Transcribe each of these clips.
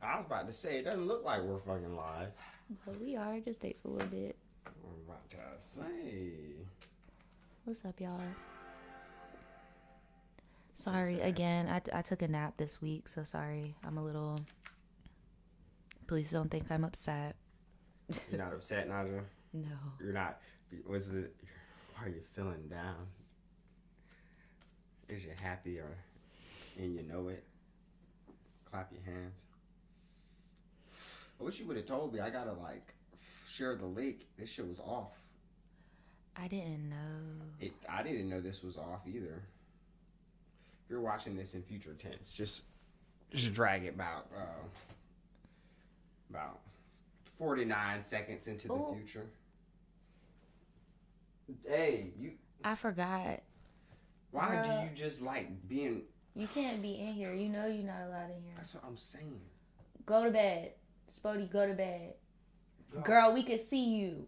I was about to say, it doesn't look like we're fucking live. But we are. It just takes a little bit. I'm about to say. What's up, y'all? Sorry again. I took a nap this week, so sorry. I'm a little. Please don't think I'm upset. You're not upset, Naja? No. You're not. Was it? Why are you feeling down? Is you happy and you know it? Clap your hands. I wish you would have told me. I gotta share the link. This shit was off. I didn't know. I didn't know this was off either. If you're watching this in future tense, just drag it about 49 seconds into the future. Hey, you. I forgot. Why do you just like being? You can't be in here. You know you're not allowed in here. That's what I'm saying. Go to bed. Spodie, go to bed. Go. Girl, we can see you.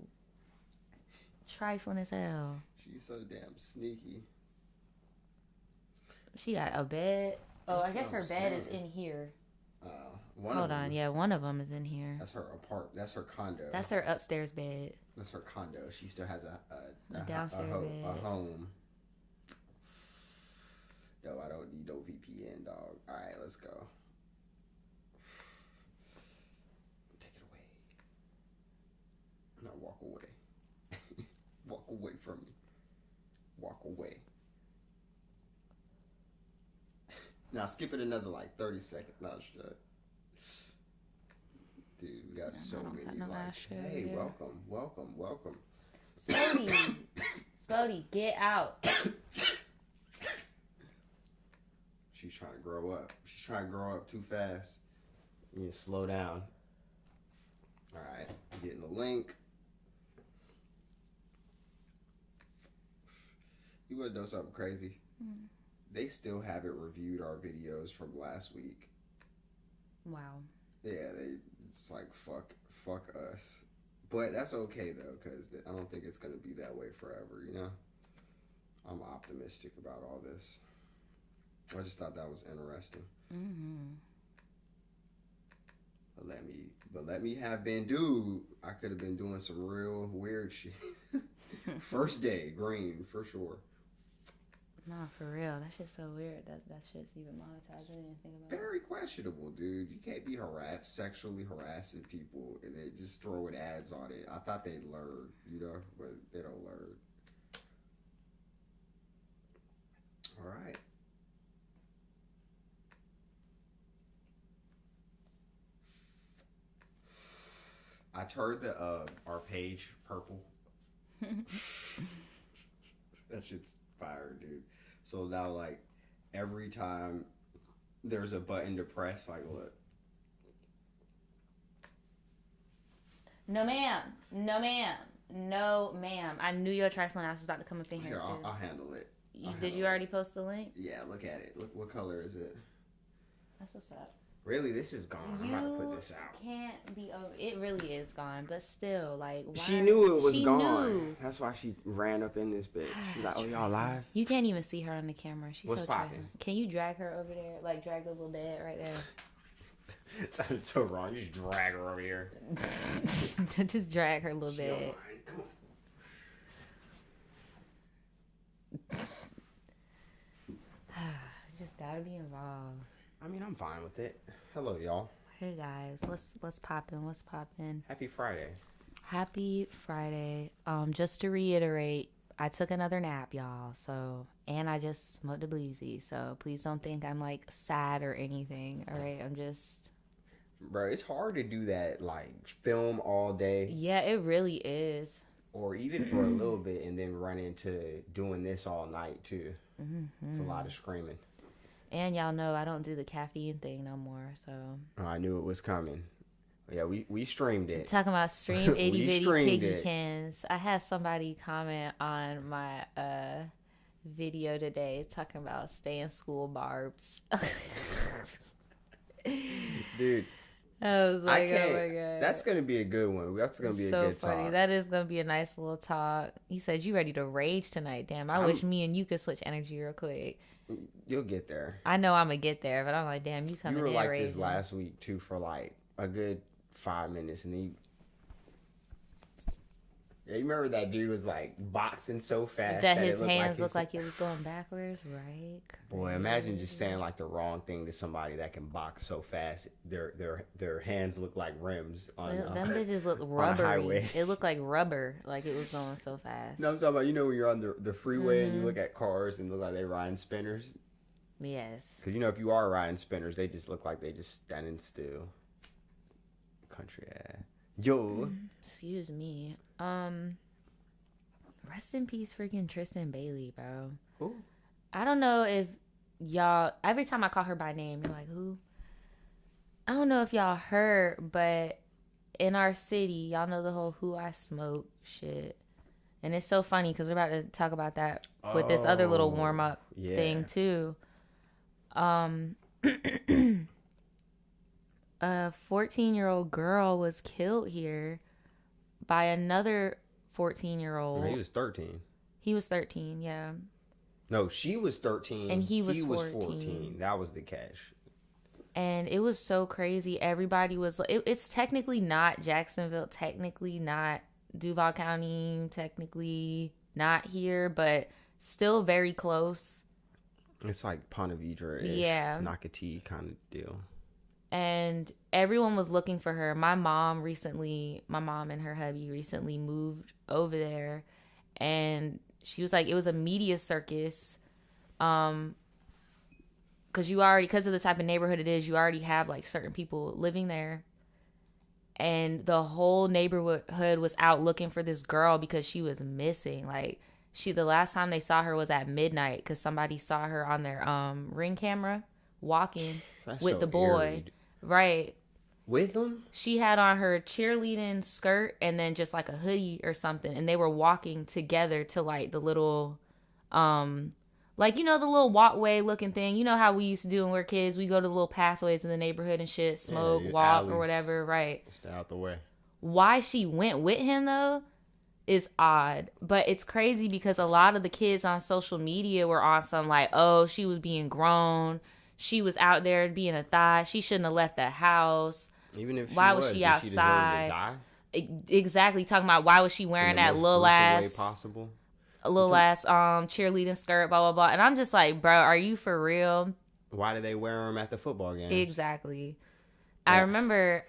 Trifling as hell. She's so damn sneaky. She got a bed. Oh, That's I guess her bed is in here. Hold on. Yeah, one of them is in here. That's her apartment. That's her condo. That's her upstairs bed. That's her condo. She still has a downstairs bed. A home. No, I don't need no VPN, dog. All right, let's go. Take it away. Now walk away. Walk away from me. Walk away. Now skip it another 30 seconds. No, shut. Dude, we got so many hey, welcome. Spodie, get out. She's trying to grow up. She's trying to grow up too fast. You need to slow down. All right, I'm getting the link. You want to know something crazy? They still haven't reviewed our videos from last week. Wow. Yeah, it's like fuck us. But that's okay though, because I don't think it's gonna be that way forever. You know, I'm optimistic about all this. I just thought that was interesting. Mm-hmm. But let me have been dude. I could have been doing some real weird shit. First day, green for sure. Nah, for real. That shit's so weird. That shit's even monetized. I didn't even think about it. Very questionable, dude. You can't be sexually harassing people and then just throwing ads on it. I thought they'd learn, but they don't learn. All right. I turned our page purple. That shit's fire, dude. So now, every time there's a button to press, look. No, ma'am. No, ma'am. No, ma'am. I knew your trifling ass was about to come up in here. Here, I'll handle it. Did you already post the link? Yeah, look at it. Look, what color is it? That's what's up. Really, this is gone. I'm about to put this out. Can't be over. It really is gone, but still, why? She knew it was gone. Knew. That's why she ran up in this bitch. She's like, "Oh, y'all live?" You can't even see her on the camera. She's What's so popping? Can you drag her over there? Drag the little bed right there. It sounded so wrong. You just drag her over here. Just drag her little bed. Come on. Just gotta be involved. I mean, I'm fine with it. Hello, y'all. Hey guys, what's poppin'? What's poppin'? Happy Friday. Happy Friday. Just to reiterate, I took another nap, y'all. So, and I just smoked a bleezy. So please don't think I'm sad or anything. All right, I'm just. Bro, it's hard to do that. Film all day. Yeah, it really is. Or even for a little bit, and then run into doing this all night too. Mm-hmm. It's a lot of screaming. And y'all know I don't do the caffeine thing no more, so. Oh, I knew it was coming. Yeah, we streamed it. Talking about stream itty bitty piggy cans. I had somebody comment on my video today talking about stay in school barbs. Dude. I was like, oh my God. That's going to be a good one. That's going to be a good funny. talk. That is going to be a nice little talk. He said, you ready to rage tonight? Damn, I wish me and you could switch energy real quick. You'll get there. I know I'm gonna get there, but I'm like, damn, you coming in. You were like raging. this last week too for like a good 5 minutes, and then you remember that dude was like boxing so fast that his hands looked like it was going backwards, right? Boy, imagine just saying like the wrong thing to somebody that can box so fast. Their hands look like rims on them bitches look rubbery. It looked like rubber, like it was going so fast. No, I'm talking about, when you're on the freeway and you look at cars and look like they riding spinners. Yes. Because if you are riding spinners, they just look like they just standing still. Country ass. Yo. Excuse me. Rest in peace, freaking Tristan Bailey, bro. Ooh. I don't know if y'all. Every time I call her by name, you're like, who? I don't know if y'all heard, but in our city, y'all know the whole "who I smoke" shit, and it's so funny because we're about to talk about that with this other little warm up thing too. A 14-year-old girl was killed here by another 14-year-old. He was 13. He was 13, yeah. No, she was 13. And he was 14. That was the catch. And it was so crazy. Everybody was... It's technically not Jacksonville, technically not Duval County, technically not here, but still very close. It's like Ponte Vedra-ish. Yeah. Nocatee kind of deal. And everyone was looking for her. My mom and her hubby recently moved over there, and she was like, it was a media circus, because of the type of neighborhood it is, you already have like certain people living there, and the whole neighborhood was out looking for this girl because she was missing. Like, the last time they saw her was at midnight because somebody saw her on their Ring camera walking with the boy. Eerie. Right. With them? She had on her cheerleading skirt and then just like a hoodie or something. And they were walking together to like the little, the little walkway looking thing. You know how we used to do when we were kids? We go to the little pathways in the neighborhood and shit, smoke, walk, alleys, or whatever. Right. Stay out the way. Why she went with him though is odd. But it's crazy because a lot of the kids on social media were on some like, oh, she was being grown. She was out there being a thot. She shouldn't have left the house. Even if why was she outside? Exactly. Talking about why was she wearing that little ass cheerleading skirt, blah blah blah. And I'm just like, bro, are you for real? Why do they wear them at the football games? Exactly. Yeah. I remember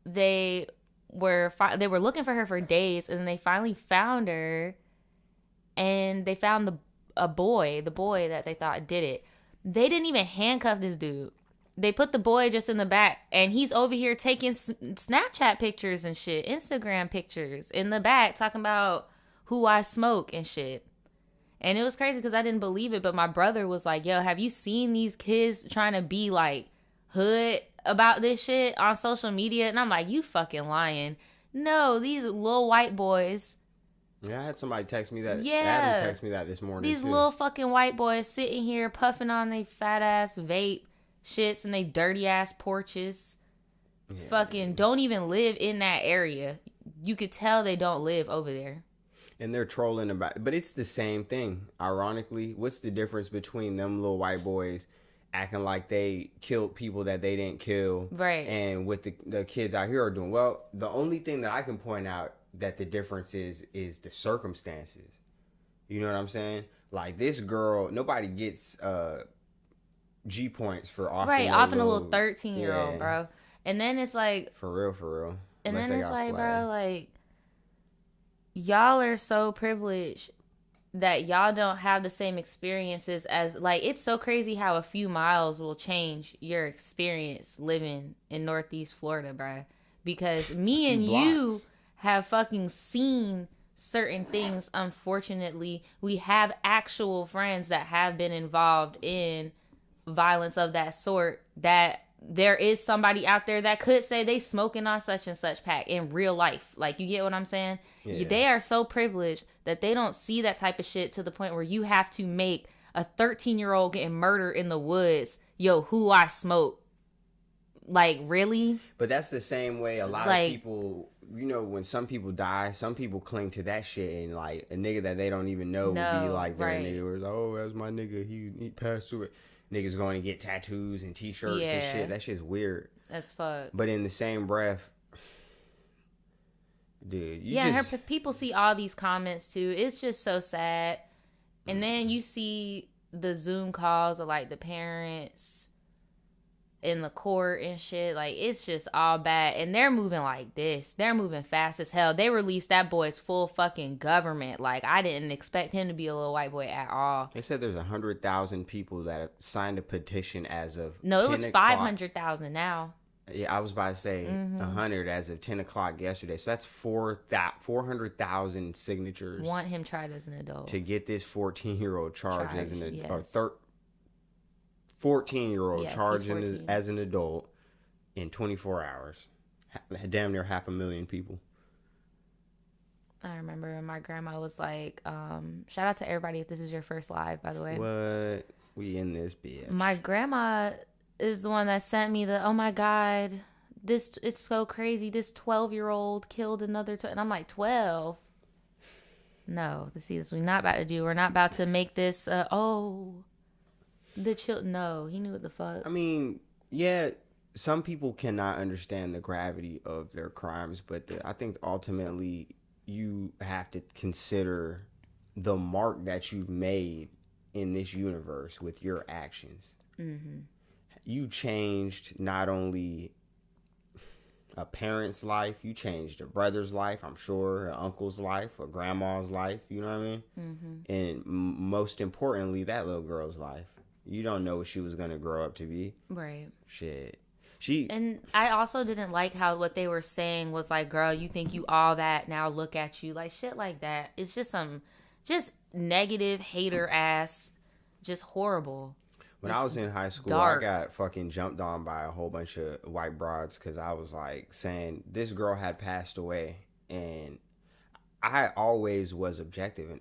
they were looking for her for days, and then they finally found her, and they found the boy that they thought did it. They didn't even handcuff this dude. They put the boy just in the back, and he's over here taking Snapchat pictures and shit, Instagram pictures in the back, talking about who I smoke and shit. And it was crazy because I didn't believe it, but my brother was like, yo, have you seen these kids trying to be like hood about this shit on social media? And I'm like, you fucking lying. No, these little white boys. Yeah, I had somebody text me that. Yeah. Adam text me that this morning. These little fucking white boys sitting here puffing on they fat ass vape shits and they dirty ass porches. Yeah. Fucking don't even live in that area. You could tell they don't live over there. And they're trolling about, but it's the same thing. Ironically, what's the difference between them little white boys acting like they killed people that they didn't kill, right? And what the kids out here are doing? Well, the only thing that I can point out that the difference is the circumstances. You know what I'm saying? Like this girl, nobody gets G points for offing a little 13-year-old, bro. And then it's like for real. And then it's like, bro, like y'all are so privileged that y'all don't have the same experiences as, like, it's so crazy how a few miles will change your experience living in Northeast Florida, bro. Because me and you have fucking seen certain things. Unfortunately, we have actual friends that have been involved in violence of that sort, that there is somebody out there that could say they smoking on such and such pack in real life. Like, you get what I'm saying? Yeah. They are so privileged that they don't see that type of shit to the point where you have to make a 13-year-old getting murdered in the woods, yo, who I smoke, Like, really? But that's the same way a lot Like, of people, you know, when some people die, some people cling to that shit, and like a nigga that they don't even know would be like their nigga. Where it's like, oh, that's my nigga. He passed through it. Niggas going to get tattoos and t-shirts and shit. That shit's weird. That's fuck. But in the same breath, dude, people see all these comments too. It's just so sad. And then you see the Zoom calls of like the parents in the court and shit. Like, it's just all bad. And they're moving like this. They're moving fast as hell. They released that boy's full fucking government. Like, I didn't expect him to be a little white boy at all. They said there's 100,000 people that have signed a petition as of No, it was 500,000 now. Yeah, I was about to say 100 as of 10 o'clock yesterday. So that's 400,000 signatures. Want him tried as an adult. To get this 14-year-old charged as an adult. Or 14-year-old charged as an adult in 24 hours. Damn near 500,000 people. I remember my grandma was like, shout out to everybody if this is your first live, by the way. What? We in this bitch. My grandma is the one that sent me the, oh my God, it's so crazy. This 12-year-old killed another, and I'm like, 12? No, see, this we're not about to do. We're not about to make this, no, he knew what the fuck. I mean, yeah, some people cannot understand the gravity of their crimes, but I think ultimately you have to consider the mark that you've made in this universe with your actions. Mm-hmm. You changed not only a parent's life, you changed a brother's life, I'm sure, an uncle's life, a grandma's life, you know what I mean? Mm-hmm. And most importantly, that little girl's life. You don't know what she was going to grow up to be. Right. Shit. And I also didn't like how what they were saying was like, girl, you think you all that, now look at you. Like, shit like that. It's just just negative, hater ass, just horrible. When I was in high school, I got fucking jumped on by a whole bunch of white broads because I was like saying this girl had passed away, and I always was objective, and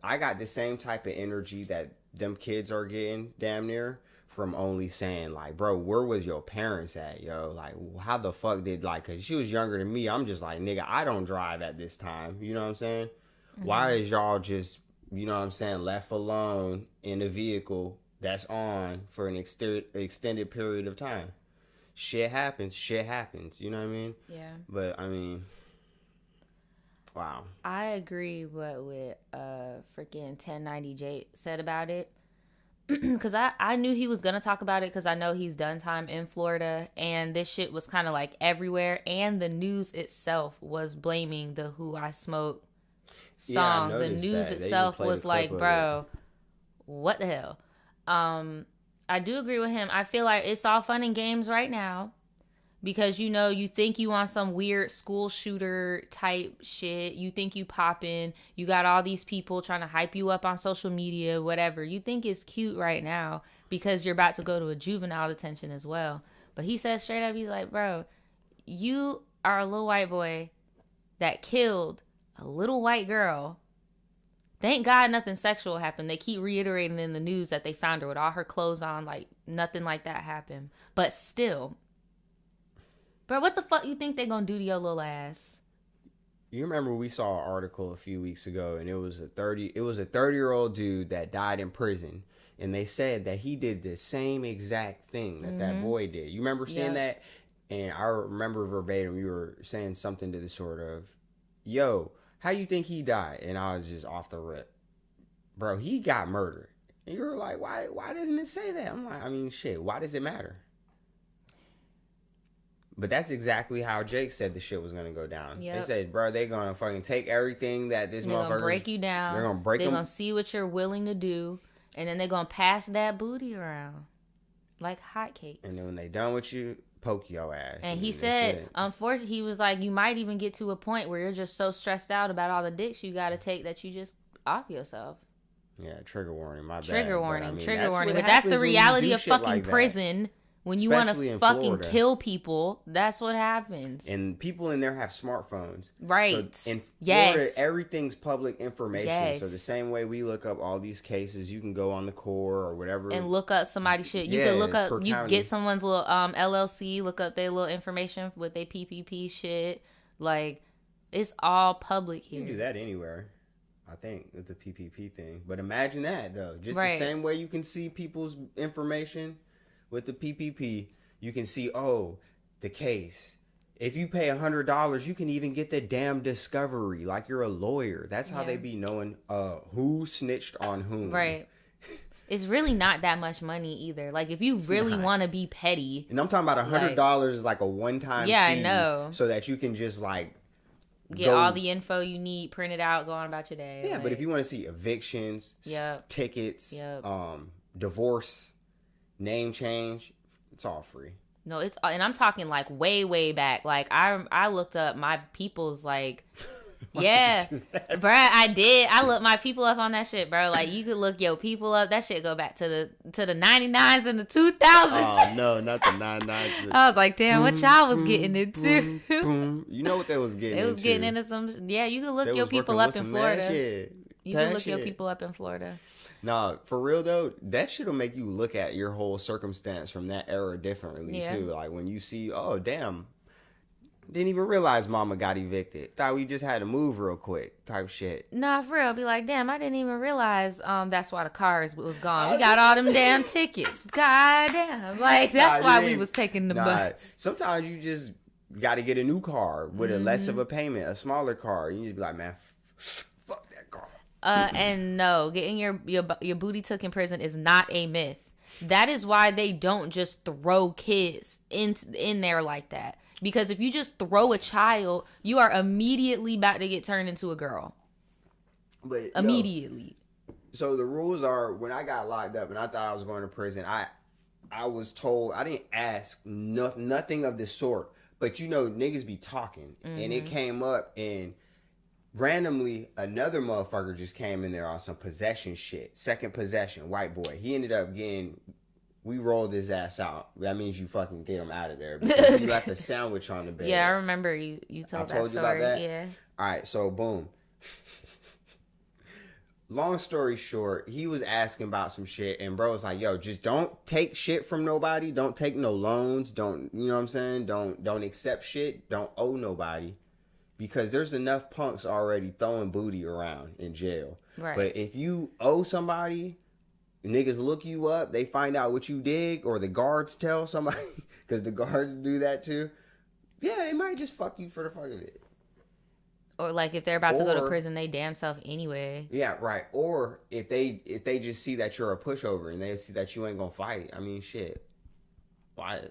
I got the same type of energy that them kids are getting damn near from only saying like, bro, where was your parents at, yo? Like, how the fuck did, like, because she was younger than me, I'm just like, nigga, I don't drive at this time, you know what I'm saying? Mm-hmm. Why is y'all just, you know what I'm saying, left alone in a vehicle that's on for an extended period of time? Shit happens, you know what I mean? Yeah. But, I mean, wow. I agree with freaking 1090J said about it. Because I knew he was going to talk about it because I know he's done time in Florida. And this shit was kind of like everywhere. And the news itself was blaming the Who I Smoke song. Yeah, the news itself was like, bro, what the hell? I do agree with him. I feel like it's all fun and games right now. Because, you know, you think you on some weird school shooter type shit. You think you poppin'. You got all these people trying to hype you up on social media, whatever. You think it's cute right now because you're about to go to a juvenile detention as well. But he says straight up, he's like, bro, you are a little white boy that killed a little white girl. Thank God nothing sexual happened. They keep reiterating in the news that they found her with all her clothes on. Like, nothing like that happened. But still... Bro, what the fuck you think they gonna do to your little ass? You remember we saw an article a few weeks ago, and it was a 30-year-old dude that died in prison, and they said that he did the same exact thing that boy did. You remember seeing that? And I remember verbatim you were saying something to the sort of, yo, how you think he died? And I was just off the rip. Bro, he got murdered. And you were like, why doesn't it say that? I'm like, I mean, shit, why does it matter? But that's exactly how Jake said the shit was going to go down. Yep. They said, bro, they're going to fucking take everything that this motherfucker... They're going to break you down. They're going to break them. They're going to see what you're willing to do. And then they're going to pass that booty around. Like hotcakes. And then when they done with you, poke your ass. And he said, unfortunately, he was like, you might even get to a point where you're just so stressed out about all the dicks you got to take that you just off yourself. Yeah, trigger warning, my bad. Trigger warning. But that's the reality of fucking prison. When you want Especially to in fucking Florida. kill people, that's what happens. And people in there have smartphones. Right. So in Yes. Florida, everything's public information. Yes. So the same way we look up all these cases, you can go on the core or whatever. And look up somebody's shit. You Yeah, can look up, per you county. get someone's little LLC, look up their little information with their PPP shit. Like, it's all public You here. can do that anywhere, I think, with the PPP thing. But imagine that, though. Just Right. the same way you can see people's information with the PPP, you can see, the case. If you pay $100, you can even get the damn discovery. Like you're a lawyer. That's how they be knowing who snitched on whom. Right. It's really not that much money either. Like, if you really want to be petty. And I'm talking about $100 is like a one-time fee. I know. So that you can just like Get all the info you need, print it out, go on about your day. Yeah, like, but if you want to see evictions, Yep. tickets, Yep. Divorce, name change, it's all free. No, it's, and I'm talking like way, way back. Like, I looked up my people's, like, yeah, bruh, I did. I looked my people up on that shit, bro. Like, you could look your people up. That shit go back to the 99s and the 2000s. Oh no, not the 99s. I was like, damn, what y'all was getting into? Boom. You know what they was getting They into. was getting into some. Yeah, you could look They your was people working up with in some mad Florida. shit. You can That look your shit. people up in Florida. Nah, for real though, that shit'll make you look at your whole circumstance from that era differently Yeah. too. Like when you see, oh damn, didn't even realize mama got evicted. Thought we just had to move real quick type shit. Nah, for real. Be like, damn, I didn't even realize that's why the cars was gone. We got all them damn tickets. God damn. Like, that's Nah, why you we ain't- was taking the Nah, bus. sometimes you just got to get a new car with a less Mm-hmm. of a payment, a smaller car. You just be like, man, fuck that car. And no, getting your booty took in prison is not a myth. That is why they don't just throw kids in there like that. Because if you just throw a child, you are immediately about to get turned into a girl. But Immediately. so the rules are, when I got locked up and I thought I was going to prison, I was told, I didn't ask nothing of the sort. But you know, niggas be talking. And it came up and randomly another motherfucker just came in there on some possession shit. Second possession, white boy. He ended up getting, we rolled his ass out. That means you fucking get him out of there because he left a sandwich on the bed. Yeah, I remember you told that told you about story. that? Yeah. All right, so boom. Long story short, he was asking about some shit, and bro was like, yo, just don't take shit from nobody. Don't take no loans. Don't, you know what I'm saying? Don't accept shit. Don't owe nobody. Because there's enough punks already throwing booty around in jail. Right. But if you owe somebody, niggas look you up, they find out what you did, or the guards tell somebody, because the guards do that too. Yeah, they might just fuck you for the fuck of it. Or like if they're about to go to Or- prison, they damn self anyway. Yeah, right. Or if they just see that you're a pushover and they see that you ain't gonna fight, I mean, shit. Why?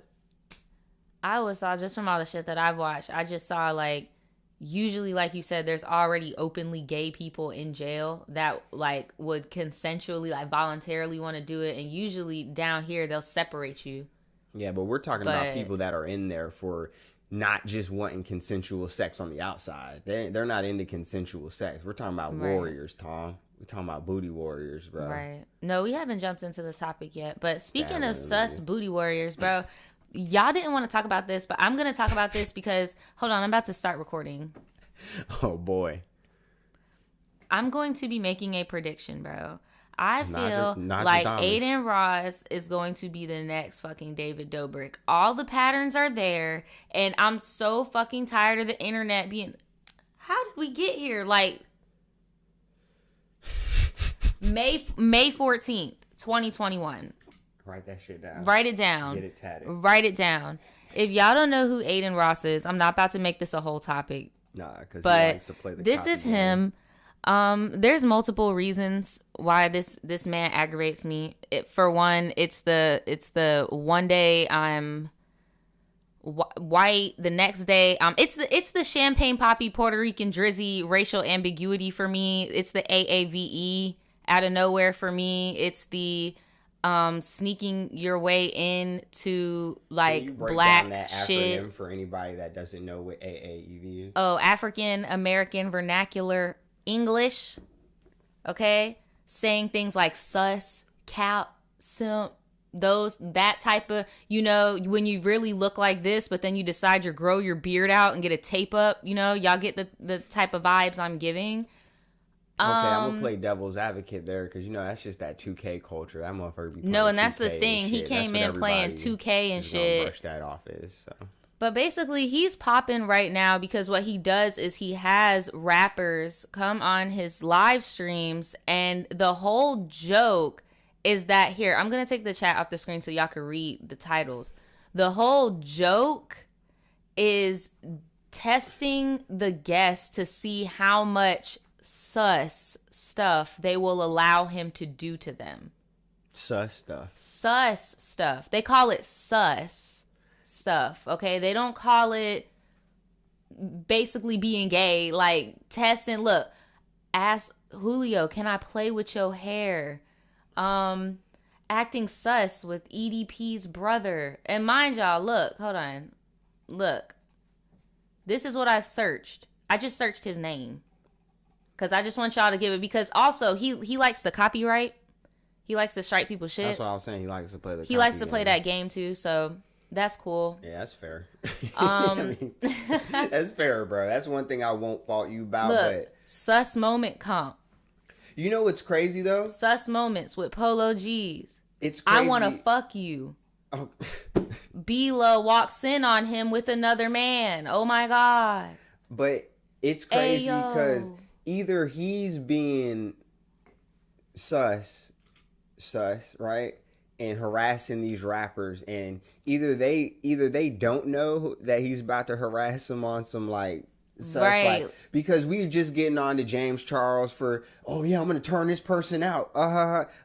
I always saw, just from all the shit that I've watched, I just saw like, usually like you said, there's already openly gay people in jail that like would consensually, like voluntarily want to do it. And usually down here, they'll separate you. Yeah, but we're talking about But- people that are in there for not just wanting consensual sex on the outside. They're not into consensual sex. We're talking about Right. warriors, Tom. We're talking about booty warriors, bro. Right. No, we haven't jumped into the topic yet. But speaking of Stab sus him. booty warriors, bro, y'all didn't want to talk about this, but I'm going to talk about this because, hold on, I'm about to start recording. Oh boy. I'm going to be making a prediction, bro. I feel Nadja like Thomas. Aiden Ross is going to be the next fucking David Dobrik. All the patterns are there, and I'm so fucking tired of the internet being, how did we get here? Like, May 14th, 2021. Write that shit down. Write it down. Get it tatted. Write it down. If y'all don't know who Aiden Ross is, I'm not about to make this a whole topic. Nah, because he But likes to play the this copy is game. him. There's multiple reasons why this man aggravates me. For one, it's the one day I'm white, the next day it's the champagne poppy Puerto Rican drizzy racial ambiguity for me. It's the AAVE out of nowhere for me. It's the sneaking your way into Can like you break black down that shit. acronym for anybody that doesn't know what AAEV is? Oh, African American Vernacular English. Okay? Saying things like sus, cap, simp, that type of, you know, when you really look like this, but then you decide to grow your beard out and get a tape up, you know, y'all get the type of vibes I'm giving. Okay, I'm gonna play devil's advocate there because, you know, that's just that 2K culture. That motherfucker be playing No, and that's 2K the thing. He came in playing 2K and shit. Brush that off so. But basically, he's popping right now because what he does is he has rappers come on his live streams, and the whole joke is that, here, I'm going to take the chat off the screen so y'all can read the titles. The whole joke is testing the guests to see how much sus stuff they will allow him to do to them. Sus stuff. Sus stuff. They call it sus stuff, okay? They don't call it basically being gay, like testing. Look, ask Julio, can I play with your hair? Acting sus with EDP's brother. And mind y'all, look, hold on. Look. This is what I searched. I just searched his name. Because I just want y'all to give it. Because also, he likes to copyright. He likes to strike people's shit. That's what I was saying. He likes to play the He likes to play that game too, so that's cool. Yeah, that's fair. I mean, that's fair, bro. That's one thing I won't fault you about. Look, but sus moment comp. You know what's crazy, though? Sus moments with Polo G's. It's crazy. I want to fuck you. Oh. B-Lo walks in on him with another man. Oh, my God. But it's crazy because either he's being sus, right? And harassing these rappers, and either they don't know that he's about to harass them on some like sus, right? Like, because we're just getting on to James Charles for, oh yeah, I'm gonna turn this person out.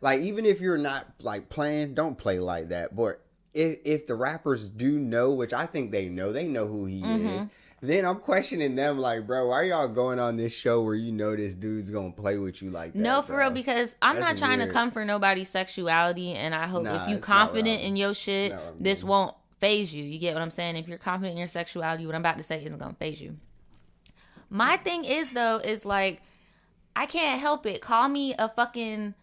Like, even if you're not like playing, don't play like that. But if the rappers do know, which I think they know who he is. Then I'm questioning them like, bro, why are y'all going on this show where you know this dude's gonna play with you like that? No, for real, because I'm not trying weird. To come for nobody's sexuality, and I hope if you confident in your shit, this won't phase you. You get what I'm saying? If you're confident in your sexuality, what I'm about to say isn't gonna phase you. My thing is, though, is like, I can't help it. Call me a fucking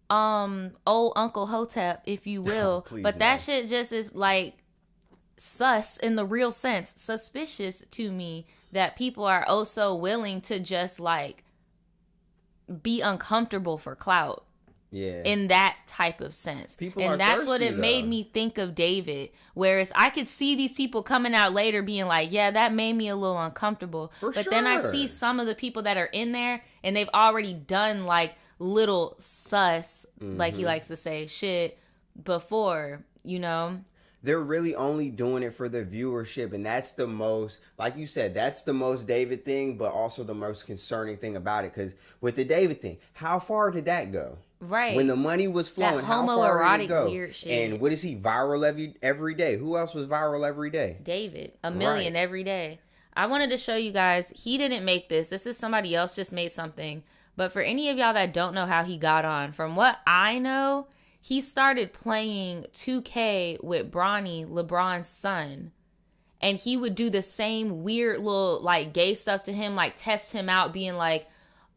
old Uncle Hotep, if you will. But that shit just is like sus in the real sense, suspicious to me that people are oh so willing to just like be uncomfortable for clout. Yeah. In that type of sense. And that's thirsty, what it made me think of David. Whereas I could see these people coming out later being like, yeah, that made me a little uncomfortable. But then I see some of the people that are in there and they've already done like little sus, like he likes to say, shit before, you know? They're really only doing it for the viewership, and that's the most, like you said, that's the most David thing, but also the most concerning thing about it. Because with the David thing, how far did that go? Right. When the money was flowing, that how far did it go? Weird shit. And what is he, viral every day? Who else was viral every day? David. 1 million every day. I wanted to show you guys, he didn't make this. This is somebody else just made something. But for any of y'all that don't know how he got on, from what I know, he started playing 2K with Bronny, LeBron's son. And he would do the same weird little, like, gay stuff to him, like, test him out, being like,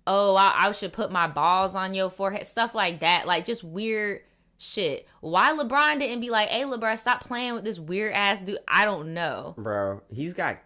oh, I should put my balls on your forehead. Stuff like that. Like, just weird shit. Why LeBron didn't be like, hey, LeBron, stop playing with this weird-ass dude, I don't know. Bro, he's got...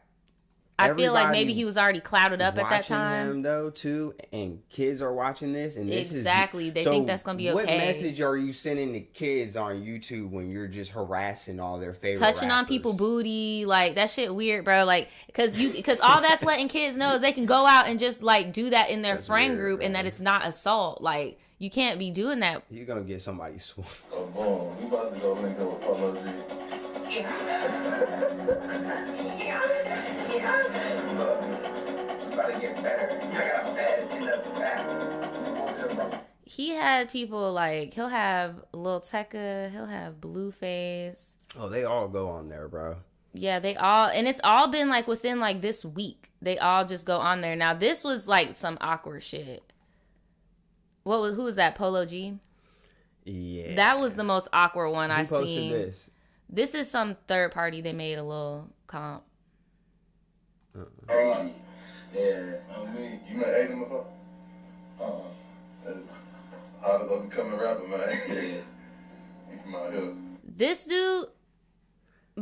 I feel like maybe he was already clouded up at that time. Watching him though too, and kids are watching this, and this exactly. They think that's gonna be okay. What message are you sending to kids on YouTube when you're just harassing all their favorite touching rappers? On people booty, like that shit weird, bro? Like because all that's letting kids know is they can go out and just like do that in their friend group, bro. And that it's not assault. Like you can't be doing that. You're gonna get somebody sworn. Oh, boom. You about to go link up with Polo G. He had people like, he'll have Lil Tecca, he'll have Blueface. Oh, they all go on there, bro. Yeah, they all, and it's all been like within like this week. They all just go on there. Now this was like some awkward shit. Who was that? Polo G? Yeah. That was the most awkward one I've seen. Who posted this? This is some third party. They made a little comp. Crazy. Yeah. I mean, you met Aiden before? How to become a rapper, man. Yeah. You from out here. this dude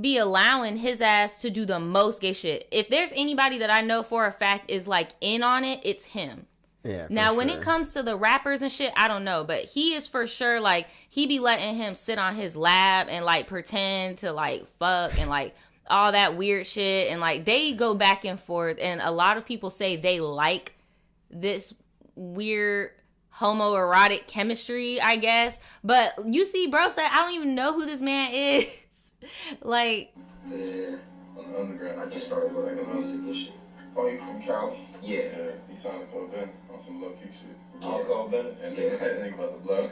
be allowing his ass to do the most gay shit. If there's anybody that I know for a fact is like in on it, it's him. Yeah. Now, when it comes to the rappers and shit, I don't know, but he is for sure like he be letting him sit on his lap and like pretend to like fuck and like all that weird shit, and like they go back and forth, and a lot of people say they like this weird homoerotic chemistry, I guess. But you see, bro said, I don't even know who this man is. Like, Yeah, on the underground. I just started working on music and shit. Oh, you from Cali? Yeah. Yeah, he signed to Cole Bennett on some low key shit. Yeah. Oh, Cole Bennett? And then that nigga about to blow.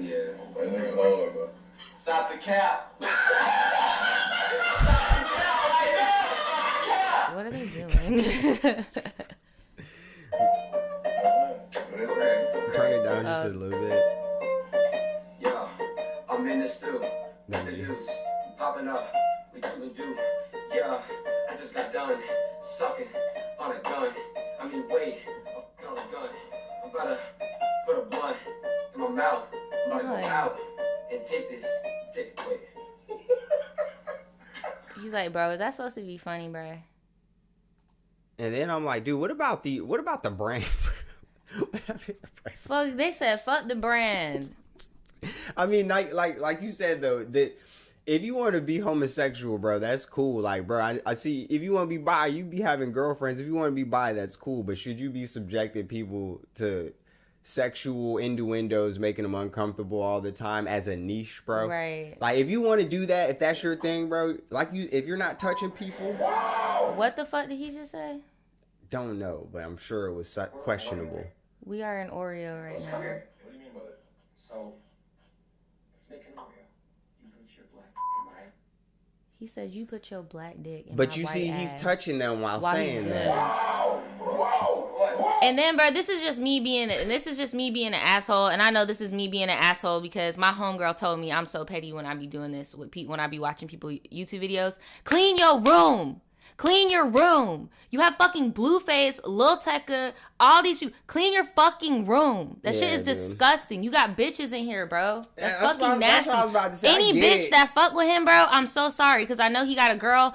Yeah. That nigga hard, bro. Stop the cap. what are they doing? Turn it down just a little bit. Yeah, I'm in the stew. There The you news popping up. We do do. Yeah, I just got done sucking on a gun. I mean, wait, on a gun. I'm about to put a blunt in my mouth. I'm about to go Right. out and take this dick quick. He's like, bro, is that supposed to be funny, bro? And then I'm like, dude, what about the brand? Fuck, they said fuck the brand. I mean, like you said though, that if you want to be homosexual, bro, that's cool. Like, bro, I see if you want to be bi, you be having girlfriends. If you want to be bi, that's cool. But should you be subjecting people to sexual innuendos, making them uncomfortable all the time as a niche, bro? Right. Like, if you want to do that, if that's your thing, bro, like if you're not touching people, What the fuck did he just say? don't know, but I'm sure it was questionable. We are in Oreo right now. What do you mean by that? So, let's make an Oreo. You put your black in my. He said you put your black dick in But my you white see, he's ass touching them while while saying he's that. doing it. And then, bro, this is just me being an asshole, and I know this is me being an asshole because my homegirl told me I'm so petty when I be doing this with people, when I be watching people YouTube videos. Clean your room. Clean your room. You have fucking Blueface, Lil Tecca, all these people. Clean your fucking room. That shit Yeah, is dude. disgusting. You got bitches in here, bro. That's Yeah, fucking nasty. that's what I was about to say. I Any get bitch it. that fuck with him, bro, I'm so sorry because I know he got a girl.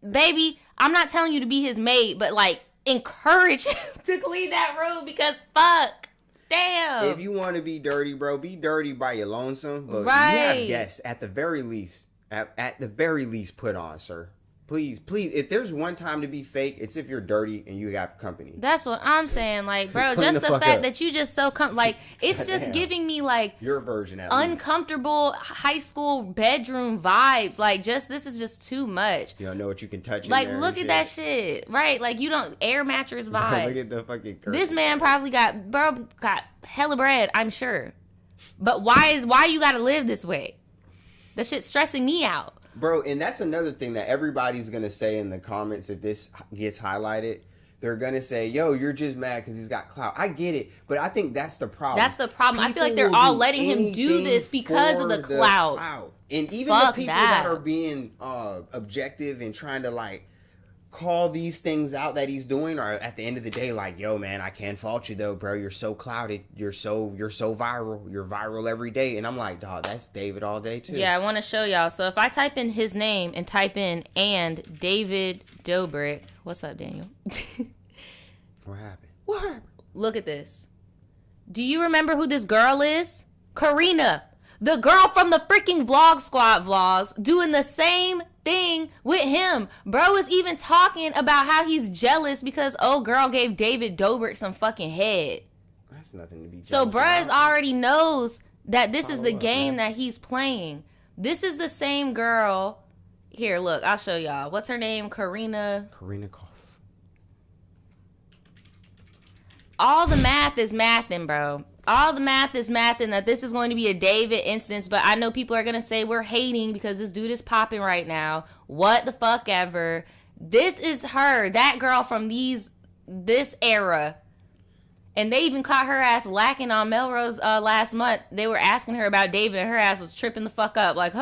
Baby, I'm not telling you to be his maid, but like encourage him to clean that room because fuck. Damn. If you want to be dirty, bro, be dirty by your lonesome. But Right. you have guests at the very least. At the very least, put on, sir. Please. If there's one time to be fake, it's if you're dirty and you have company. That's what I'm saying. Like, bro, Clean just the the fuck fact up. that you just so like, it's just Goddamn. giving me like Your version at least. uncomfortable high school bedroom vibes. Like, just this is just too much. You don't know what you can touch. Like, in there look and at that shit, right? Like, you don't air mattress Bro, vibes. look at the fucking curtain. This man probably got hella bread, I'm sure. But why you gotta live this way? That shit's stressing me out. Bro, and that's another thing that everybody's going to say in the comments if this gets highlighted. They're going to say, yo, you're just mad because he's got clout. I get it, but I think that's the problem. That's the problem. I feel like People they're will all do letting him do anything this because of for the clout. And even Fuck the people that. that are being objective and trying to, like, call these things out that he's doing are at the end of the day like, yo, man, I can't fault you though, bro. You're so clouded. You're so viral. You're viral every day. And I'm like, dog, that's David all day too. Yeah, I want to show y'all. So if I type in his name and type in and David Dobrik, what's up, Daniel? What happened? What happened? Look at this. Do you remember who this girl is? Karina, the girl from the freaking Vlog Squad vlogs, doing the same thing with him. Bro is even talking about how he's jealous because old girl gave David Dobrik some fucking head. That's nothing to be jealous So bruh about. already knows that this is the Follow up, game man. that he's playing. This is the same girl. Here, look, I'll show y'all. What's her name? Karina. Karina Koff. All the math is mathing, bro. All the math is mathing that this is going to be a David instance, but I know people are going to say we're hating because this dude is popping right now. What the fuck ever. This is her, that girl from this era. And they even caught her ass lacking on Melrose last month. They were asking her about David, and her ass was tripping the fuck up. Like,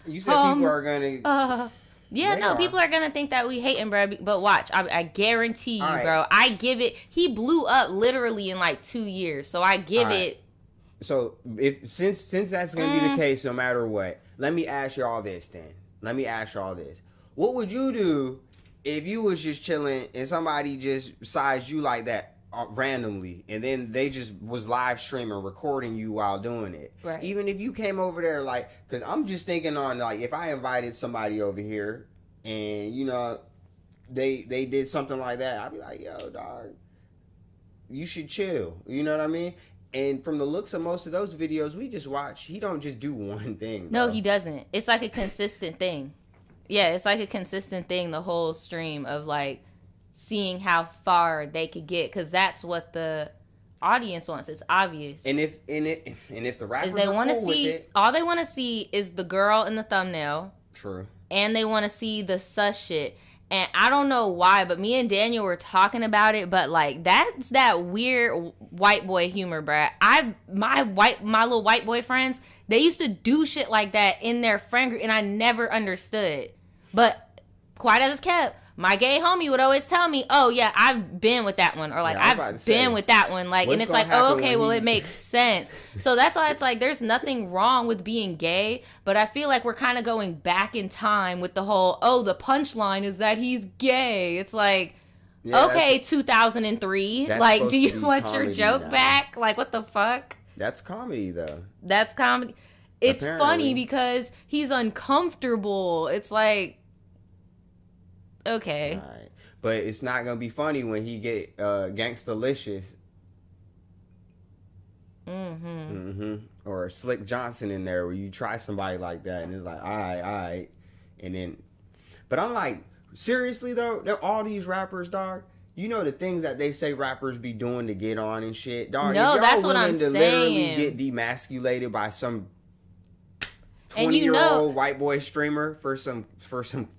You said people are going to... yeah, They no, are. people are gonna think that we hating, bro. But watch, I guarantee you, All right. bro. I give it. He blew up literally in like 2 years, so I give All right. it. So since that's going to be the case no matter what, let me ask y'all this then. What would you do if you was just chilling and somebody just sized you like that randomly, and then they just was live streaming, recording you while doing it? Right. Even if you came over there, like, because I'm just thinking on, like, if I invited somebody over here and, you know, they did something like that, I'd be like, yo, dog, you should chill. You know what I mean? And from the looks of most of those videos we just watch, he don't just do one thing. No, bro. he doesn't. It's like a consistent thing. Yeah, it's like a consistent thing, the whole stream of like seeing how far they could get, because that's what the audience wants. It's obvious. And if the rappers is they want to see, it, all they want to see is the girl in the thumbnail. True. And they want to see the sus shit. And I don't know why, but me and Daniel were talking about it, but like that's that weird white boy humor, bruh. My little white boy friends, they used to do shit like that in their friend group, and I never understood. But quiet as it's kept, my gay homie would always tell me, "Oh yeah, I've been with that one," or like I've been with that one, like, and it's like, oh, okay, well it makes sense. So that's why it's like there's nothing wrong with being gay, but I feel like we're kind of going back in time with the whole, oh, the punchline is that he's gay. It's like, yeah, okay, 2003, like, do you want your joke now back? Like, what the fuck? That's comedy though. That's comedy. It's apparently funny because he's uncomfortable. It's like, okay. Right. But it's not gonna be funny when he get Gangstalicious. Or Slick Johnson in there, where you try somebody like that and it's like, all right. And then, but I'm like, seriously though, they're all these rappers, dog. You know the things that they say rappers be doing to get on and shit, dog. No, that's what I'm saying. Literally get demasculated by some 20-year-old white boy streamer for some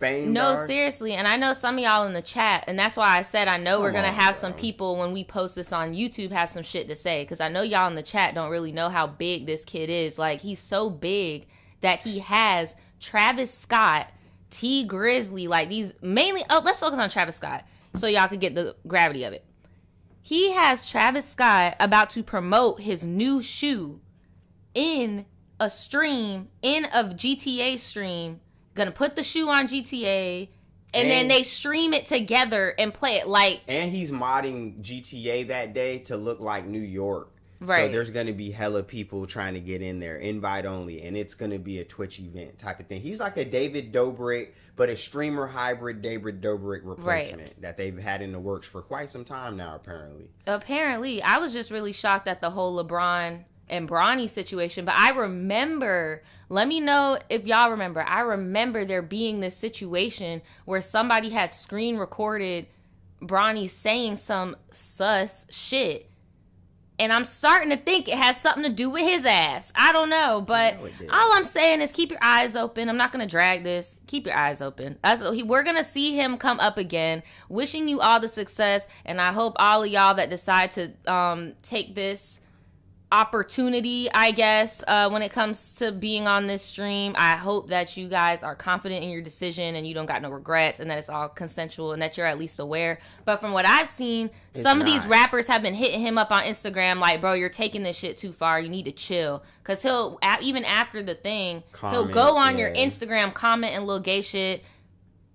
fame. No, dog. Seriously, and I know some of y'all in the chat, and that's why I said I know we're gonna have some people when we post this on YouTube have some shit to say, because I know y'all in the chat don't really know how big this kid is. Like, he's so big that he has Travis Scott, T Grizzly, like these mainly. Oh, let's focus on Travis Scott so y'all could get the gravity of it. He has Travis Scott about to promote his new shoe in a stream, in a GTA stream, gonna put the shoe on GTA, and then they stream it together and play it like. And he's modding GTA that day to look like New York. Right. So there's gonna be hella people trying to get in there, invite only, and it's gonna be a Twitch event type of thing. He's like a David Dobrik, but a streamer hybrid David Dobrik replacement that they've had in the works for quite some time now, apparently. I was just really shocked at the whole LeBron and Bronny situation, but I remember, let me know if y'all remember, I remember there being this situation where somebody had screen recorded Bronny saying some sus shit, and I'm starting to think it has something to do with his ass. I don't know, but all I'm saying is keep your eyes open. I'm not going to drag this. Keep your eyes open. We're going to see him come up again. Wishing you all the success, and I hope all of y'all that decide to take this opportunity, I guess, when it comes to being on this stream, I hope that you guys are confident in your decision and you don't got no regrets, and that it's all consensual and that you're at least aware. But from what I've seen, some of these rappers have been hitting him up on Instagram like, bro, you're taking this shit too far, you need to chill, because he'll, even after the thing, he'll go on your Instagram, comment and little gay shit.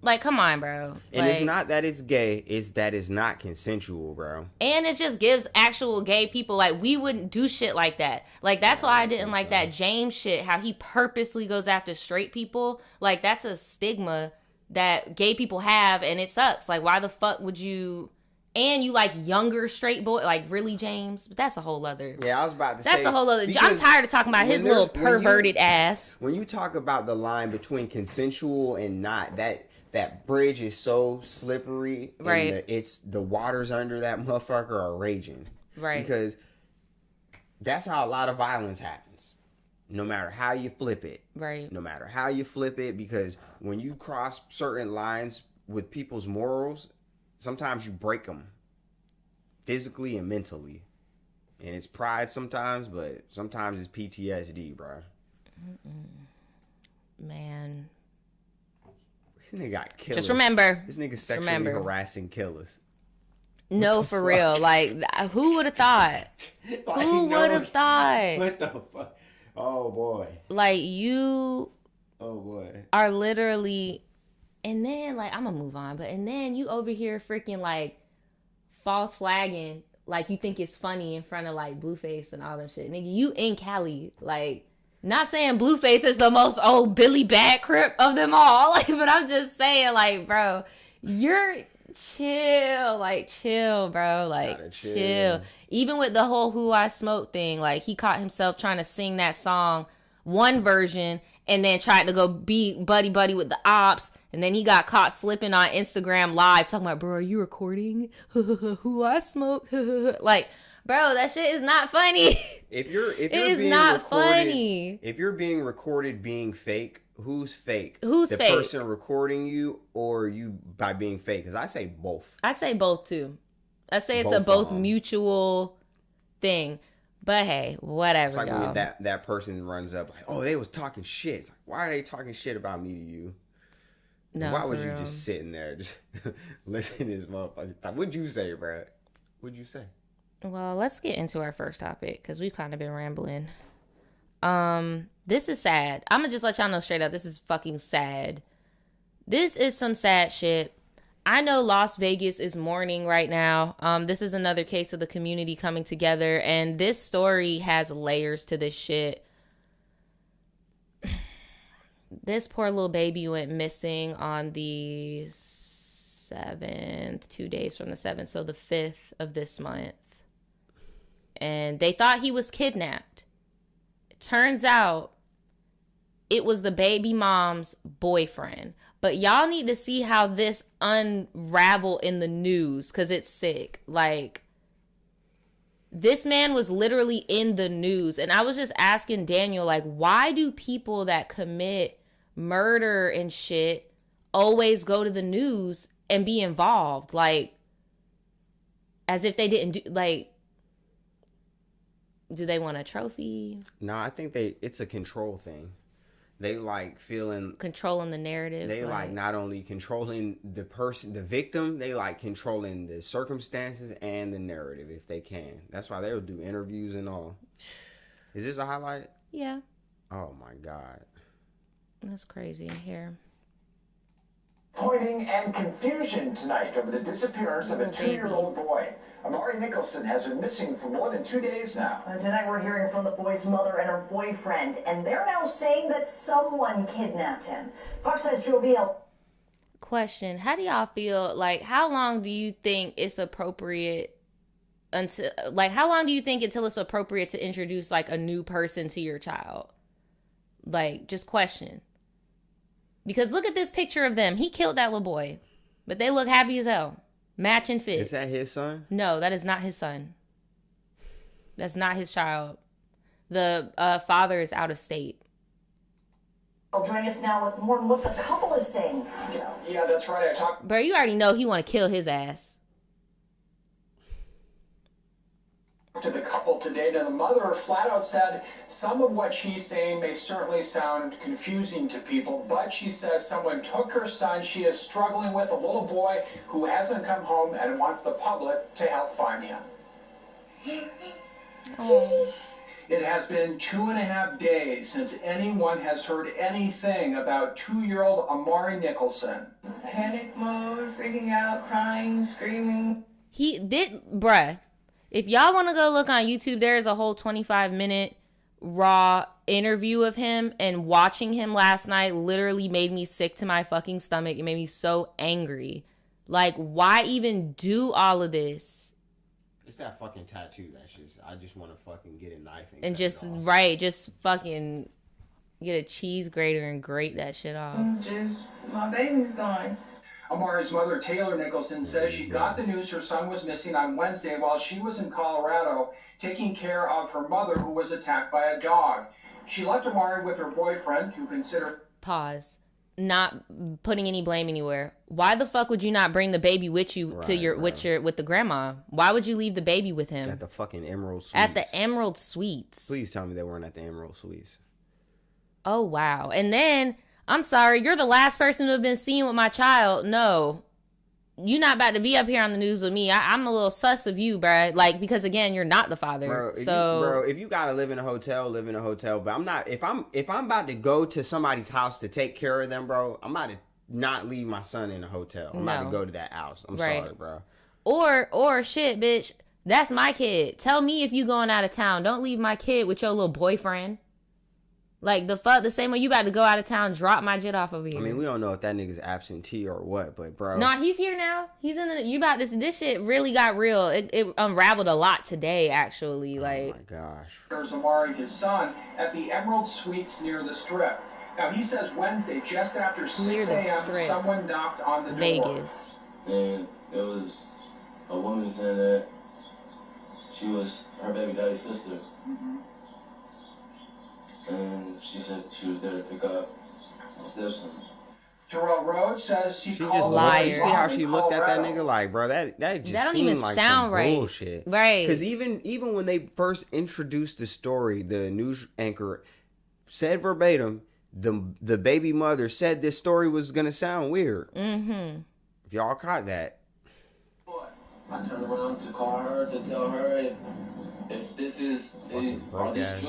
Like, come on, bro. And it's not that it's gay, it's that it's not consensual, bro. And it just gives actual gay people, like, we wouldn't do shit like that. Like, that's why I didn't like that James shit, how he purposely goes after straight people. Like, that's a stigma that gay people have, and it sucks. Like, why the fuck would you... And you like younger straight boy, like, really, James? But that's a whole other... Yeah, I was about to say... That's a whole other... I'm tired of talking about his little perverted ass. When you talk about the line between consensual and not, that bridge is so slippery. Right. And the waters under that motherfucker are raging. Right. Because that's how a lot of violence happens. No matter how you flip it. Right. No matter how you flip it, because when you cross certain lines with people's morals, sometimes you break them physically and mentally. And it's pride sometimes, but sometimes it's PTSD, bro. Man. This nigga got killers. Just remember. This nigga sexually harassing killers. No, for real. Like, who would have thought? Who would have thought? What the fuck? Oh, boy. Like, you Oh boy. are literally, and then like I'm gonna move on, but and then you over here freaking like false flagging, like you think it's funny in front of like Blueface and all that shit. Nigga, you in Cali, like not saying Blueface is the most Billy Bad Crip of them all, like, but I'm just saying like, bro, you're chill, like chill, bro, like chill. Even with the whole Who I Smoke thing, like he caught himself trying to sing that song, one version, and then tried to go be buddy with the ops, and then he got caught slipping on Instagram Live talking about, bro, are you recording? Who I Smoke? Like, bro, that shit is not funny. If you're it is being not recorded, funny. If you're being recorded being fake, who's fake? Who's the fake? The person recording you or you by being fake? Because I say both. I say both too. I say it's Both a mutual thing. But hey, whatever, it's like y'all. when that person runs up like, oh, they was talking shit. It's like, why are they talking shit about me to you? No, why was for you real. just sitting there just listening to this motherfucker? What'd you say, bro? What'd you say? Well, let's get into our first topic because we've kind of been rambling. This is sad. I'm gonna just let y'all know straight up. This is fucking sad. This is some sad shit. I know Las Vegas is mourning right now. This is another case of the community coming together, and this story has layers to this shit. This poor little baby went missing on the 7th, 2 days from the 7th, so the 5th of this month. And they thought he was kidnapped. It turns out it was the baby mom's boyfriend. But y'all need to see how this unraveled in the news because it's sick. Like, this man was literally in the news. And I was just asking Daniel, like, why do people that commit murder and shit always go to the news and be involved? Like, as if they didn't do, like, do they want a trophy? No, I think it's a control thing. They like controlling the narrative. They like not only controlling the person, the victim, they like controlling the circumstances and the narrative if they can. That's why they'll do interviews and all. Is this a highlight? Yeah. Oh my God. That's crazy here. Pointing and confusion tonight over the disappearance of a 2-year-old boy. Amari Nicholson has been missing for more than 2 days now. And tonight we're hearing from the boy's mother and her boyfriend, and they're now saying that someone kidnapped him. Fox says Jovial. Question: how do y'all feel? Like, how long do you think it's appropriate until? Like, how long do you think until it's appropriate to introduce like a new person to your child? Like, just question. Because look at this picture of them. He killed that little boy, but they look happy as hell. Matching fits. Is that his son? No, that is not his son. That's not his child. The father is out of state. I'll join us now with more on what the couple is saying. Yeah, that's right. I talked Bro, you already know he want to kill his ass. to the couple today, and the mother flat out said some of what she's saying may certainly sound confusing to people, but she says someone took her son. She is struggling with a little boy who hasn't come home and wants the public to help find him. Oh. It has been 2.5 days since anyone has heard anything about 2-year-old Amari Nicholson. Panic mode, freaking out, crying, screaming. He did, bruh. If y'all want to go look on YouTube, there is a whole 25-minute raw interview of him, and watching him last night literally made me sick to my fucking stomach. It made me so angry. Like, why even do all of this? It's that fucking tattoo. That's just, I just want to fucking get a knife And just, right, just fucking get a cheese grater and grate that shit off. Just, my baby's gone. Amari's mother, Taylor Nicholson, says she got the news her son was missing on Wednesday while she was in Colorado taking care of her mother who was attacked by a dog. She left Amari with her boyfriend, who considered... Pause. Not putting any blame anywhere. Why the fuck would you not bring the baby with you to your with the grandma? Why would you leave the baby with him? At the fucking Emerald Suites. At the Emerald Suites. Please tell me they weren't at the Emerald Suites. Oh, wow. And then, I'm sorry, you're the last person to have been seen with my child. No. you not about to be up here on the news with me. I'm a little sus of you, bruh. Like, because again, you're not the father. Bro, if you gotta live in a hotel, live in a hotel. But I'm not. If I'm about to go to somebody's house to take care of them, bro, I'm about to not leave my son in a hotel. I'm about to go to that house. I'm sorry, bro. Or shit, bitch. That's my kid. Tell me if you going out of town. Don't leave my kid with your little boyfriend. Like, the fuck, the same way you about to go out of town, drop my jet off over here. I mean, we don't know if that nigga's absentee or what, but bro. Nah, he's here now. He's in the, you about this shit really got real. It unraveled a lot today, actually. Like, oh my gosh. There's Amari, his son, at the Emerald Suites near the Strip. Now, he says Wednesday, just after 6 a.m., someone knocked on the door. Vegas. And it was a woman saying that she was her baby daddy's sister. Mm-hmm. And she said she was there to pick up my stepson. Terrell Rhodes says she just called liar. You see how she looked at that nigga like, bro, that just don't seemed even like sound some right. bullshit. Right. Because even when they first introduced the story, the news anchor said verbatim, the baby mother said this story was gonna sound weird. Mm-hmm. If y'all caught that. I turned around to call her to tell her if this is Broke ass,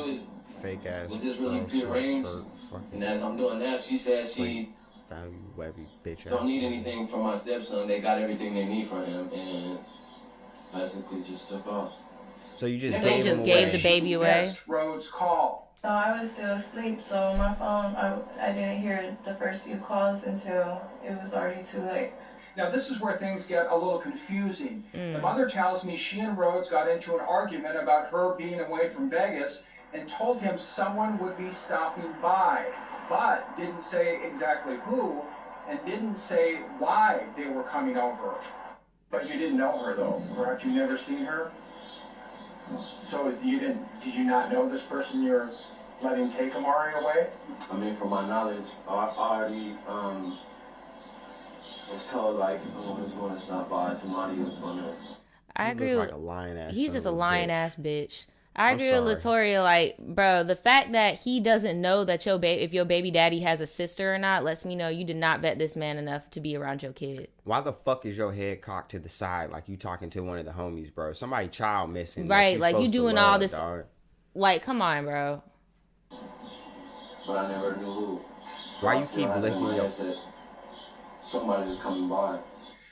fake ass, was this really prearranged? And as I'm doing that, she said she value webby bitch don't need anything from my stepson. They got everything they need from him, and basically just took off. So you just They just gave the baby away. Yes, Rhodes call. So I was still asleep, so my phone, I didn't hear the first few calls until it was already too late. Now, this is where things get a little confusing. The mother tells me she and Rhodes got into an argument about her being away from Vegas and told him someone would be stopping by, but didn't say exactly who and didn't say why they were coming over. But you didn't know her, though, correct? You never seen her? So did you not know this person you're letting take Amari away? I mean, from my knowledge, I already was told like someone was going to stop by, somebody was going to. I agree with. Like a lying ass. He's just a lying ass bitch. I I'm agree with sorry. Latoria. Like, bro, the fact that he doesn't know that if your baby daddy has a sister or not lets me know you did not vet this man enough to be around your kid. Why the fuck is your head cocked to the side like you talking to one of the homies, bro? Somebody child missing. Right, like you doing all this. Dog. Like, come on, bro. But I never knew who. Why you keep licking your... Somebody just coming by.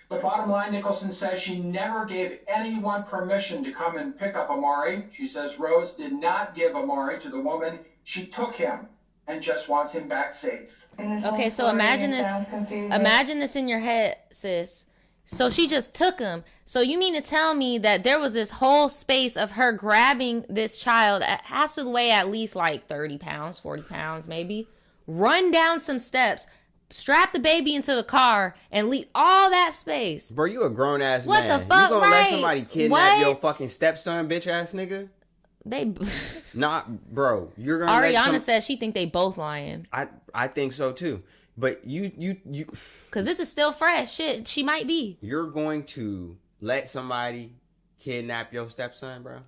But bottom line, Nicholson says she never gave anyone permission to come and pick up Amari. She says Rose did not give Amari to the woman. She took him and just wants him back safe. Okay, so imagine this. Imagine this in your head, sis. So she just took him. So you mean to tell me that there was this whole space of her grabbing this child, has to weigh at least like 30 pounds, 40 pounds maybe, run down some steps, strap the baby into the car, and leave all that space. Bro, you a grown ass what man. The fuck, you gonna right? let somebody kidnap your fucking stepson, bitch ass nigga? They not, bro. You're gonna. Ariana says she think they both lying. I think so too. But you. Cause this is still fresh. Shit, she might be. You're going to let somebody kidnap your stepson, bro?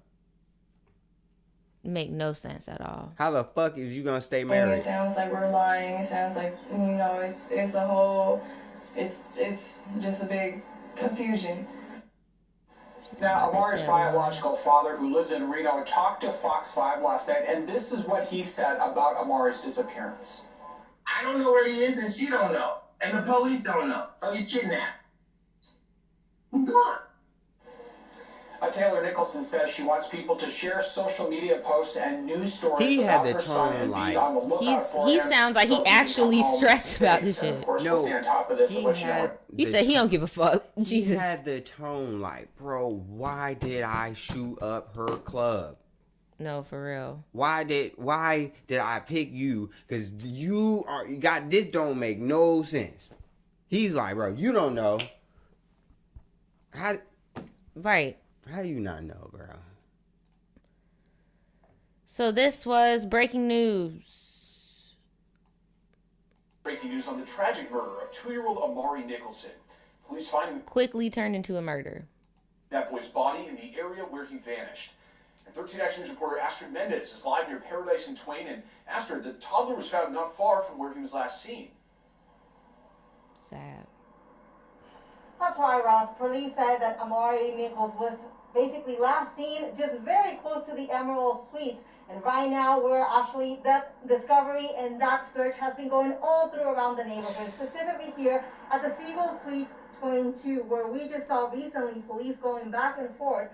Make no sense at all. How the fuck is you gonna stay married? It sounds like we're lying. It sounds like, you know, it's a whole, it's just a big confusion. Now, Amari's biological father, who lives in Reno, talked to Fox 5 last night, and this is what he said about Amari's disappearance. I don't know where he is, and she don't know, and the police don't know, so he's kidnapped. He's gone. Taylor Nicholson says she wants people to share social media posts and news stories He about had the her son tone and like be on the lookout for he him sounds like so he can actually come home stressed about safe. this And shit. of course, No, we'll stay on top of this and let you know. You said he don't give a fuck. Jesus. He had the tone like, bro, why did I shoot up her club? No, for real. Why did I pick you? Because you got this don't make no sense. He's like, bro, you don't know. Right. How do you not know, bro? So this was breaking news. Breaking news on the tragic murder of 2-year-old Amari Nicholson. Police finding Quickly turned into a murder. that boy's body in the area where he vanished. And 13 Action News reporter Astrid Mendez is live near Paradise and Twain. And Astrid, the toddler was found not far from where he was last seen. Sad. That's right, Ross. Police said that Amari Nichols was basically last seen just very close to the Emerald Suites. And right now, that discovery and that search has been going all through around the neighborhood, specifically here at the Seagull Suites 22, where we just saw recently police going back and forth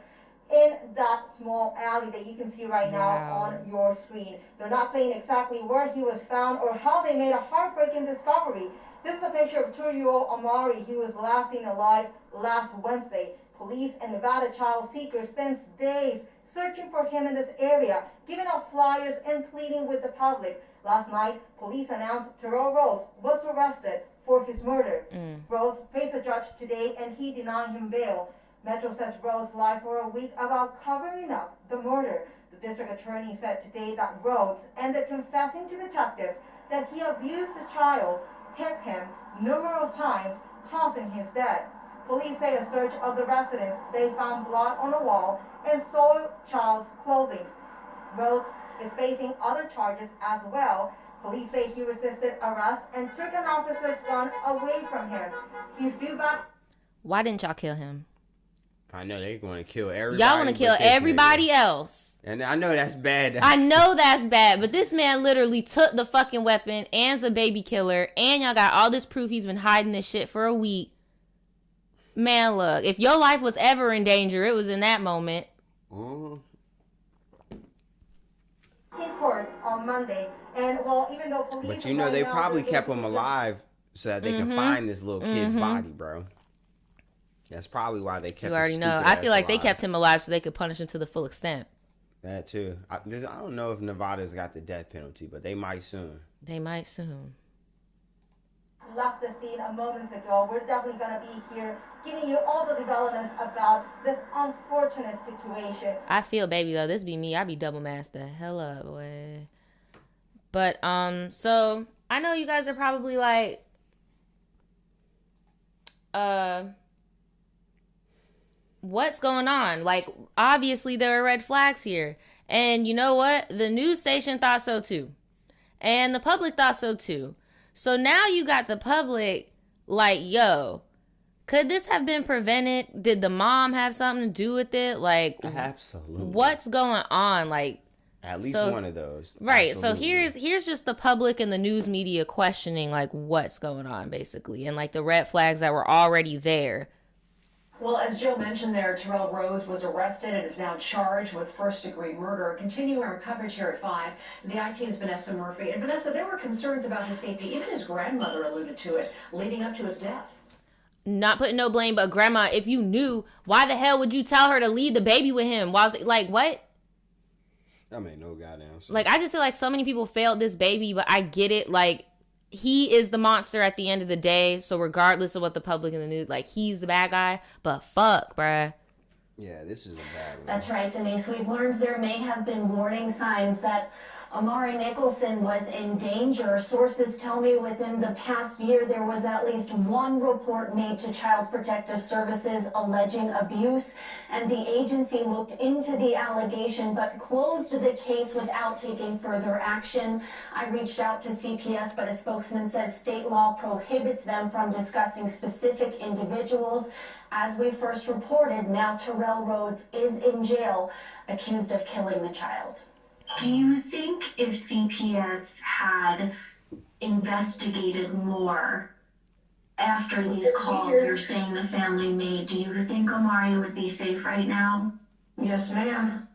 in that small alley that you can see right now on your screen. They're not saying exactly where he was found or how they made a heartbreaking discovery. This is a picture of 2-year-old Amari. He was last seen alive last Wednesday. Police and Nevada child seekers spent days searching for him in this area, giving out flyers and pleading with the public. Last night, police announced Terrell Rhodes was arrested for his murder. Rhodes faced a judge today and he denied him bail. Metro says Rhodes lied for a week about covering up the murder. The district attorney said today that Rhodes ended confessing to detectives that he abused the child, hit him numerous times, causing his death. Police say a search of the residence, they found blood on a wall and soiled child's clothing. Rhodes is facing other charges as well. Police say he resisted arrest and took an officer's gun away from him. He's due back. Why didn't y'all kill him? I know they want to kill everybody. Y'all want to kill everybody else. And I know that's bad. I know that's bad, but this man literally took the fucking weapon and's a baby killer, and y'all got all this proof he's been hiding this shit for a week. Man, look, if your life was ever in danger, it was in that moment. In court on Monday, and well, even though police. But you know they probably kept him alive so that they can find this little kid's body, bro. That's probably why they kept. You already know. I feel like they kept him alive so they could punish him to the full extent. That too. I don't know if Nevada's got the death penalty, but they might soon. They might soon. Left the scene a moments ago. We're definitely gonna be here giving you all the developments about this unfortunate situation. I feel, baby, though, this be me. I be double masked the hell up, boy. But so I know you guys are probably like, what's going on? Like, obviously there are red flags here. And you know what? The news station thought so too. And the public thought so too. So now you got the public like, yo, could this have been prevented? Did the mom have something to do with it? Like, absolutely. What's going on? Like, at least one of those. Right. Absolutely. So here's just the public and the news media questioning like what's going on basically, and like the red flags that were already there. Well, as Joe mentioned there, Terrell Rhodes was arrested and is now charged with first-degree murder. Continuing our coverage here at 5, the I-Team's Vanessa Murphy. And Vanessa, there were concerns about his safety. Even his grandmother alluded to it, leading up to his death. Not putting no blame, but grandma, if you knew, why the hell would you tell her to leave the baby with him? Like, what? That made no goddamn sense. Like, I just feel like so many people failed this baby, but I get it. Like, he is the monster at the end of the day. So regardless of what the public and the news, like, he's the bad guy. But fuck, bruh. Yeah, this is a bad one. That's right, Denise. We've learned there may have been warning signs that Amari Nicholson was in danger. Sources tell me within the past year there was at least one report made to Child Protective Services alleging abuse, and the agency looked into the allegation but closed the case without taking further action. I reached out to CPS, but a spokesman says state law prohibits them from discussing specific individuals. As we first reported, now Terrell Rhodes is in jail, accused of killing the child. Do you think if CPS had investigated more after these calls you're saying the family made, do you think Amari would be safe right now? Yes, ma'am.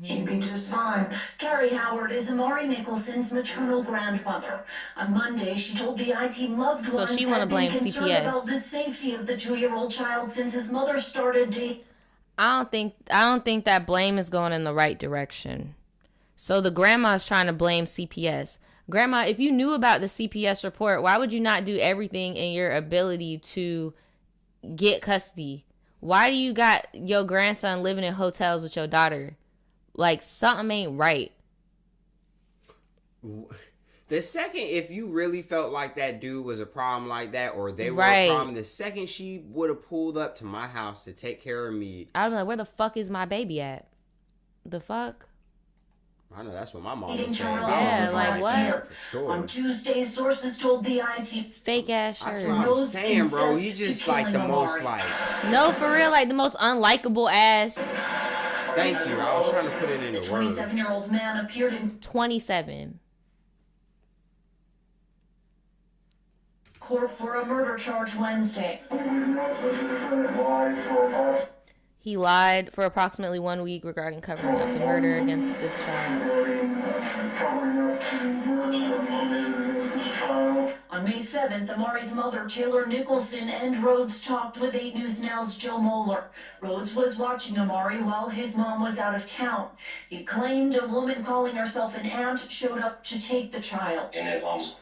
He'd be just fine. Carrie Howard is Amari Nicholson's maternal grandmother. On Monday, she told the I-Team loved ones she wanna had blame been concerned CPS. about the safety of the 2-year-old child since his mother started to... I don't think that blame is going in the right direction. So the grandma's trying to blame CPS. Grandma, if you knew about the CPS report, why would you not do everything in your ability to get custody? Why do you got your grandson living in hotels with your daughter? Like, something ain't right. The second, if you really felt like that dude was a problem like that, or they were Right. a problem, the second she would have pulled up to my house to take care of me. I'd be like, where the fuck is my baby at? The fuck? I know that's what my mom Hitting was saying. Terrell Yeah, Rose like last what? year. For sure. On Tuesday, sources told the IT. Fake ass That's shirt. what I'm Rose saying, bro. confessed You to just like the killing most Amari. like. No, for real, like the most unlikable ass. Thank you. I was trying to put it The into words. 27-year-old man appeared in 27. court for a murder charge Wednesday. He lied for approximately 1 week regarding covering up the murder against this child. On May 7th, Amari's mother, Taylor Nicholson, and Rhodes talked with 8 News Now's Joe Moeller. Rhodes was watching Amari while his mom was out of town. He claimed a woman calling herself an aunt showed up to take the child. And as I'm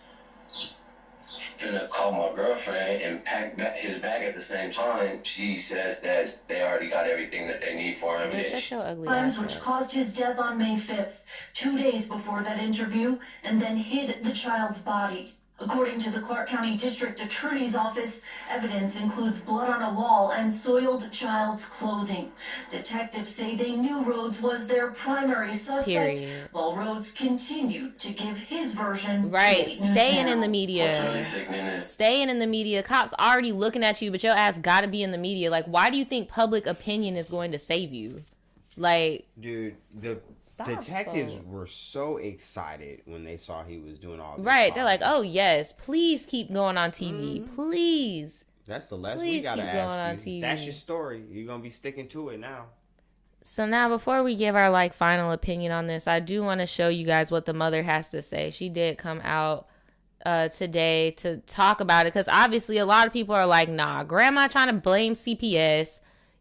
finna call my girlfriend and pack his bag at the same time, she says that they already got everything that they need for him. Bitch, shut your ugly ass Crimes which up. caused his death on May 5th, 2 days before that interview, and then hid the child's body. According to the Clark County District Attorney's Office, evidence includes blood on a wall and soiled child's clothing. Detectives say they knew Rhodes was their primary suspect, Period. while Rhodes continued to give his version. Right, to 8 News staying in Now. the media. Staying in the media. Cops already looking at you, but your ass gotta be in the media. Like, why do you think public opinion is going to save you? Like, dude, the Stop, detectives folks. were so excited when they saw he was doing all this. right? They're like, oh yes, please keep going on TV, Mm-hmm. please. That's the less Please we gotta keep going on ask you. TV. That's your story. You're gonna be sticking to it now. So now, before we give our like final opinion on this, I do want to show you guys what the mother has to say. She did come out today to talk about it, because obviously a lot of people are like, nah, grandma trying to blame CPS.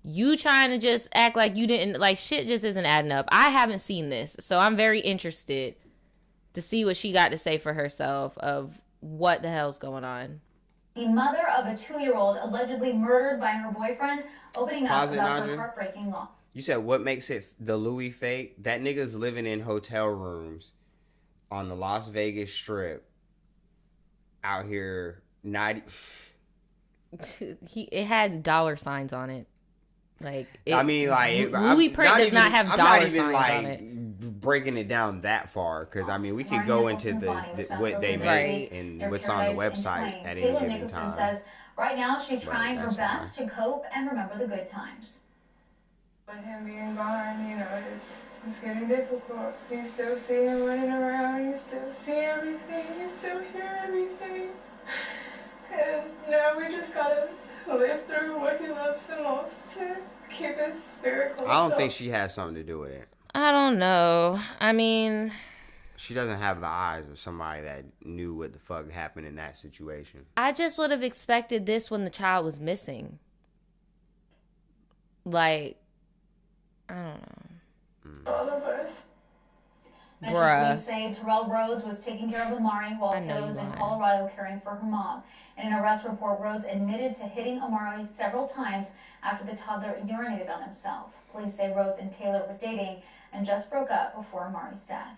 You trying to just act like you didn't, like, shit just isn't adding up. I haven't seen this, so I'm very interested to see what she got to say for herself of what the hell's going on. The mother of a 2-year-old allegedly murdered by her boyfriend, opening up Pause it, about her Nadja. heartbreaking loss. You said what makes it the Louis fake? That nigga's living in hotel rooms on the Las Vegas Strip out here. It had dollar signs on it. Like, I mean, like, Louis print does not have dollar signs on it. Breaking it down that far, because I mean, we could go into what they make and what's on the website at any Taylor given Nicholson time. says right now she's Right, trying her that's best to cope and remember the good times. With him being gone, it's getting difficult. You still see him running around, you still see everything, you still hear everything. And now we just gotta live through what he loves the most to keep his spirit close. I don't think she has something to do with it. I don't know. I mean, She doesn't have the eyes of somebody that knew what the fuck happened in that situation. I just would have expected this when the child was missing. Like, I don't know. All of us. Bruh. Police say Terrell Rhodes was taking care of Amari while I know Taylor was you in lying. Colorado caring for her mom. In an arrest report, Rhodes admitted to hitting Amari several times after the toddler urinated on himself. Police say Rhodes and Taylor were dating and just broke up before Amari's death.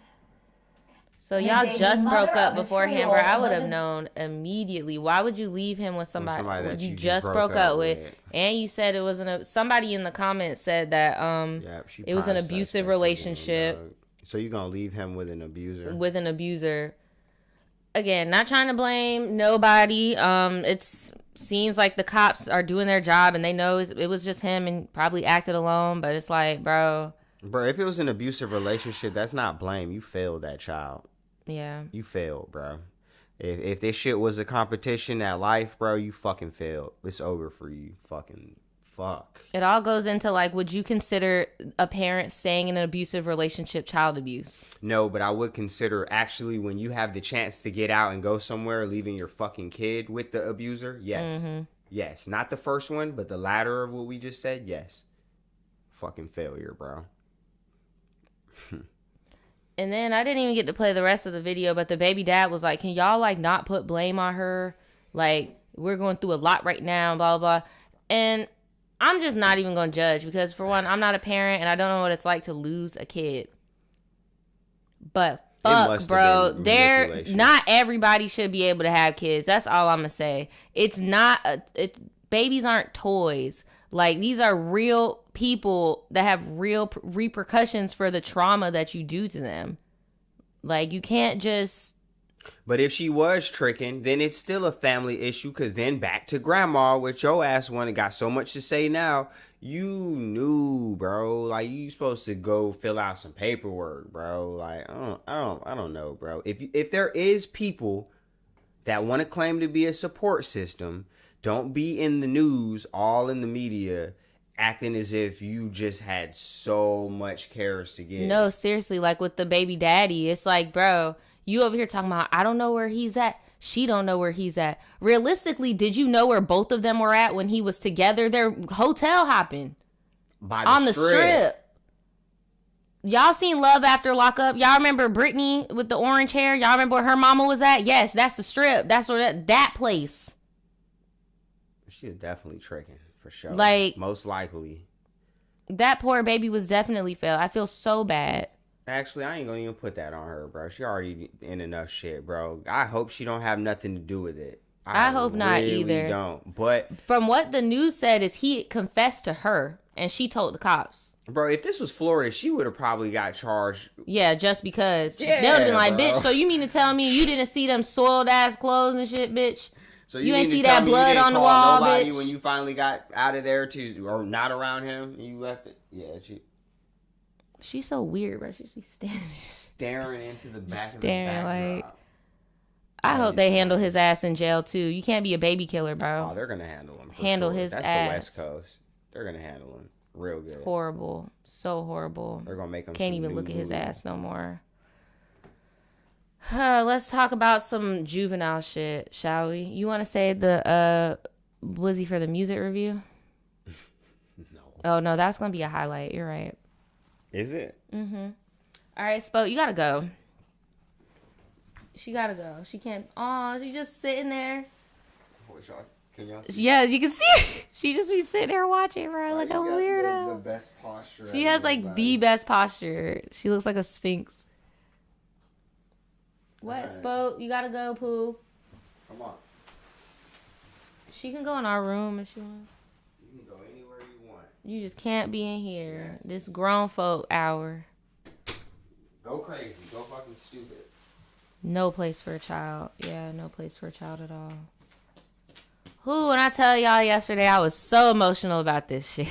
So And y'all the just mother broke up of a beforehand, bro. 2-year-old I would have alleged- known immediately. Why would you leave him with somebody, that you you just broke up with? And you said it was somebody in the comments said that she it was an probably abusive suspected him, relationship dog. So you gonna leave him with an abuser? with an abuser. Again, not trying to blame nobody. It seems like the cops are doing their job and they know it was just him and probably acted alone. But it's like, bro, Bro, if it was an abusive relationship, that's not blame. You failed that child. yeah. You failed, bro. If this shit was a competition at life, bro, you fucking failed. It's over for you. Fucking fuck. It all goes into like, would you consider a parent staying in an abusive relationship child abuse? No, but I would consider actually when you have the chance to get out and go somewhere, leaving your fucking kid with the abuser. Yes. Mm-hmm. Yes. Not the first one, but the latter of what we just said. Yes. Fucking failure, bro. And then I didn't even get to play the rest of the video, but the baby dad was like, can y'all like not put blame on her? Like, we're going through a lot right now, blah, blah, blah. And I'm just not even going to judge because, for one, I'm not a parent and I don't know what it's like to lose a kid. But fuck, must have bro, been manipulation. not everybody should be able to have kids. That's all I'm going to say. It's not, babies aren't toys. Like, these are real people that have real repercussions for the trauma that you do to them. Like, you can't just... But if she was tricking, then it's still a family issue, because then back to grandma with your ass one and got so much to say now. You knew, bro. Like, you supposed to go fill out some paperwork, bro. Like, I don't know, bro. If there is people that want to claim to be a support system, don't be in the news, all in the media, acting as if you just had so much cares to give. No, seriously, like with the baby daddy, it's like, bro, you over here talking about, I don't know where he's at. She don't know where he's at. Realistically, did you know where both of them were at when he was together? They're hotel hopping on the strip. Y'all seen Love After Lockup? Y'all remember Brittany with the orange hair? Y'all remember where her mama was at? Yes, that's the strip. That's where that place. She's definitely tricking, for sure. Like, most likely. That poor baby was definitely failed. I feel so bad. Actually, I ain't gonna even put that on her, bro. She already in enough shit, bro. I hope she don't have nothing to do with it. I hope not either. Don't. But from what the news said is he confessed to her and she told the cops. Bro, if this was Florida, she would have probably got charged. Yeah, just because. Yeah, they would have been like, bro. Bitch, so you mean to tell me you didn't see them soiled ass clothes and shit, bitch? So you ain't see that blood on the wall, bitch? When you finally got out of there or not around him, you left it. Yeah, she's so weird, bro. She's staring into the back of the like. backdrop. I hope they handle his ass in jail too. You can't be a baby killer, bro. Oh, they're gonna handle him. His That's ass. The West Coast. They're gonna handle him real good. It's horrible, so horrible. They're gonna make him. Can't even look at his ass no more. Let's talk about some juvenile shit, shall we? You want to save the Blizzy for the music review? No. Oh no, that's gonna be a highlight. You're right. Is it? Mm-hmm. All right, Spo, you gotta go. She gotta go. She can't. Oh, she just sitting there. Can y'all see? Yeah, you can see her. She just be sitting there watching, bro, like a weirdo. The best posture. She has like the best posture. She looks like a sphinx. What, right. Spo? You gotta go, Pooh. Come on. She can go in our room if she wants. You can go anywhere you want. You just can't be in here. Yes. This grown folk hour. Go crazy. Go fucking stupid. No place for a child. Yeah, no place for a child at all. When I tell y'all yesterday, I was so emotional about this shit.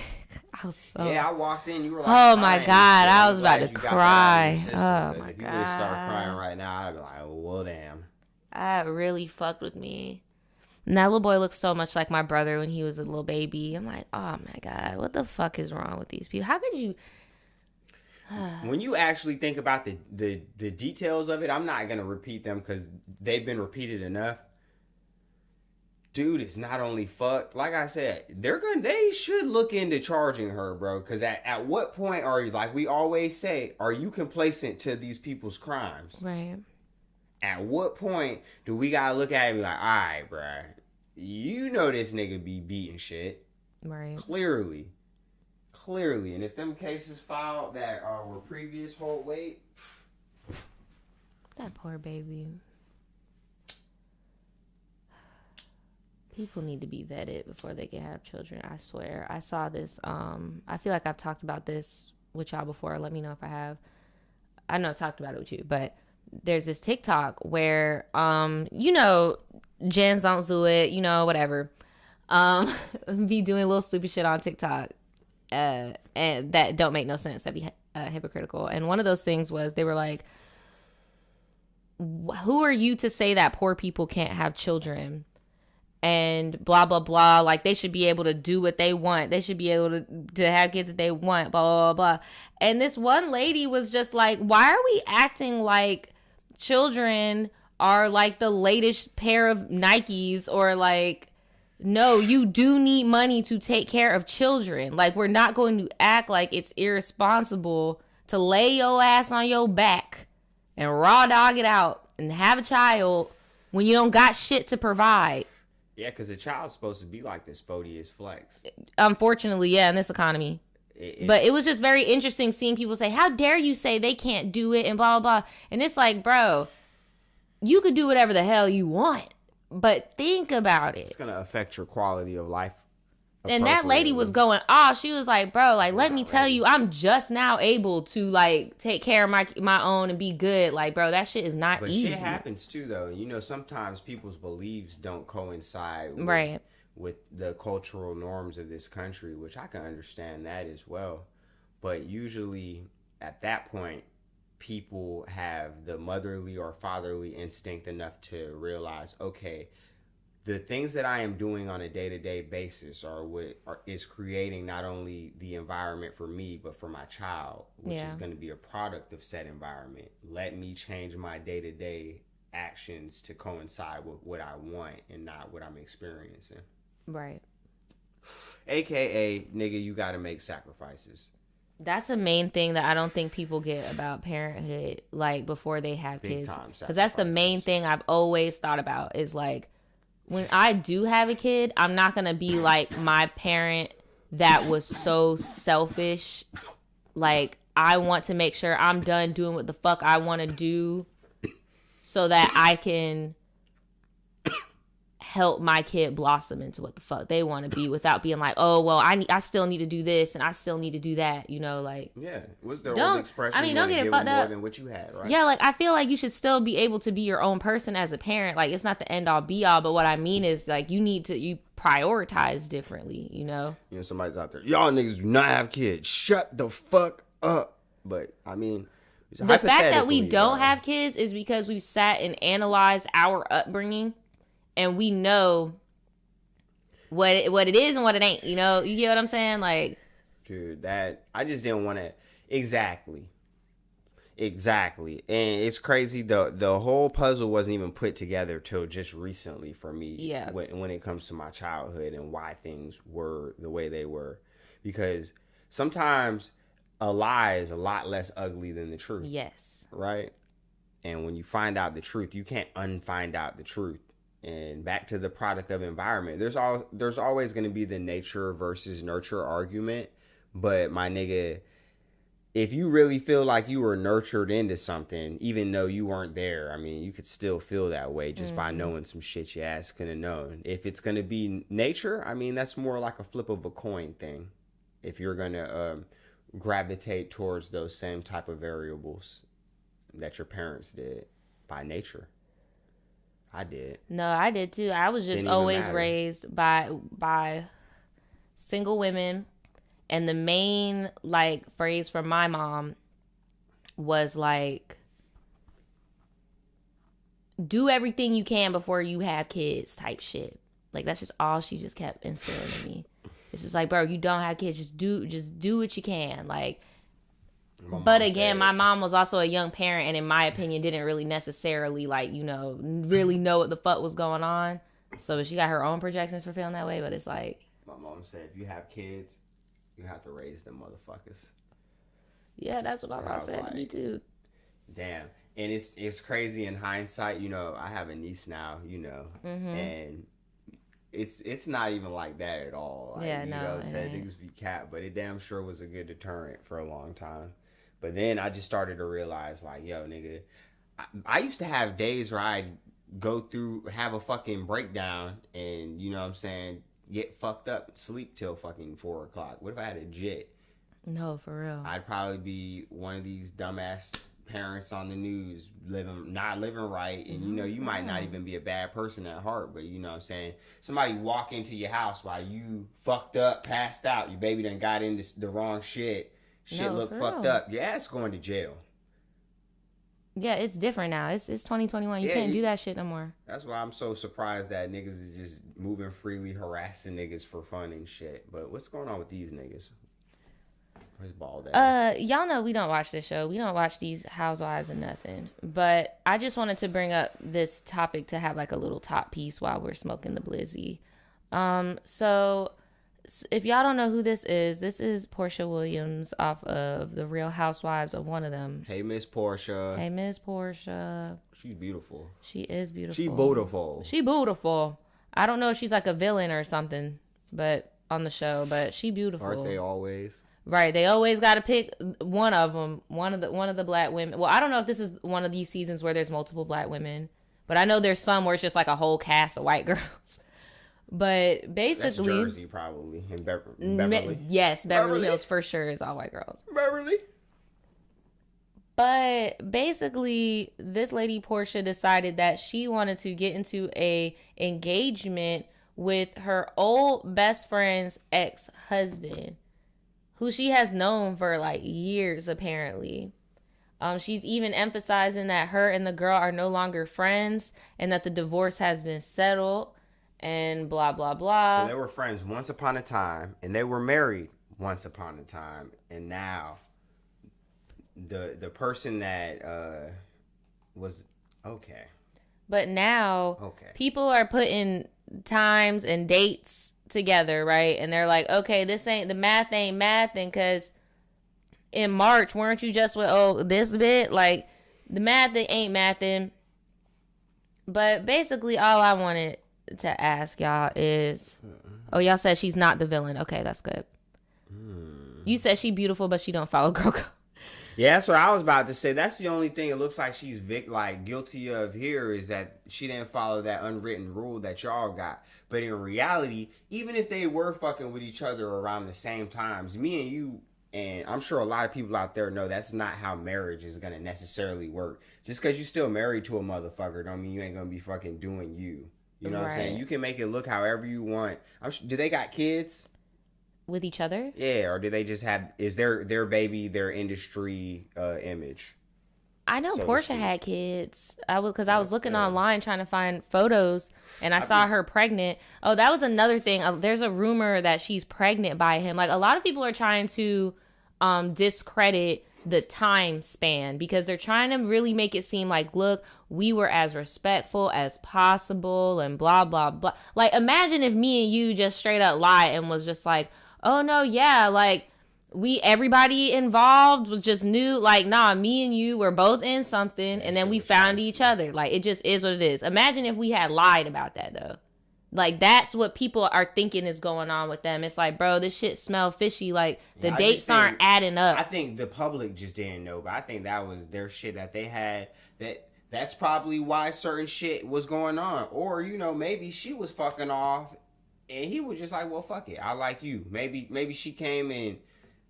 Yeah, I walked in. You were like, oh my God, I was about to cry. Oh my God. If you would start crying right now, I'd be like, well, damn. That really fucked with me. And that little boy looks so much like my brother when he was a little baby. I'm like, oh my God, what the fuck is wrong with these people? How could you? When you actually think about the details of it, I'm not gonna repeat them because they've been repeated enough. Dude, it's not only fucked. Like I said, they should look into charging her, bro. Because at what point are you, like we always say, are you complacent to these people's crimes? Right. At what point do we gotta look at it and be like, all right, bro, you know this nigga be beating shit. Right. Clearly. And if them cases filed that were previous hold weight. That poor baby. People need to be vetted before they can have children. I swear. I saw this. I feel like I've talked about this with y'all before. Let me know if I have. I know I talked about it with you, but there's this TikTok where, Jens don't do it, whatever. Be doing little stupid shit on TikTok, and that don't make no sense. That'd be hypocritical. And one of those things was they were like, "Who are you to say that poor people can't have children?" And blah, blah, blah. Like, they should be able to do what they want. They should be able to have kids that they want, blah, blah, blah, blah. And this one lady was just like, why are we acting like children are like the latest pair of Nikes? Or like, no, you do need money to take care of children. Like, we're not going to act like it's irresponsible to lay your ass on your back and raw dog it out and have a child when you don't got shit to provide. Yeah, because a child's supposed to be like this spodious flex. Unfortunately, yeah, in this economy. But it was just very interesting seeing people say, how dare you say they can't do it and blah, blah, blah. And it's like, bro, you could do whatever the hell you want. But think about it. It's going to affect your quality of life And that lady was going off. She was like, bro, like, let me tell you, I'm just now able to, like, take care of my own and be good. Like, bro, that shit is not easy. But shit happens, too, though. You know, sometimes people's beliefs don't coincide with the cultural norms of this country, which I can understand that as well. But usually, at that point, people have the motherly or fatherly instinct enough to realize, okay, the things that I am doing on a day-to-day basis is creating not only the environment for me, but for my child, which is going to be a product of said environment. Let me change my day-to-day actions to coincide with what I want and not what I'm experiencing. Right. AKA, nigga, you got to make sacrifices. That's the main thing that I don't think people get about parenthood, like, before they have kids. Because that's the main thing I've always thought about is, like, when I do have a kid, I'm not going to be like my parent that was so selfish. Like, I want to make sure I'm done doing what the fuck I want to do so that I can help my kid blossom into what the fuck they want to be without being like, oh, well, I still need to do this and I still need to do that, you know, like. Yeah, what's the old expression? I mean, don't get it fucked up. More than what you had, right? Yeah, like, I feel like you should still be able to be your own person as a parent. Like, it's not the end all be all, but what I mean is, like, you prioritize differently, you know? You know, somebody's out there, y'all niggas do not have kids. Shut the fuck up. But, I mean, the fact that we don't have kids is because we've sat and analyzed our upbringing. And we know what it is and what it ain't. You know, you get what I'm saying? Like, dude, that I just didn't want to. Exactly. And it's crazy. The whole puzzle wasn't even put together till just recently for me. Yeah. When it comes to my childhood and why things were the way they were, because sometimes a lie is a lot less ugly than the truth. Yes. Right. And when you find out the truth, you can't unfind out the truth. And back to the product of environment, there's always going to be the nature versus nurture argument. But my nigga, if you really feel like you were nurtured into something, even though you weren't there, I mean, you could still feel that way just by knowing some shit your ass couldn't have known. If it's going to be nature, I mean, that's more like a flip of a coin thing. If you're going to gravitate towards those same type of variables that your parents did by nature. I did. No, I did too. I was just always raised by single women, and the main like phrase from my mom was like, do everything you can before you have kids type shit. Like, that's just all she just kept instilling in me. It's just like, bro, you don't have kids, just do what you can. Like, but again, my mom was also a young parent, and in my opinion, didn't really necessarily, like, you know, really know what the fuck was going on. So she got her own projections for feeling that way, but it's like... My mom said, if you have kids, you have to raise them motherfuckers. Yeah, that's what my mom said to me, too. Damn. And it's crazy in hindsight, you know, I have a niece now, you know, and it's not even like that at all. Like, yeah, you know what I'm saying? Niggas be cat, but it damn sure was a good deterrent for a long time. But then I just started to realize, like, yo, nigga, I used to have days where I'd go through, have a fucking breakdown and, you know what I'm saying, get fucked up, sleep till fucking 4 o'clock. What if I had a jet? No, for real. I'd probably be one of these dumbass parents on the news not living right, and you know, you might not even be a bad person at heart, but you know what I'm saying, somebody walk into your house while you fucked up, passed out, your baby done got into the wrong shit look fucked up, your ass going to jail. Yeah, it's different now. It's 2021. You can't do that shit no more. That's why I'm so surprised that niggas is just moving freely, harassing niggas for fun and shit. But what's going on with these niggas? Where's Bald ass? Y'all know we don't watch this show. We don't watch these housewives and nothing. But I just wanted to bring up this topic to have like a little top piece while we're smoking the blizzy. So if y'all don't know who this is Portia Williams off of The Real Housewives of One of Them. Hey, Miss Portia. Hey, Miss Portia. She's beautiful. She is beautiful. She beautiful. She beautiful. I don't know if she's like a villain or something, but on the show, but she beautiful. Aren't they always? Right, they always got to pick one of them, one of the black women. Well, I don't know if this is one of these seasons where there's multiple black women, but I know there's some where it's just like a whole cast of white girls. But basically, that's Jersey probably in Beverly. Yes, Beverly Hills for sure is all white girls. Beverly. But basically, this lady Portia decided that she wanted to get into a engagement with her old best friend's ex-husband, who she has known for like years apparently. She's even emphasizing that her and the girl are no longer friends and that the divorce has been settled and blah blah blah. So they were friends once upon a time and they were married once upon a time, and now the person that was okay. But now people are putting times and dates together, right? And they're like, okay, this ain't the math ain't mathing because in March weren't you just with this bit? Like the math ain't mathing. But basically all I wanted to ask y'all is, y'all said she's not the villain. Okay, that's good. You said she beautiful, but she don't follow girl code. Yeah, that's what I was about to say. That's the only thing it looks like she's guilty of here is that she didn't follow that unwritten rule that y'all got. But in reality, even if they were fucking with each other around the same times, me and you, and I'm sure a lot of people out there know that's not how marriage is going to necessarily work. Just because you're still married to a motherfucker don't mean you ain't going to be fucking doing you. You know what I'm saying? You can make it look however you want. Do they got kids? With each other? Yeah, or do they just have, is their baby their industry image? I know Portia had kids. I was looking online trying to find photos, and I saw her pregnant. Oh, that was another thing. There's a rumor that she's pregnant by him. Like a lot of people are trying to discredit the time span because they're trying to really make it seem like, look, we were as respectful as possible and blah blah blah. Like imagine if me and you just straight up lied and was just like, oh no, yeah, like everybody involved was just new, like, nah, me and you were both in something and then we found each other. Like it just is what it is. Imagine if we had lied about that though. Like that's what people are thinking is going on with them. It's like, bro, this shit smell fishy. Like the dates aren't adding up. I think the public just didn't know, but I think that was their shit that they had. That's probably why certain shit was going on. Or, maybe she was fucking off and he was just like, well, fuck it, I like you. Maybe she came and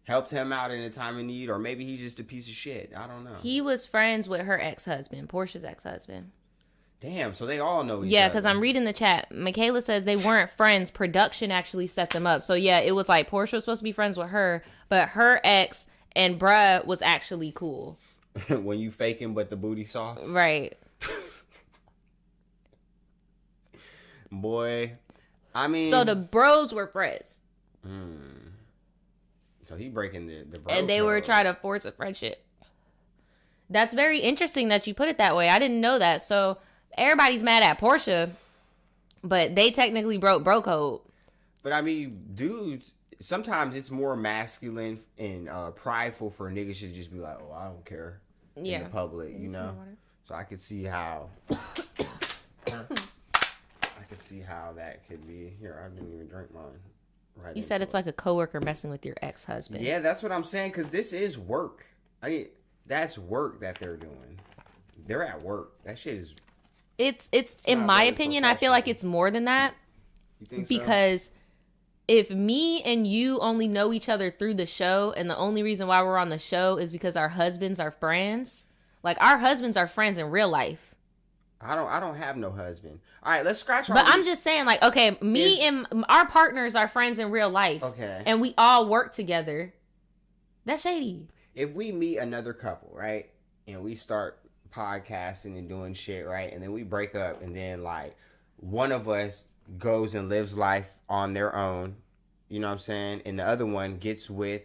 helped him out in a time of need, or maybe he's just a piece of shit. I don't know. He was friends with her ex-husband, Portia's ex-husband. Damn, so they all know each other. Yeah, because I'm reading the chat. Michaela says they weren't friends. Production actually set them up. So yeah, it was like Portia was supposed to be friends with her, but her ex and bruh was actually cool. When you faking but the booty soft? Right. Boy, I mean... So the bros were friends. So he breaking the bro and they were trying to force a friendship. That's very interesting that you put it that way. I didn't know that. So everybody's mad at Portia, but they technically broke bro code. But I mean, dudes, sometimes it's more masculine and prideful for niggas to just be like, oh, I don't care in the public, So I could see how... I could see how that could be. Here, I didn't even drink mine. Right. You said it's like a coworker messing with your ex-husband. Yeah, that's what I'm saying, because this is work. I mean, that's work that they're doing. They're at work. That shit is... It's in my opinion, I feel like it's more than that. You think because if me and you only know each other through the show, and the only reason why we're on the show is because our husbands are friends, like our husbands are friends in real life. I don't have no husband. All right, let's scratch. But I'm just saying, like, okay, me and our partners are friends in real life. Okay. And we all work together. That's shady. If we meet another couple, right, and we start podcasting and doing shit, right, and then we break up, and then like one of us goes and lives life on their own, you know what I'm saying, and the other one gets with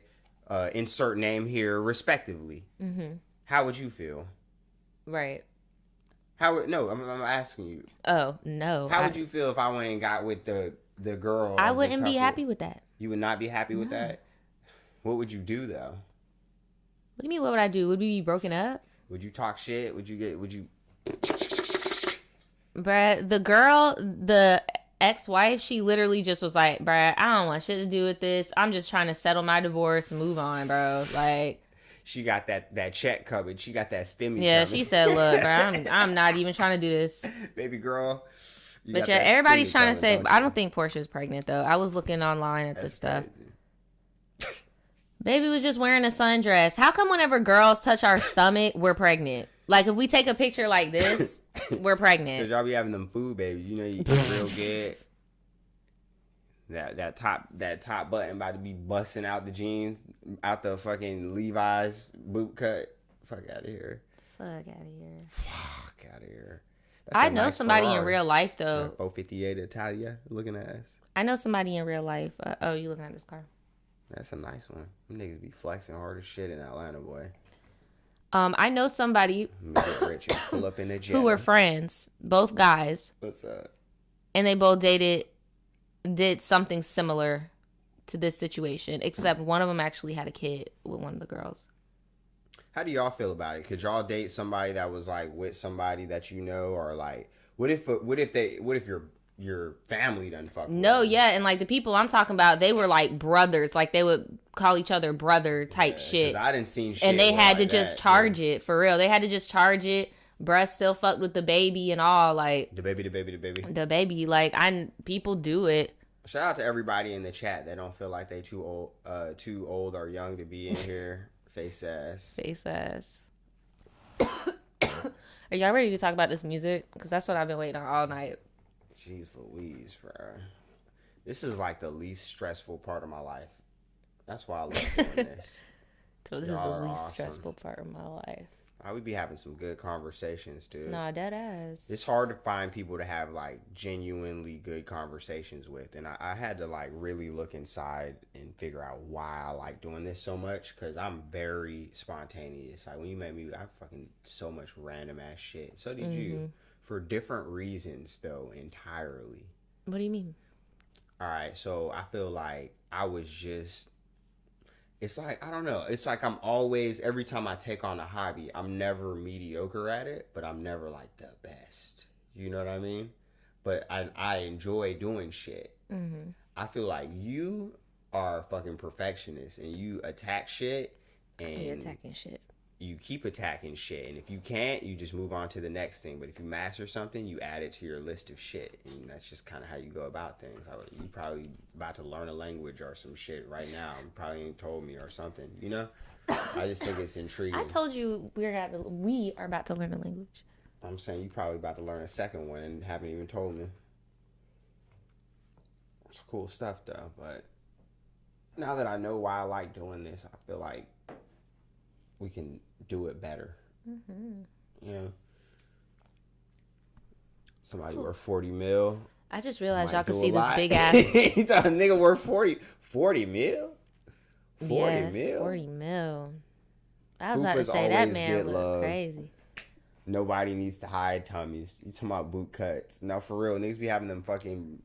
insert name here respectively. Mm-hmm. How would you feel? Right. No, I'm asking you. Oh, no. How would you feel if I went and got with the girl? I wouldn't be happy with that. You would not be happy with that? What would you do, though? What do you mean, what would I do? Would we be broken up? Would you talk shit? Would you... Bruh, the girl, the ex-wife, she literally just was like, bruh, I don't want shit to do with this. I'm just trying to settle my divorce and move on, bro. Like... She got that check covered. She got that stimmy. Yeah, covered. She said, look, bro, I'm not even trying to do this. Baby girl, You But got yeah, that everybody's stomach trying to say, going, I don't think Portia's pregnant though. I was looking online at the That's stuff. crazy. Baby was just wearing a sundress. How come whenever girls touch our stomach, we're pregnant? Like if we take a picture like this, we're pregnant. Cause y'all be having them food babies. You know you eat real good. That top button about to be busting out the jeans, out the fucking Levi's boot cut. Fuck out of here. Fuck out of here. Fuck out of here. I know somebody in real life though. 458 Italia looking at us. I know somebody in real life. Oh, you looking at this car? That's a nice one. Them niggas be flexing hard as shit in Atlanta, boy. I know somebody Make it rich and pull up in a jet. who were friends, both guys, What's up? and they both did something similar to this situation, except one of them actually had a kid with one of the girls. How do y'all feel about it? Could y'all date somebody that was like with somebody that you know, or like, what if your family done fuck? No, with them? yeah, and like the people I'm talking about, they were like brothers, like they would call each other brother type shit. 'Cause I didn't see shit. And they had like to just that, charge it for real. They had to just charge it. Breast still fucked with the baby and all, like the baby. the baby. Like people do it. Shout out to everybody in the chat that don't feel like they too old or young to be in here. Face ass. Are y'all ready to talk about this music? Because that's what I've been waiting on all night. Jeez Louise, bro. This is like the least stressful part of my life. That's why I love doing this. So this Y'all is the are least awesome. stressful part of my life. I would be having some good conversations, dude. Nah, dead ass. It's hard to find people to have like genuinely good conversations with, and I had to like really look inside and figure out why I like doing this so much, because I'm very spontaneous. Like when you met me, I fucking so much random ass shit. So did you, for different reasons though, entirely. What do you mean? All right, so I feel like I was just, it's like, I don't know. It's like I'm always, every time I take on a hobby, I'm never mediocre at it, but I'm never like the best. You know what I mean? But I enjoy doing shit. Mm-hmm. I feel like you are a fucking perfectionist and you attack shit and You're attacking shit. You keep attacking shit. And if you can't, you just move on to the next thing. But if you master something, you add it to your list of shit. And that's just kind of how you go about things. You probably about to learn a language or some shit right now. You probably ain't told me or something, you know? I just think it's intriguing. I told you we are about to learn a language. I'm saying you probably about to learn a second one and haven't even told me. It's cool stuff though, but now that I know why I like doing this, I feel like we can do it better. Mm-hmm. You know? Somebody worth 40 mil. I just realized y'all could do see a this lot. big ass. You thought a nigga worth 40 mil? 40 yes, mil? 40 mil. I was about to Hoopers say that always man get look love. crazy. Nobody needs to hide tummies. You talking about boot cuts. Now for real, niggas be having them fucking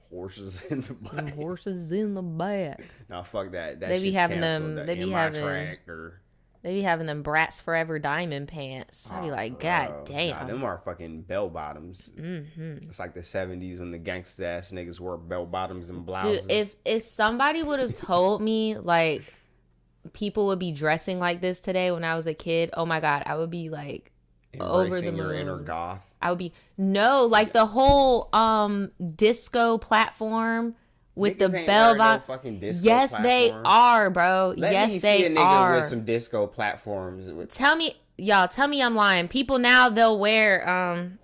horses in the back. Horses in the back. No, fuck that. That They be shit's having canceled. them. The They be in my having. tractor. They be having them Bratz Forever diamond pants. I be like, God damn. Nah, them are fucking bell bottoms. Mm-hmm. It's like the 70s when the gangsta ass niggas wore bell bottoms and blouses. Dude, if somebody would have told me like people would be dressing like this today when I was a kid, oh my God, I would be like over the moon. Your inner goth. I would be like the whole disco platform with Niggas the ain't bell wearing no bottom. fucking disco Yes, they platform. are, bro. Let yes, me they see a nigga are. with some disco platforms. Tell me I'm lying. People now, they'll wear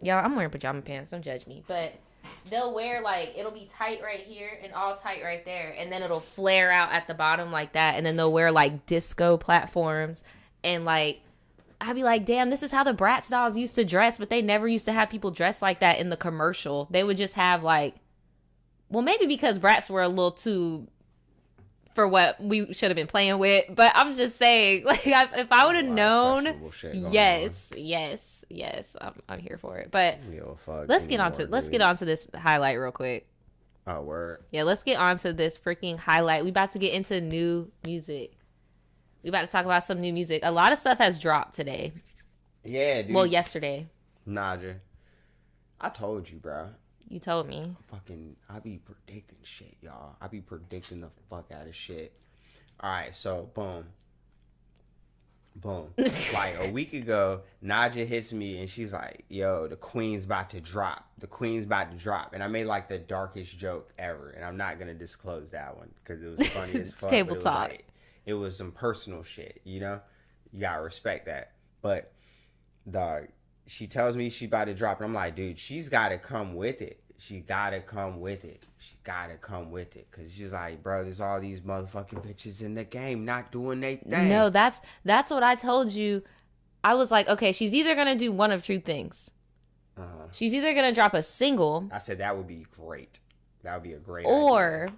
y'all, I'm wearing pajama pants, don't judge me, but they'll wear like, it'll be tight right here and all tight right there, and then it'll flare out at the bottom like that, and then they'll wear like disco platforms, and like I'd be like, damn, this is how the Bratz dolls used to dress, but they never used to have people dress like that in the commercial. They would just have like, well, maybe because Bratz were a little too for what we should have been playing with, but I'm just saying, like, if I would have known, yes, I'm here for it. But let's get onto this highlight real quick. Oh, word. Yeah, let's get onto this freaking highlight. We about to get into new music. We about to talk about some new music. A lot of stuff has dropped today. Yeah, dude. Well, yesterday. Nadja, I told you, bro. You told me. I be predicting shit, y'all. I be predicting the fuck out of shit. All right, so boom. Boom. Like a week ago, Naja hits me and she's like, yo, the queen's about to drop. The queen's about to drop. And I made like the darkest joke ever. And I'm not going to disclose that one because it was funny as fuck. Table but talk. It was some personal shit, you know? You got to respect that. But, dog, she tells me she's about to drop. And I'm like, dude, she's got to come with it. She got to come with it. She got to come with it. Because she's like, bro, there's all these motherfucking bitches in the game not doing their thing. No, that's what I told you. I was like, okay, she's either going to do one of two things. She's either going to drop a single. I said that would be great. That would be a great or idea.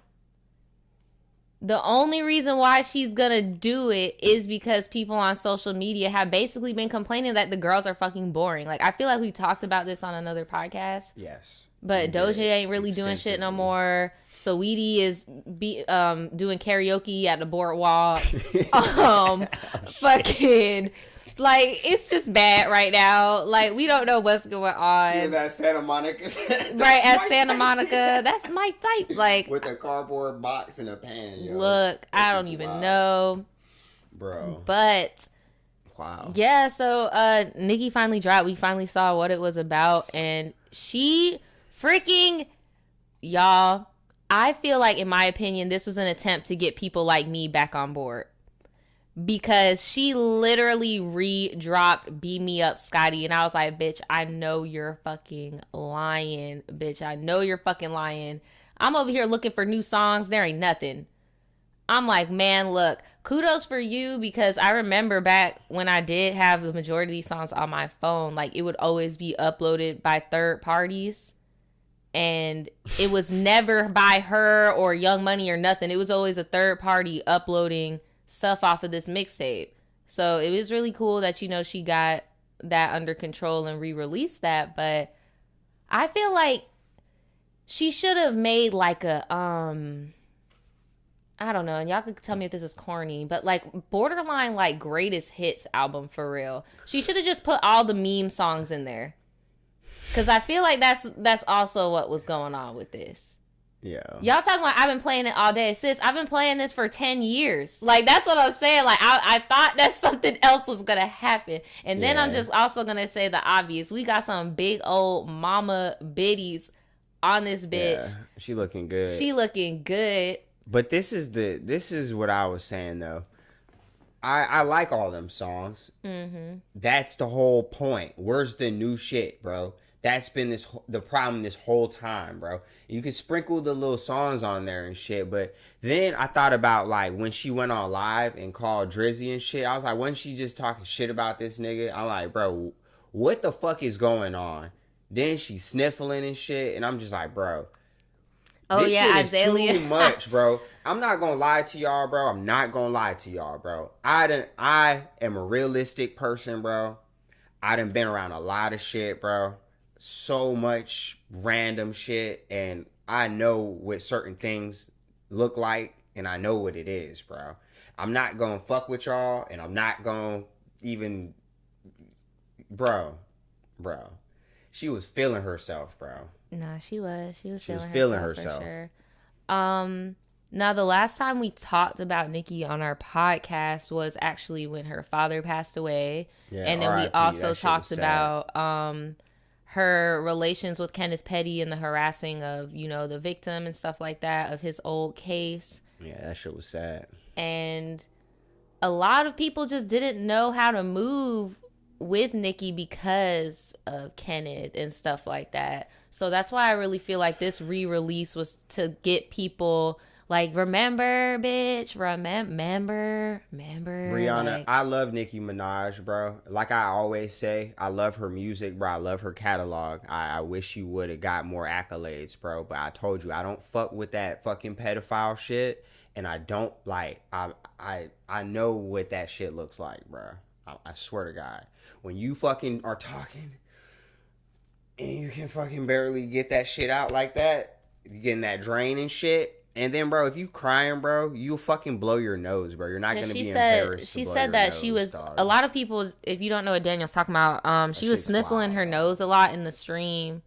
The only reason why she's going to do it is because people on social media have basically been complaining that the girls are fucking boring. Like, I feel like we talked about this on another podcast. Yes. But Doja ain't really doing shit no more. Saweetie is doing karaoke at the boardwalk. Fucking, like, it's just bad right now. Like, we don't know what's going on. She was at Santa Monica. Right, at Santa Monica. That's my type. Like, with a cardboard box and a pan. Yo. Look, I don't even know. Bro. But, wow. Yeah, so Nicki finally dropped. We finally saw what it was about. And she... freaking, y'all, I feel like, in my opinion, this was an attempt to get people like me back on board. Because she literally re-dropped Beat Me Up, Scotty. And I was like, bitch, I know you're fucking lying. Bitch, I know you're fucking lying. I'm over here looking for new songs. There ain't nothing. I'm like, man, look, kudos for you. Because I remember back when I did have the majority of these songs on my phone, like, it would always be uploaded by third parties. And it was never by her or Young Money or nothing. It was always a third party uploading stuff off of this mixtape. So it was really cool that, you know, she got that under control and re-released that. But I feel like she should have made like a, I don't know. And y'all could tell me if this is corny, but like borderline like greatest hits album for real. She should have just put all the meme songs in there. Because I feel like that's also what was going on with this. Yeah. Y'all talking like I've been playing it all day. Sis, I've been playing this for 10 years. Like, that's what I'm saying. Like, I thought that something else was going to happen. And then I'm just also going to say the obvious. We got some big old mama biddies on this bitch. Yeah, she looking good. She looking good. But this is what I was saying, though. I like all them songs. Mm-hmm. That's the whole point. Where's the new shit, bro? That's been the problem this whole time, bro. You can sprinkle the little songs on there and shit, but then I thought about, like, when she went on live and called Drizzy and shit, I was like, wasn't she just talking shit about this nigga? I'm like, bro, what the fuck is going on? Then she sniffling and shit, and I'm just like, bro. Oh, this yeah, shit is too much, bro. I'm not gonna lie to y'all, bro. I'm not gonna lie to y'all, bro. I am a realistic person, bro. I done been around a lot of shit, bro. So much random shit, and I know what certain things look like, and I know what it is, bro. I'm not gonna fuck with y'all, and I'm not gonna even, bro. She was feeling herself, bro. Nah, she was feeling herself. for sure. Now the last time we talked about Nicki on our podcast was actually when her father passed away, and then we also talked about her relations with Kenneth Petty and the harassing of, you know, the victim and stuff like that of his old case. Yeah, that shit was sad. And a lot of people just didn't know how to move with Nicki because of Kenneth and stuff like that. So that's why I really feel like this re-release was to get people like, remember, bitch, remember. Brianna, like, I love Nicki Minaj, bro. Like I always say, I love her music, bro. I love her catalog. I wish she would have got more accolades, bro. But I told you, I don't fuck with that fucking pedophile shit. And I don't, like, I know what that shit looks like, bro. I swear to God. When you fucking are talking and you can fucking barely get that shit out like that, you getting that drain and shit. And then, bro, if you crying, bro, you'll fucking blow your nose, bro. You're not going to be embarrassed. She said that she was, a lot of people, if you don't know what Daniel's talking about, she was sniffling her nose a lot in the stream,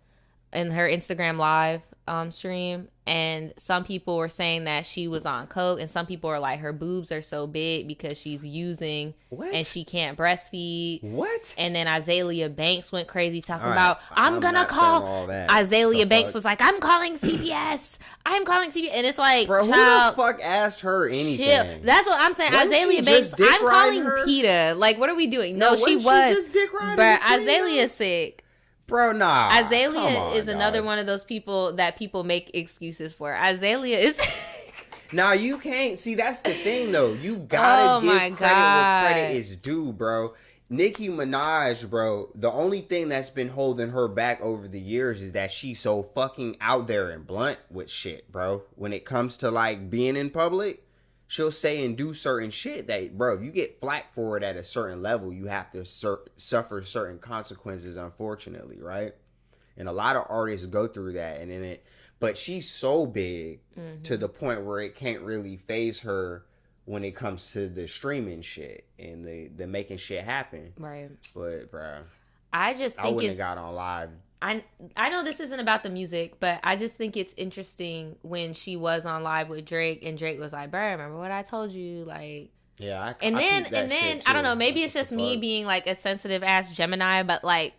in her Instagram live. stream, and some people were saying that she was on coke, and some people are like her boobs are so big because she's using and she can't breastfeed. What? And then Azalea Banks went crazy talking All right, about I'm gonna not call. saying all that. Azalea The Banks fuck? was like, I'm calling CPS. I'm calling CPS, and it's like, Bro, who child, the fuck asked her anything? chill. That's what I'm saying. Wasn't Azalea she Banks. just dick I'm riding calling her? PETA. Like, what are we doing? No, she wasn't was. just dick riding But the queen, Azalea's sick. Bro, nah. Azalea Come on, is another dog. one of those people that people make excuses for. Azalea is. Nah, you can't. See, that's the thing, though. You gotta give credit where credit is due, bro. Nicki Minaj, bro, the only thing that's been holding her back over the years is that she's so fucking out there and blunt with shit, bro. When it comes to, like, being in public, she'll say and do certain shit that, bro, if you get flack for it at a certain level, you have to suffer certain consequences, unfortunately, right? And a lot of artists go through that, and then it... But she's so big to the point where it can't really phase her when it comes to the streaming shit and the making shit happen. Right. But, bro, I just think I wouldn't it's... have got on live. I know this isn't about the music, but I just think it's interesting when she was on live with Drake, and Drake was like, bro, remember what I told you? Like... Yeah, And then I don't know, maybe it's just me fuck? being like a sensitive ass Gemini, but like,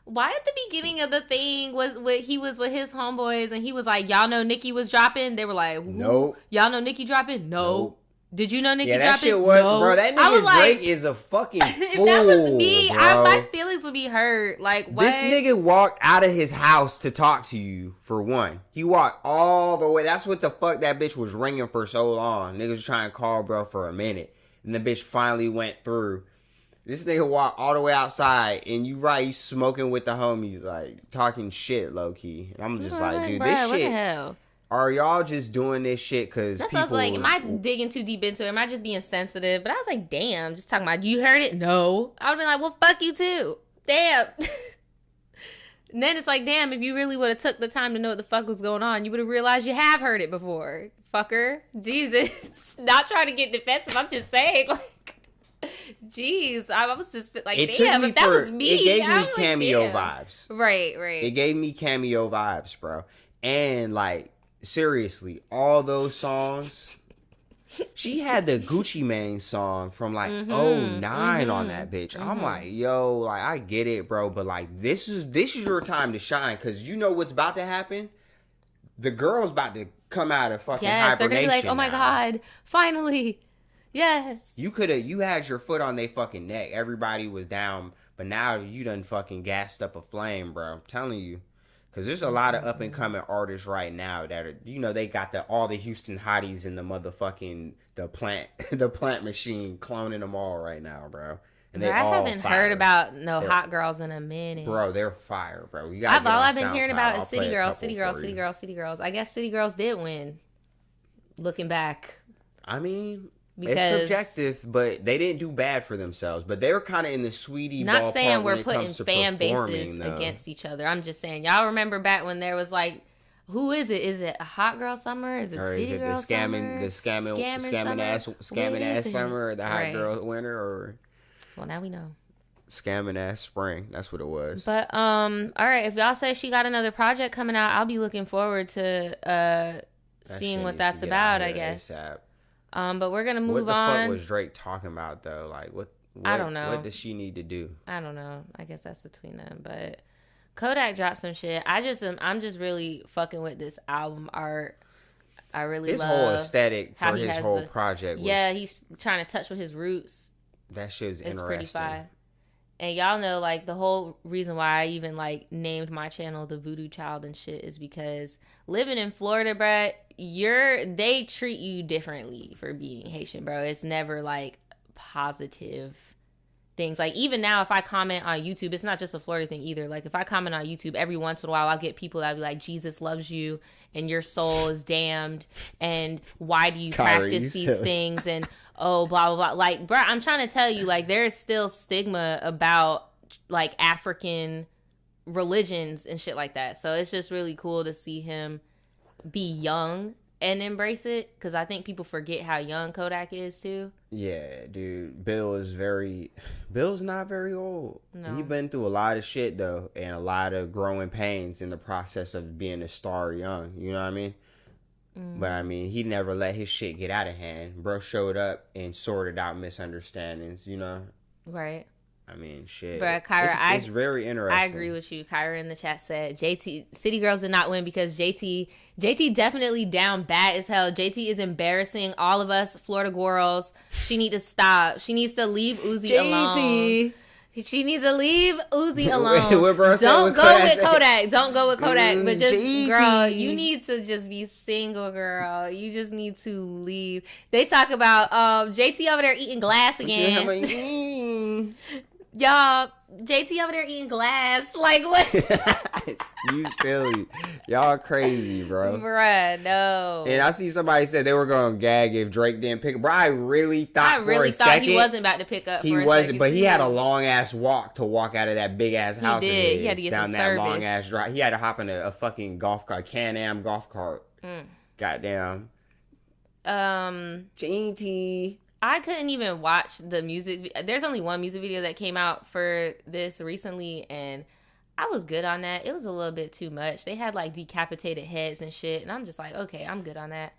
why at the beginning of the thing was what he was with his homeboys and he was like, y'all know Nicki was dropping? They were like, who? Nope. Y'all know Nicki dropping? No. Nope. Did you know Nicki Yeah, that dropping? shit was, no. bro. That I was nigga like, Drake is a fucking fool, if that was me, bro. my feelings would be hurt. Like, what? This nigga walked out of his house to talk to you, for one. He walked all the way. That's what the fuck that bitch was ringing for so long. Niggas was trying to call bro for a minute. And the bitch finally went through. This nigga walked all the way outside, and you right, he's smoking with the homies, like, talking shit, low-key. And I'm just like, dude, bruh, this what shit... the hell? Are y'all just doing this shit because That's people... what I was like, am I digging too deep into it? Am I just being sensitive? But I was like, damn, just talking about, you heard it? No. I would be like, well, fuck you too. Damn. And then it's like, damn, if you really would have took the time to know what the fuck was going on, you would have realized you have heard it before. Fucker. Jesus. Not trying to get defensive. I'm just saying, like, jeez. I was just like, damn, if that was me. It gave me like, cameo damn. vibes. Right. It gave me cameo vibes, bro. And, like, seriously, all those songs... She had the Gucci Mane song from like 09 on that bitch. I'm like, yo, like I get it, bro, but like this is your time to shine because you know what's about to happen. The girl's about to come out of fucking hibernation. They're gonna be like, oh my now. god, finally, yes. You had your foot on their fucking neck. Everybody was down, but now you done fucking gassed up a flame, bro. I'm telling you. Because there's a lot of up-and-coming artists right now that are, you know, they got all the Houston hotties in the motherfucking, the plant machine cloning them all right now, bro. And they I all haven't fire. heard about hot girls in a minute. Bro, they're fire, bro. You all I've been SoundCloud. hearing about is I'll City play a Girls, couple City Girls, for City you. Girls, City Girls. I guess City Girls did win, looking back. I mean... Because it's subjective, but they didn't do bad for themselves. But they were kind of in the sweetie not ballpark saying when we're it putting comes to fan performing, bases though. against each other. I'm just saying, y'all remember back when there was like, who is it? Is it a Hot Girl Summer? Is it Or City is it Girl the scamming Summer? ass summer, or the hot Right. girl winter, or Well, now we know. scamming ass spring? That's what it was. But all right, if y'all say she got another project coming out, I'll be looking forward to seeing what that's about, I guess. ASAP. But we're gonna move on. What the fuck was Drake talking about though? Like what I don't know. What does she need to do? I don't know. I guess that's between them. But Kodak dropped some shit. I'm just really fucking with this album art. I really His love whole aesthetic how for he his has whole the- project. Yeah, he's trying to touch with his roots. That shit's It's interesting. pretty fire. And y'all know, like, the whole reason why I even, like, named my channel The Voodoo Child and shit is because living in Florida, bruh, they treat you differently for being Haitian, bro. It's never, like, positive things. Like, even now, if I comment on YouTube, it's not just a Florida thing either. Like, if I comment on YouTube, every once in a while, I'll get people that'll be like, Jesus loves you, and your soul is damned, and why do you practice these things, and oh, blah, blah, blah. Like, bro, I'm trying to tell you, like, there's still stigma about, like, African religions and shit like that. So it's just really cool to see him be young and embrace it, because I think people forget how young Kodak is too. Yeah, dude. Bill's not very old. No. He been through a lot of shit though, and a lot of growing pains in the process of being a star young. You know what I mean? But I mean, he never let his shit get out of hand. Bro showed up and sorted out misunderstandings. You know? Right. I mean, shit. But Kyra, it's very interesting. I agree with you. Kyra in the chat said City Girls did not win because JT definitely down bad as hell. JT is embarrassing all of us Florida girls. She need to stop. She needs to leave Uzi alone. She needs to leave Uzi alone. Don't go with Kodak. Don't go with Kodak. But just, girl, you need to just be single, girl. You just need to leave. They talk about JT over there eating glass again. Y'all, JT over there eating glass. Like, what? You silly. Y'all crazy, bro. Bruh, no. And I see somebody said they were going to gag if Drake didn't pick up. Bro, I really thought he wasn't about to pick up he wasn't, but he had a long-ass walk to walk out of that big-ass house. He did. He had to get down some that service. long-ass drive. He had to hop in a fucking golf cart, Can-Am golf cart. Goddamn. JT. I couldn't even watch the music. There's only one music video that came out for this recently, and I was good on that. It was a little bit too much. They had like decapitated heads and shit, and I'm just like, okay, I'm good on that.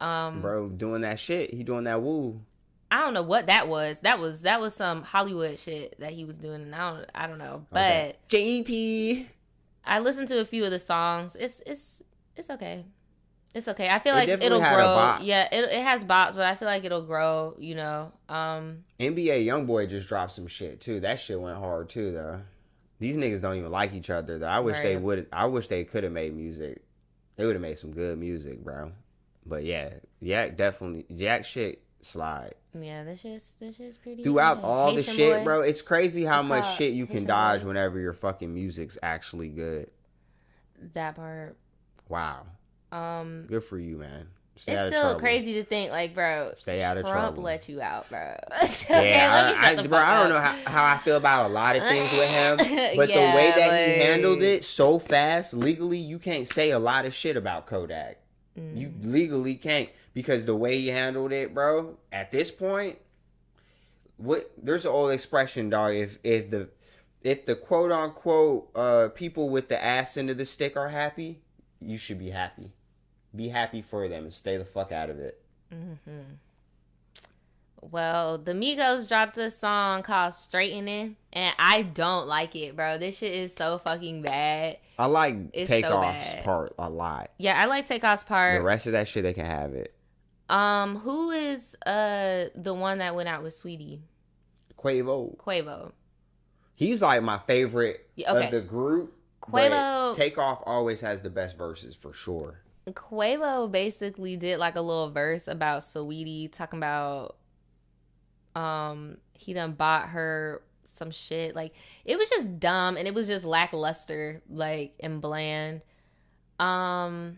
Bro, doing that shit. He doing that woo. I don't know what that was. That was some Hollywood shit that he was doing, and I don't know. But okay. JT. I listened to a few of the songs. It's okay. It's okay. I feel like it'll had grow. a bop. Yeah, it has bops, but I feel like it'll grow, you know. NBA YoungBoy just dropped some shit too. That shit went hard too though. These niggas don't even like each other though. I wish they could have made music. They would have made some good music, bro. But yeah, definitely Jack shit slide. Yeah, this shit's pretty. Throughout all the shit, bro, it's crazy how It's much called shit you can Haitian dodge Boy. whenever your fucking music's actually good. That part. Wow. Good for you, man. Stay it's out of still trouble. crazy to think, like, bro. Stay out of Trump trouble. let you out, bro. Yeah, bro. I don't know how I feel about a lot of things with him, but the way that he handled it so fast, legally, you can't say a lot of shit about Kodak. You legally can't, because the way he handled it, bro. At this point, there's an old expression, dog. If the quote unquote people with the ass end of the stick are happy, you should be happy. Be happy for them and stay the fuck out of it. Well, the Migos dropped a song called Straightening, and I don't like it, bro. This shit is so fucking bad. I like Takeoff's bad. part a lot. Yeah, I like Takeoff's part. The rest of that shit, they can have it. Who is the one that went out with Sweetie? Quavo. He's like my favorite of the group. Quavo. Takeoff always has the best verses for sure. Quavo basically did like a little verse about Saweetie, talking about he done bought her some shit. Like, it was just dumb and it was just lackluster, like, and bland. The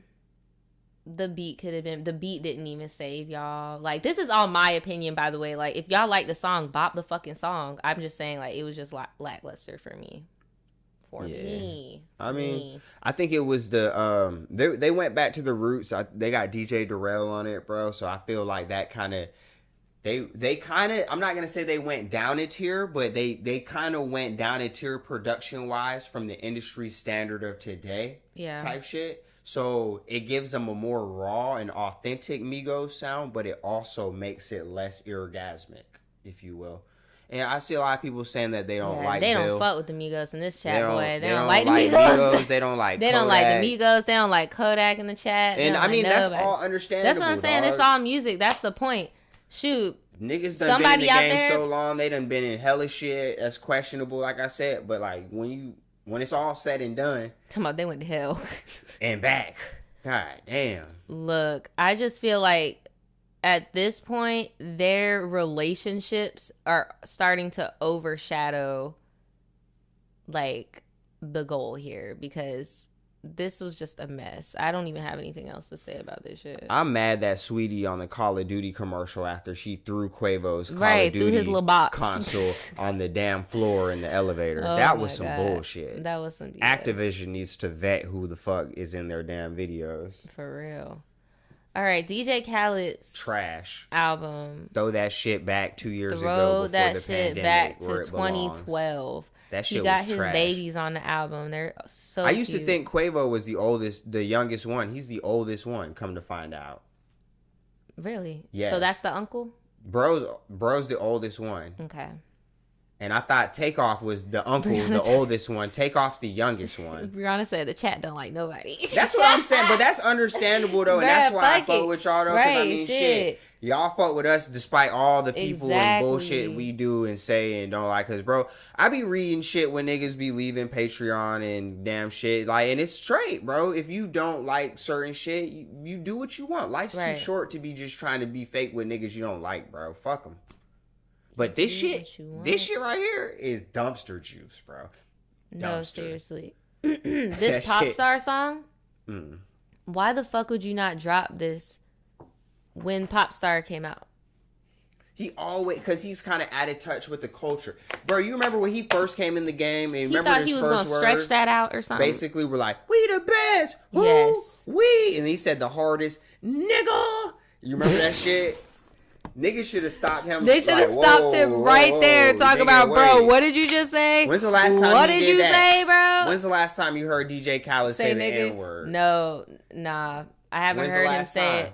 beat didn't even save y'all. Like, this is all my opinion, by the way. Like, if y'all like the song, bop the fucking song. I'm just saying, like, it was just lackluster for me. I mean, I think it was the they went back to the roots. They got DJ Darrell on it, bro. So I feel like that kind of they kind of, I'm not gonna say they went down a tier, but they kind of went down a tier production wise from the industry standard of today. Type shit. So it gives them a more raw and authentic Migos sound, but it also makes it less orgasmic, if you will. And I see a lot of people saying that they don't like They Bill. don't fuck with the Migos in this chat, boy. They don't like the Migos. They don't like They Kodak. don't like the Migos. They don't like Kodak in the chat. And I mean, that's all understandable. That's what I'm saying. Dog. It's all music. That's the point. Shoot. Niggas done been in the game so long. They done been in hella shit that's questionable, like I said. But like when it's all said and done. Talking about they went to hell. And back. God damn. Look, I just feel like at this point, their relationships are starting to overshadow, like, the goal here, because this was just a mess. I don't even have anything else to say about this shit. I'm mad that Sweetie on the Call of Duty commercial after she threw Quavo's Call of Duty threw his little box console on the damn floor in the elevator. That was some bullshit. That was some BS. Activision needs to vet who the fuck is in their damn videos. For real. All right, DJ Khaled's trash album. Throw that shit back 2 years ago Throw before that the shit pandemic, back where to it belongs. 2012. That shit he got was his trash. babies on the album. They're so I used cute. to think Quavo was the youngest one. He's the oldest one, come to find out. Really? Yes. So that's the uncle? Bro's the oldest one. Okay. And I thought Takeoff was the uncle, the oldest one. Takeoff's the youngest one. Brianna said the chat don't like nobody. That's what I'm saying, but that's understandable though, and that's why I fuck with y'all though. Because I mean, shit, y'all fuck with us despite all the people and bullshit we do and say and don't like. Cause bro, I be reading shit when niggas be leaving Patreon and damn shit, like, and it's straight, bro. If you don't like certain shit, you do what you want. Life's too short to be just trying to be fake with niggas you don't like, bro. Fuck them. But this shit right here is dumpster juice, bro. No, seriously. This pop star song, why the fuck would you not drop this when Pop Star came out? He always, because he's kind of out of touch with the culture. Bro, you remember when he first came in the game? And he thought he was going to stretch that out or something? Basically, we're like, we the best. Who? Yes. We. And he said the hardest, nigga. You remember that shit? Niggas should have stopped him. They should have stopped him right there and talk about, bro, what did you just say? When's the last time what did you say, bro? When's the last time you heard DJ Khaled say the N-word? No, nah. I haven't heard him say it.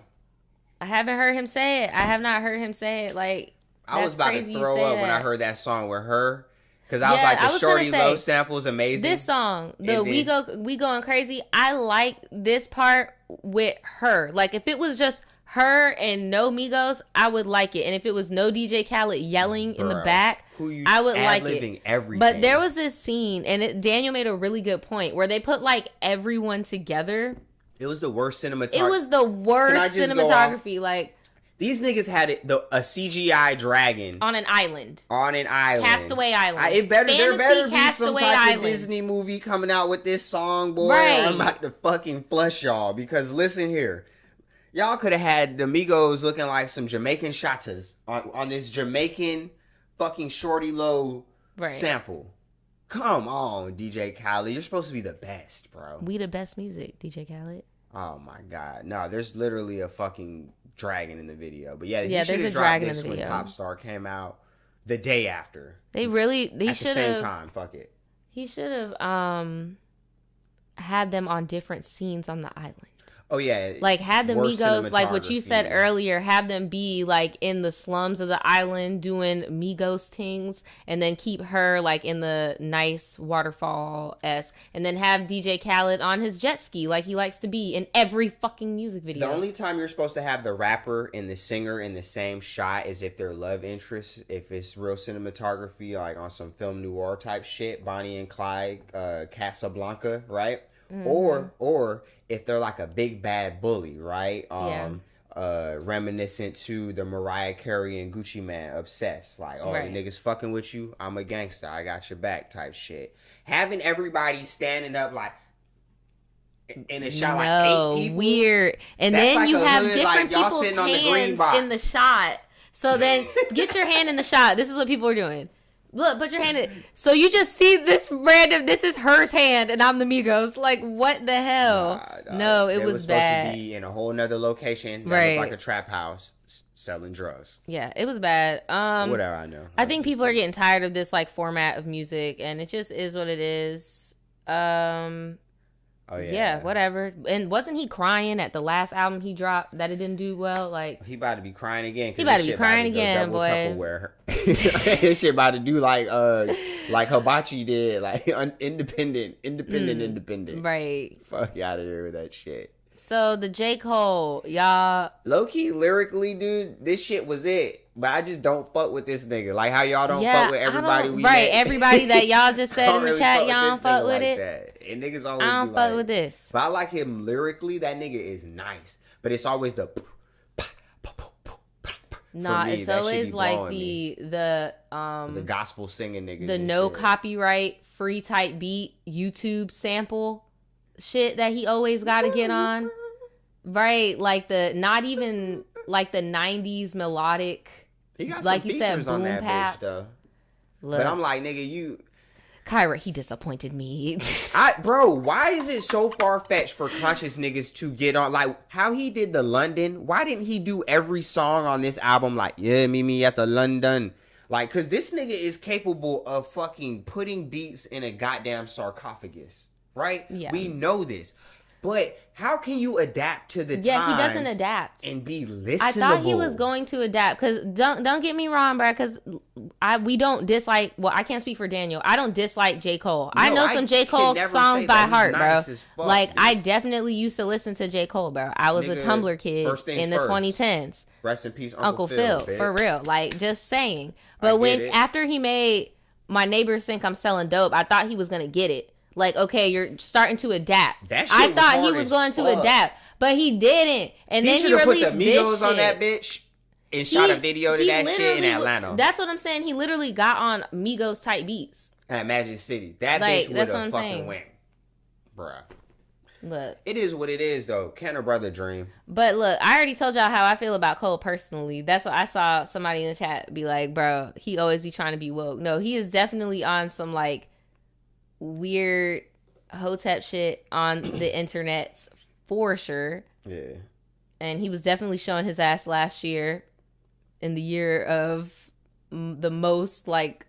I haven't heard him say it. I have not heard him say it. Like, I was about to throw up when I heard that song with her. Because I was like, the Shorty Low sample is amazing. This song, We Going Crazy, I like this part with her. Like, if it was just her and no Migos, I would like it. And if it was no DJ Khaled yelling in the back, I would like it. Everything. But there was this scene, and Daniel made a really good point, where they put, like, everyone together. It was the worst cinematography. It was the worst cinematography. Like, these niggas had a CGI dragon on an island. Castaway Island. There better be some type of Disney movie coming out with this song, boy. Right. I'm about to fucking flush y'all. Because listen here. Y'all could have had the Migos looking like some Jamaican shatas on this Jamaican fucking Shorty Low sample. Come on, DJ Khaled. You're supposed to be the best, bro. We the best music, DJ Khaled. Oh my God. No, there's literally a fucking dragon in the video. But he there's should a have dragon dropped this in the video. when Popstar came out the day after. They should have. At the same time, fuck it. He should have had them on different scenes on the island. Oh yeah, like had the Migos, like what you said earlier, have them be like in the slums of the island doing Migos things, and then keep her like in the nice waterfall-esque, and then have DJ Khaled on his jet ski like he likes to be in every fucking music video. The only time you're supposed to have the rapper and the singer in the same shot is if they're love interests, if it's real cinematography, like on some film noir type shit, Bonnie and Clyde, Casablanca, right? Mm-hmm. Or if they're like a big bad bully, right? Reminiscent to the Mariah Carey and Gucci Man Obsessed. Like, the niggas fucking with you, I'm a gangster, I got your back type shit. Having everybody standing up like in a shot like 8 people. Weird. And then like you have different people's hands in the shot. So then get your hand in the shot. This is what people are doing. Look, put your hand in. So you just see this this is her hand, and I'm the Migos. Like, what the hell? No, it was bad. Supposed to be in a whole nother location. That looked like a trap house selling drugs. Yeah, it was bad. Whatever, I know. I think people are getting tired of this, like, format of music, and it just is what it is. Oh, yeah. Yeah, whatever. And wasn't he crying at the last album he dropped that it didn't do well? Like, he about to be crying again. He about to be crying again, boy. This shit about to do like Hibachi did, like independent. Right. Fuck out of here with that shit. So the J. Cole, y'all. Low key lyrically, dude, this shit was it. But I just don't fuck with this nigga. Like how y'all don't fuck with everybody we met. Everybody that y'all just said in the chat, y'all don't fuck with it. That. And niggas always I don't fuck with this. But I like him lyrically. That nigga is nice. But it's always the Nah, it's always like the gospel singing niggas. The no copyright free type beat YouTube sample shit that he always gotta get on. Right, like not even like the 90s melodic. He got like some you said, features on boom that pap. bitch though. Look, but I'm like, nigga, Kyra, he disappointed me. Bro, why is it so far-fetched for conscious niggas to get on? Like, how he did the London, why didn't he do every song on this album like, yeah, meet me at the London? Like, because this nigga is capable of fucking putting beats in a goddamn sarcophagus, right? Yeah. We know this. But how can you adapt to the times? Yeah, he doesn't adapt. And be listenable. I thought he was going to adapt, because don't get me wrong, bro, because we don't dislike, well, I can't speak for Daniel. I don't dislike J. Cole. I know some J. Cole songs by heart, nice bro. Fuck, like, dude. I definitely used to listen to J. Cole, bro. I was a Tumblr kid in the 2010s. Rest in peace, Uncle Phil, for real. Like, just saying. But it. after he made My Neighbors Think I'm Selling Dope, I thought he was going to get it. Like, okay, you're starting to adapt. That shit I thought he hard was as going to fuck. adapt, but he didn't. And then he should've released put the this Migos shit. on that bitch and shot a video to that shit in Atlanta. That's what I'm saying. He literally got on Migos type beats. At Magic City. That Like, bitch would that's what have I'm fucking saying. went. Bruh. Look. It is what it is, though. Can a brother dream? But look, I already told y'all how I feel about Cole personally. That's what I saw somebody in the chat be like, bro, he always be trying to be woke. No, he is definitely on some, like, weird Hotep shit on the internet for sure. Yeah. And he was definitely showing his ass last year in the year of the most, like,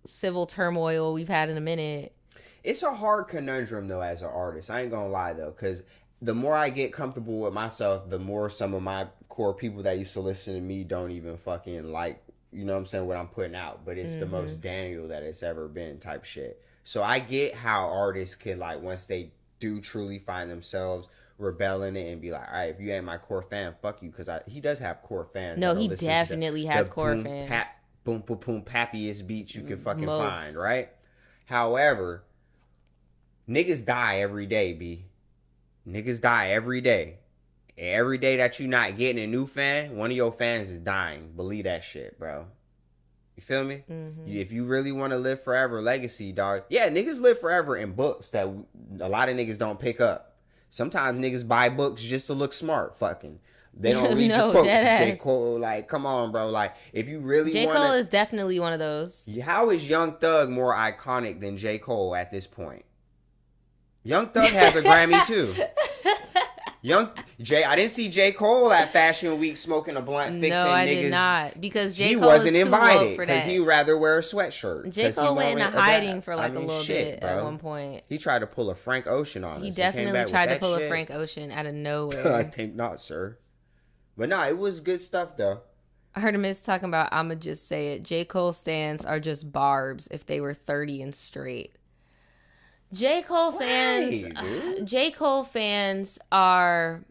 civil turmoil we've had in a minute. It's a hard conundrum, though, as an artist. I ain't gonna lie, though, because the more I get comfortable with myself, the more some of my core people that used to listen to me don't even fucking like, you know what I'm saying, what I'm putting out. But it's the most Daniel that it's ever been type shit. So I get how artists can, like, once they do truly find themselves, rebel in it and be like, all right, if you ain't my core fan, fuck you. Because he does have core fans. No, he definitely has core fans. Boom, boom, boom, pappiest beats you can fucking find, right? However, niggas die every day, B. Niggas die every day. Every day that you not getting a new fan, one of your fans is dying. Believe that shit, bro. You feel me? If you really want to live forever legacy, dog. Yeah, niggas live forever in books that a lot of niggas don't pick up. Sometimes niggas buy books just to look smart, fucking. They don't read your quotes. J. Cole, like, come on, bro. Like, if you really want J. Cole is definitely one of those. How is Young Thug more iconic than J. Cole at this point? Young Thug has a Grammy, too. I didn't see J. Cole at Fashion Week smoking a blunt, fixing niggas. No, I did not, because J. Cole wasn't is too invited woke for that. because he'd rather wear a sweatshirt. J. Cole went into hiding for like a little bit at one point. He tried to pull a Frank Ocean on us. He definitely tried to pull a Frank Ocean out of nowhere. I think not, sir. But nah, it was good stuff though. I heard him talking about, I'ma just say it, J. Cole stans are just barbs if they were 30 and straight. J. Cole fans are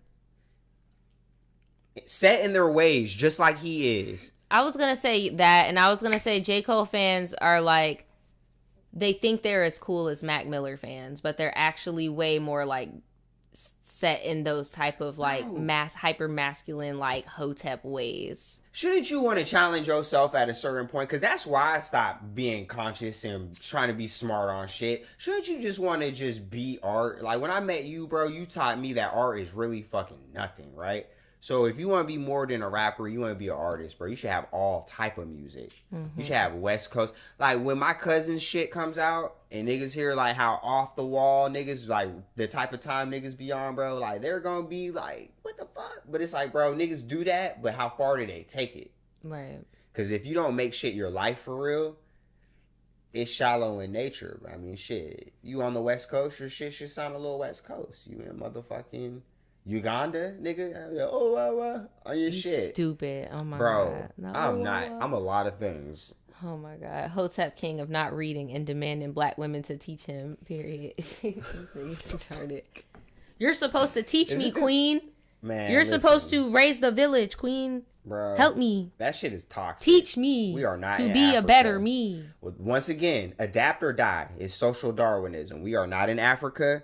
set in their ways, just like he is. I was gonna say that, and I was gonna say J. Cole fans are like, they think they're as cool as Mac Miller fans, but they're actually way more like set in those type of like hyper masculine like Hotep ways. Shouldn't you want to challenge yourself at a certain point? Because that's why I stopped being conscious and trying to be smart on shit. Shouldn't you just want to just be art? Like when I met you, bro, you taught me that art is really fucking nothing, right? So if you want to be more than a rapper, you want to be an artist, bro, you should have all type of music. You should have West Coast. Like when my cousin's shit comes out and niggas hear like how off the wall niggas, like the type of time niggas be on, bro, like they're going to be like, what the fuck? But it's like, bro, niggas do that, but how far do they take it? Right. Because if you don't make shit your life for real, it's shallow in nature. I mean, shit, you on the West Coast, your shit should sound a little West Coast. You in motherfucking Uganda, nigga, on your shit. Stupid. Oh my bro, god. No. I'm not. I'm a lot of things. Oh my god. Hotep king of not reading and demanding black women to teach him. Period. Retarded. You're supposed to teach me, queen. Man, you're supposed to raise the village, queen. Bro, help me. That shit is toxic. Teach me. We are not to in be Africa. A better me. Once again, adapt or die is social Darwinism. We are not in Africa.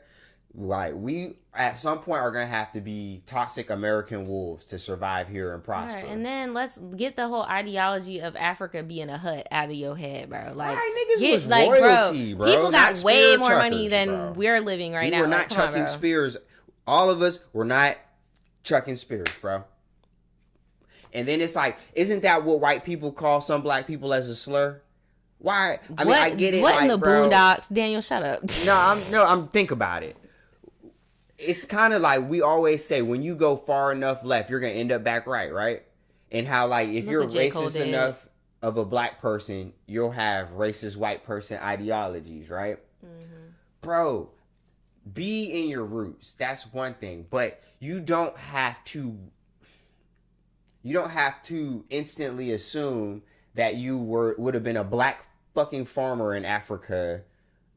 Like we at some point are gonna have to be toxic American wolves to survive here and prosper. Right, and then let's get the whole ideology of Africa being a hut out of your head, bro. Like niggas was royalty, bro. People got way more chuckers, money than bro. we're living right now. We were not chucking spears. All of us were not chucking spears, bro. And then it's like, isn't that what white people call some black people as a slur? Why? I mean, I get it. What like, in the bro, boondocks? Daniel, shut up. I'm think about it. It's kind of like we always say, when you go far enough left, you're gonna end up back right? And how, like, if you're racist enough of a black person, you'll have racist white person ideologies, right? Mm-hmm. Bro, be in your roots. That's one thing, but you don't have to instantly assume that you would have been a black fucking farmer in Africa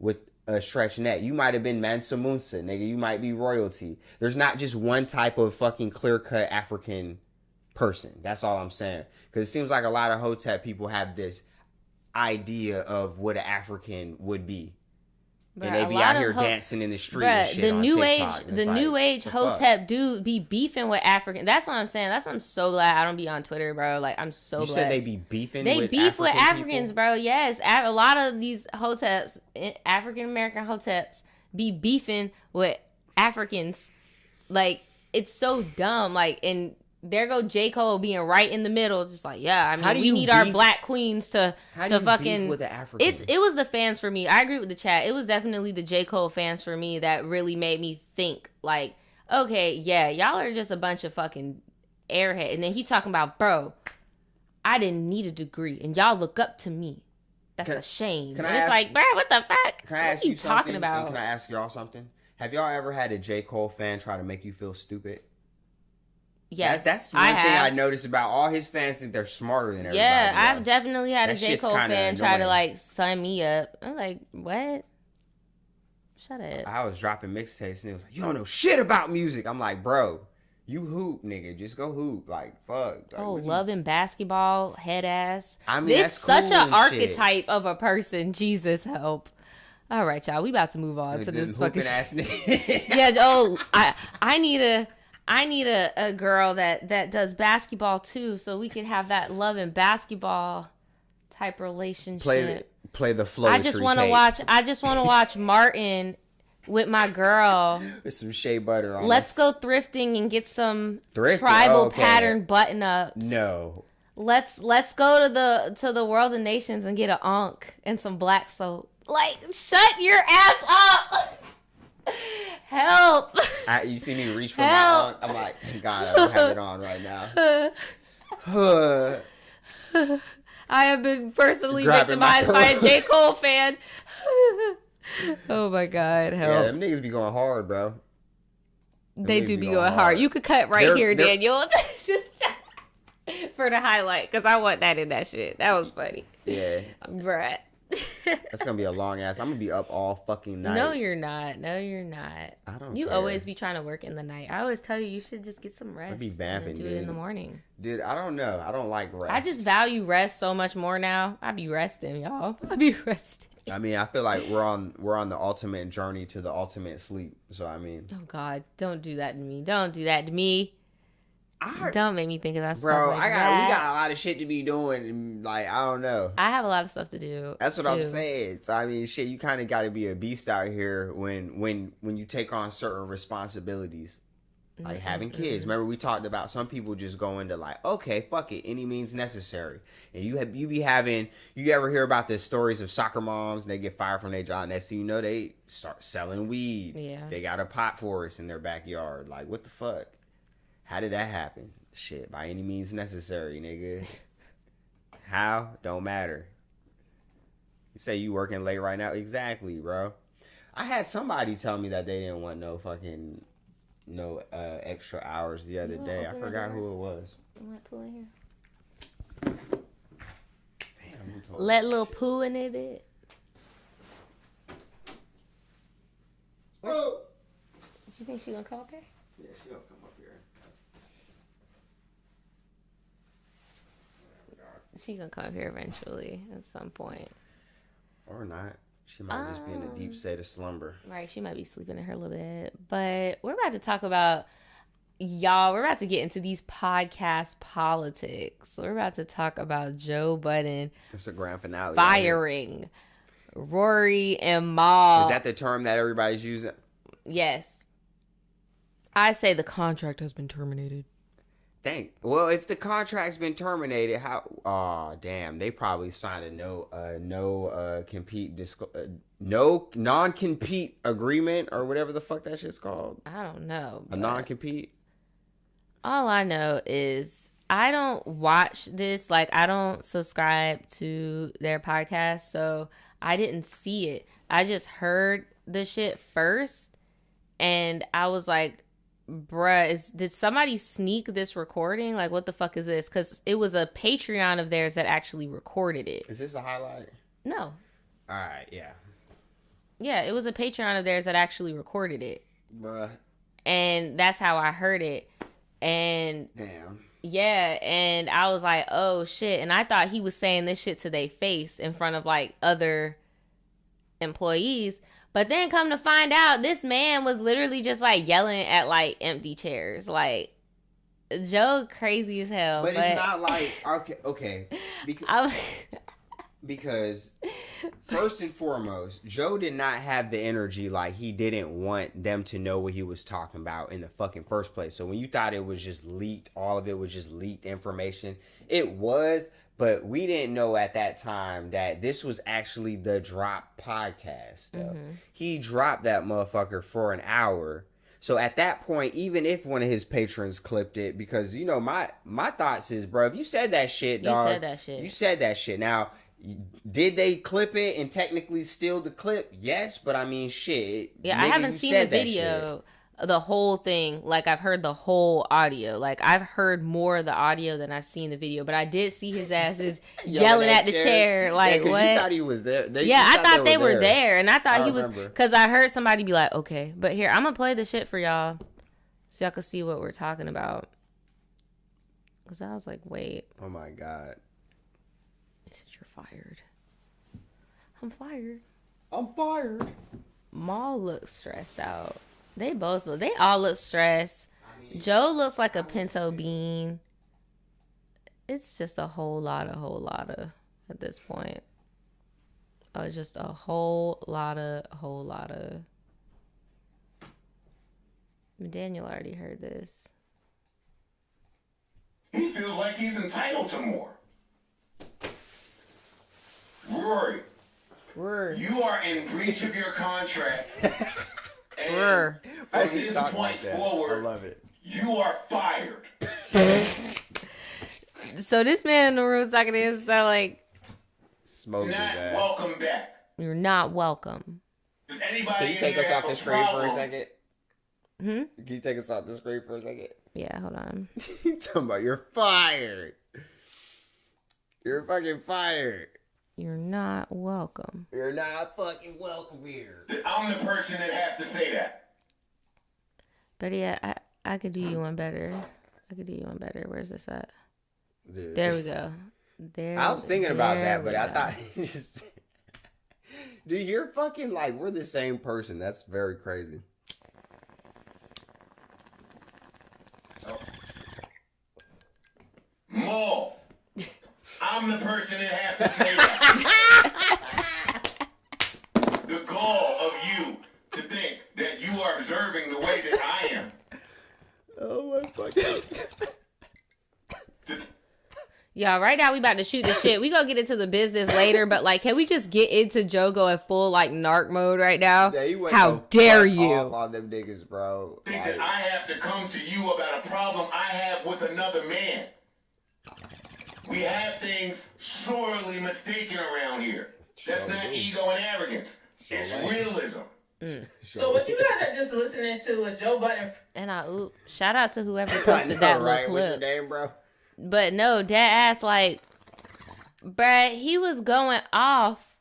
with a stretch net. You might have been Mansa Musa, nigga. You might be royalty. There's not just one type of fucking clear-cut African person. That's all I'm saying. Because it seems like a lot of Hotep people have this idea of what an African would be. Bruh, and they be out here dancing in the street and shit on TikTok. The new age Hotep dude be beefing with African. That's what I'm saying. That's why I'm so glad I don't be on Twitter, bro. Like, I'm so glad. You said they be beefing with African beef with Africans, people? bro. Yes. A lot of these Hoteps, African-American Hoteps, be beefing with Africans. Like, it's so dumb. Like, and there go J. Cole being right in the middle, just like, yeah, I mean, we need our black queens to fucking beef with the Africans? It was the fans for me. I agree with the chat. It was definitely the J. Cole fans for me that really made me think, like, okay, yeah, y'all are just a bunch of fucking airhead. And then he talking about, bro, I didn't need a degree, and y'all look up to me. That's a shame. And it's like, bro, what the fuck? Can I ask you talking about? Can I ask y'all something? Have y'all ever had a J. Cole fan try to make you feel stupid? Yes, that's one thing I noticed about all his fans. Think they're smarter than everybody else. I've definitely had a J. Cole fan try to, like, sign me up. I'm like, what? Shut up. I was dropping mixtapes and it was like, you don't know shit about music. I'm like, bro, you hoop, nigga. Just go hoop. Like, fuck. Like, loving basketball, head ass. I mean, it's such an archetype of a person. Jesus help. All right, y'all. We about to move on to this fucking ass nigga. Yeah. I need a girl that does basketball too, so we could have that love and basketball type relationship. Play the flow. I just want to watch Martin with my girl with some shea butter on. Let's go thrifting and get some tribal pattern button ups. No. Let's go to the World of Nations and get an ankh and some black soap. Like, shut your ass up. Help. You see me reach for my aunt. I'm like, God, I don't have it on right now. I have been personally victimized by a J. Cole fan. Oh my God, help. Yeah, them niggas be going hard, bro. They do be going hard. You could cut here, Daniel. Just for the highlight, because I want that in that shit. That was funny. Yeah. Bruh. That's gonna be a long ass. I'm gonna be up all fucking night. No, you're not. I don't. You care. always be trying to work in the night. I always tell you should just get some rest. I'd be vamping, and do it in the morning. Dude, I don't know. I don't like rest. I just value rest so much more now. I be resting, y'all. I be resting. I mean, I feel like we're on the ultimate journey to the ultimate sleep. So I mean, oh God, don't do that to me. Don't do that to me. Don't make me think about stuff like we got a lot of shit to be doing, and, like, I don't know. I have a lot of stuff to do. That's what I'm saying. So I mean, shit, you kind of got to be a beast out here when you take on certain responsibilities, like having kids. Remember we talked about some people just go into like, okay, fuck it, any means necessary. And you ever hear about the stories of soccer moms and they get fired from their job, next thing you know they start selling weed. Yeah, they got a pot forest in their backyard. Like, what the fuck? How did that happen? Shit, by any means necessary, nigga. How? Don't matter. You say you working late right now? Exactly, bro. I had somebody tell me that they didn't want no extra hours the other day. I forgot who it was. Damn. Let little poo in it, bit. Oh. You think she gonna come up here? Yeah, she gonna come up here. She gonna come up here eventually at some point. Or not. She might just be in a deep state of slumber. Right, she might be sleeping in her a little bit. But we're about to talk about, y'all, we're about to get into these podcast politics. We're about to talk about Joe Budden. It's the grand finale. Firing Rory and Mal. Is that the term that everybody's using? Yes. I say the contract has been terminated. Well, if the contract's been terminated, how? Oh, damn! They probably signed a no non-compete agreement or whatever the fuck that shit's called. I don't know. A non-compete. All I know is I don't watch this. Like, I don't subscribe to their podcast, so I didn't see it. I just heard the shit first, and I was like, bruh, did somebody sneak this recording? Like, what the fuck is this? Because it was a Patreon of theirs that actually recorded it. Is this a highlight? No. All right, yeah. Yeah, it was a Patreon of theirs that actually recorded it. Bruh. And that's how I heard it. And damn. Yeah, and I was like, oh shit. And I thought he was saying this shit to their face in front of like other employees. But then come to find out, this man was literally just like yelling at like empty chairs. Like, Joe crazy as hell. But it's not like, okay. Because first and foremost, Joe did not have the energy. Like, he didn't want them to know what he was talking about in the fucking first place. So when you thought it was just leaked, all of it was just leaked information, it was. But we didn't know at that time that this was actually the Drop podcast. Mm-hmm. He dropped that motherfucker for an hour. So at that point, even if one of his patrons clipped it, because, you know, my thoughts is, bro, if you said that shit, dog. You said that shit. Now, did they clip it and technically steal the clip? Yes, but I mean, shit. Yeah, I haven't seen the video, the whole thing. Like, I've heard the whole audio. Like, I've heard more of the audio than I've seen the video. But I did see his ass just yelling at the chair. Like, what? You thought he was there. I thought they were there. And I thought he was, because I heard somebody be like, okay, but here, I'm going to play the shit for y'all so y'all can see what we're talking about. Because I was like, wait. Oh, my God. He said, you're fired. I'm fired. I'm fired. Maul looks stressed out. They all look stressed. Joe looks like a pinto bean. It's just a whole lot of at this point. Just a whole lot of. Daniel already heard this. He feels like he's entitled to more. Rory, you are in breach of your contract. And from this point forward, I love it. You are fired. So this man in the room talking to him sound like, smoke not welcome back. You're not welcome. Does anybody Can you take us off the screen for a second? Can you take us off the screen for a second? Yeah, hold on. You talking about you're fired. You're fucking fired. You're not welcome. You're not fucking welcome here. I'm the person that has to say that. But yeah, I could do you one better. Where's this at? Dude. There we go. I was thinking about that, but I thought just... Dude, you're fucking like, we're the same person. That's very crazy. Mo, I'm the person that has to say that. The gall of you to think that you are observing the way that I am. Oh my fucking... Y'all, right now we about to shoot the shit. We gonna get into the business later, but like, can we just get into Joe going full like narc mode right now? Yeah, how dare you? Off on them niggas, bro. Think that I have to come to you about a problem I have with another man. We have things sorely mistaken around here. That's not ego and arrogance. It's realism. So what you guys are just listening to is Joe Budden. And shout out to whoever posted that little clip. What's your name, bro? But no, Dad ass like, bruh, he was going off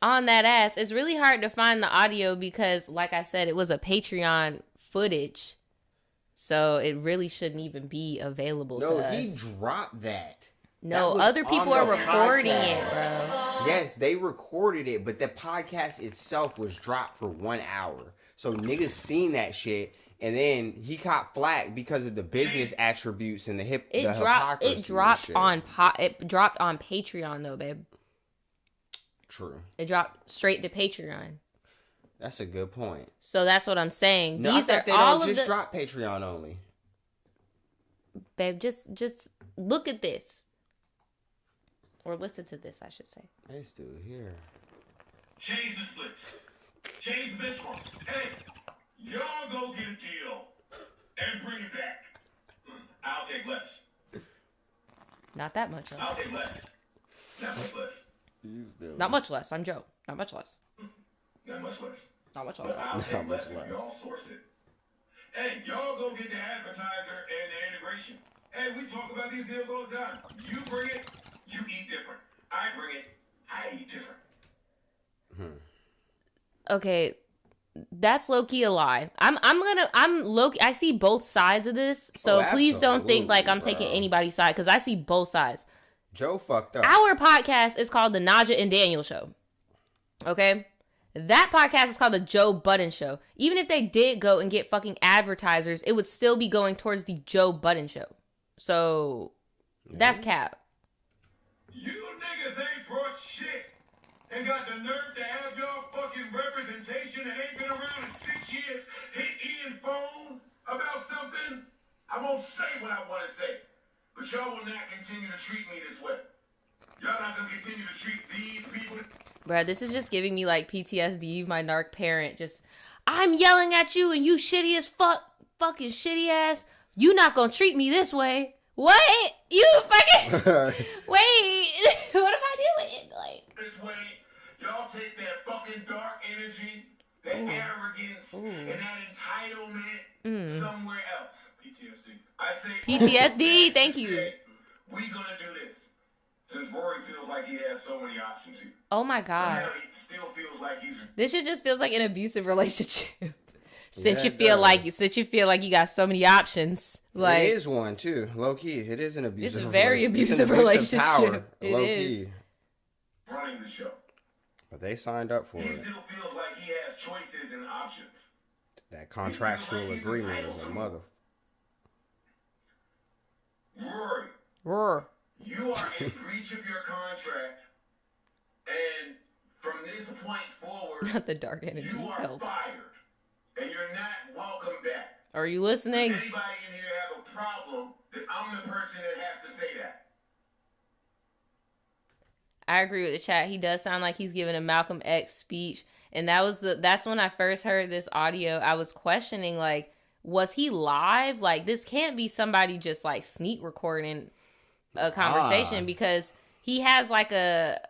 on that ass. It's really hard to find the audio because, like I said, it was a Patreon footage. So it really shouldn't even be available to us. No, he dropped that. No, other people are recording it, bro. Yes, they recorded it, but the podcast itself was dropped for 1 hour. So niggas seen that shit. And then he caught flack because of the business attributes and the hypocrisy. It dropped on Patreon though, babe. True. It dropped straight to Patreon. That's a good point. So that's what I'm saying. No, These I are they all don't of just the drop Patreon only. babe, just look at this. Or listen to this, I should say. They still here. Change the splits. Change the benchmark. Hey, y'all go get a deal and bring it back. I'll take less. Not that much less. I'll take less. Not much less. Not much less. I'm Joe. Not much less. Not much less. Not much But less. I'll Not take much less if less. y'all source it. Hey, y'all go get the advertiser and the integration. Hey, we talk about these deals all the time. You bring it, you eat different. I bring it, I eat different. Okay, that's low-key a lie. I'm low-key, I see both sides of this, so please don't think like I'm taking bro. anybody's side, because I see both sides. Joe fucked up. Our podcast is called the Naja and Daniel Show. Okay? That podcast is called the Joe Budden Show. Even if they did go and get fucking advertisers, it would still be going towards the Joe Budden Show. So, that's cap. You niggas ain't brought shit and got the nerve to have y'all fucking representation and ain't been around in 6 years. Hit Ian phone about something. I won't say what I want to say, but y'all will not continue to treat me this way. Y'all not gonna continue to treat these people. Bruh, this is just giving me like PTSD. My narc parent just, I'm yelling at you and you shitty as fuck, fucking shitty ass. You not gonna treat me this way. What? You fucking, wait, what am I doing? Like, This way, y'all take that fucking dark energy, that arrogance, and that entitlement somewhere else. PTSD. I say PTSD, thank you. We gonna do this. Since Rory feels like he has so many options here. Oh my God. Somehow he still feels like he's This shit just feels like an abusive relationship. Since Yeah, you it feel does. like you got so many options. Like, it is one too, low key. It is an abusive. It's a very abusive relationship. relationship. It Low is. key. running the show. But they signed up for He it. still feels like he has choices and options. That contractual agreement is a mother. Rory, roar. you are in breach of your contract, and from this point forward, Not the dark energy. you are Help. fired, and you're not welcome back. Are you listening? Does anybody in here have a problem that I'm the person that has to say that? I agree with the chat. He does sound like he's giving a Malcolm X speech. And that's when I first heard this audio. I was questioning, like, was he live? Like, this can't be somebody just like sneak recording a conversation, because he has like a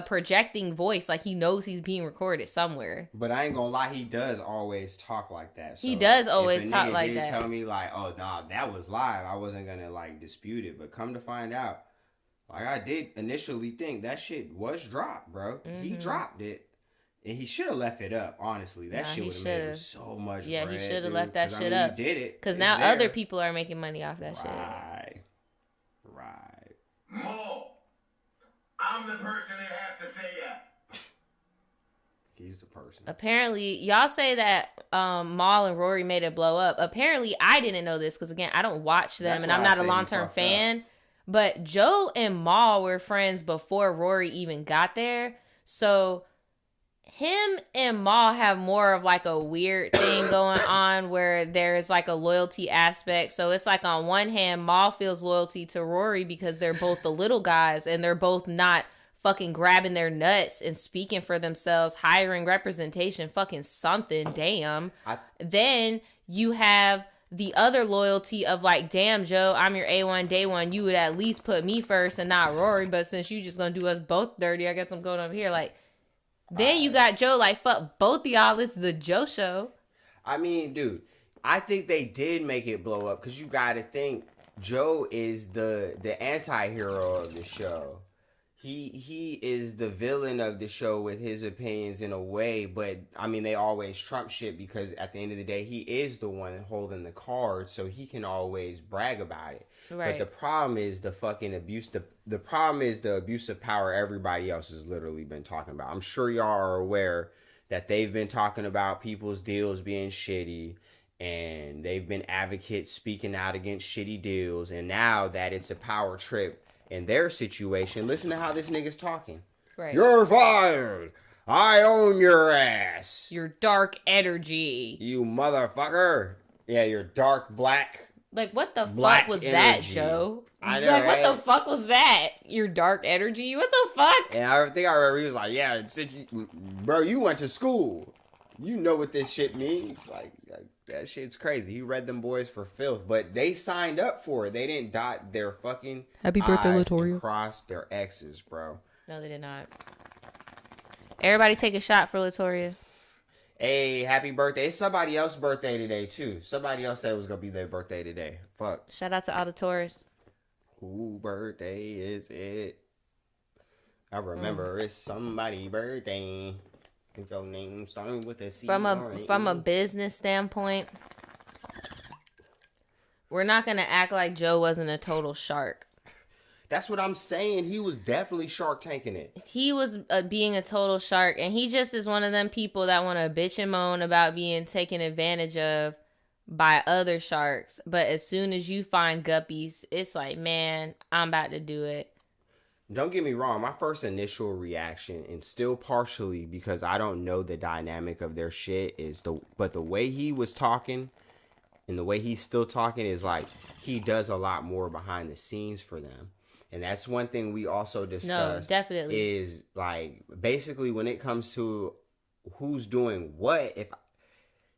projecting voice. Like, he knows he's being recorded somewhere. But I ain't gonna lie, he does always talk like that. So He does always if a talk nigga like did that. Tell me like, oh nah, that was live. I wasn't gonna like dispute it. But come to find out, like, I did initially think that shit was dropped, bro. He dropped it. And he should have left it up, honestly. That shit would have made him so much Yeah, bread, he should have dude. left that 'Cause, shit I mean, up. He did it. Because It's now there. other people are making money off that shit. Right. Mo, I'm the person that has to say that. He's the person. Apparently, y'all say that Maul and Rory made it blow up. Apparently, I didn't know this because, again, I don't watch them. That's and why I'm I not a say he long-term fucked fan. But Joe and Maul were friends before Rory even got there. So him and Maul have more of like a weird thing going on where there's like a loyalty aspect. So it's like, on one hand, Maul feels loyalty to Rory because they're both the little guys and they're both not fucking grabbing their nuts and speaking for themselves, hiring representation, fucking something, damn. Then you have the other loyalty of like, damn, Joe, I'm your A1 day one. You would at least put me first and not Rory, but since you just gonna do us both dirty, I guess I'm going over here. Like, then you got Joe like, fuck both of y'all, it's the Joe Show. I mean, dude, I think they did make it blow up because you got to think Joe is the anti-hero of the show. He is the villain of the show with his opinions in a way, but I mean, they always trump shit because at the end of the day, he is the one holding the cards, so he can always brag about it. Right. But the problem is the fucking abuse. The problem is the abuse of power everybody else has literally been talking about. I'm sure y'all are aware that they've been talking about people's deals being shitty, and they've been advocates speaking out against shitty deals, and now that it's a power trip in their situation, listen to how this nigga's talking. Right. You're fired. I own your ass. Your dark energy. You motherfucker. Yeah, your dark black Like, what the Black fuck was energy. that, Joe? I know, like, right? what the fuck was that? Your dark energy? What the fuck? And I think I remember he was like, yeah, bro, you went to school. You know what this shit means. Like that shit's crazy. He read them boys for filth, but they signed up for it. They didn't dot their fucking Happy birthday, I's Latoya. and cross their X's, bro. No, they did not. Everybody take a shot for Latoya. Hey, happy birthday. It's somebody else's birthday today, too. Somebody else said it was going to be their birthday today. Fuck. Shout out to Auditores. Who birthday is it? I remember it's somebody's birthday. If your name starting with a C. From a business standpoint, we're not going to act like Joe wasn't a total shark. That's what I'm saying. He was definitely Shark Tanking it. He was being a total shark, and he just is one of them people that want to bitch and moan about being taken advantage of by other sharks. But as soon as you find guppies, it's like, man, I'm about to do it. Don't get me wrong. My first initial reaction, and still partially because I don't know the dynamic of their shit, but the way he was talking and the way he's still talking is like he does a lot more behind the scenes for them. And that's one thing we also discussed. No, definitely. Is like basically when it comes to who's doing what.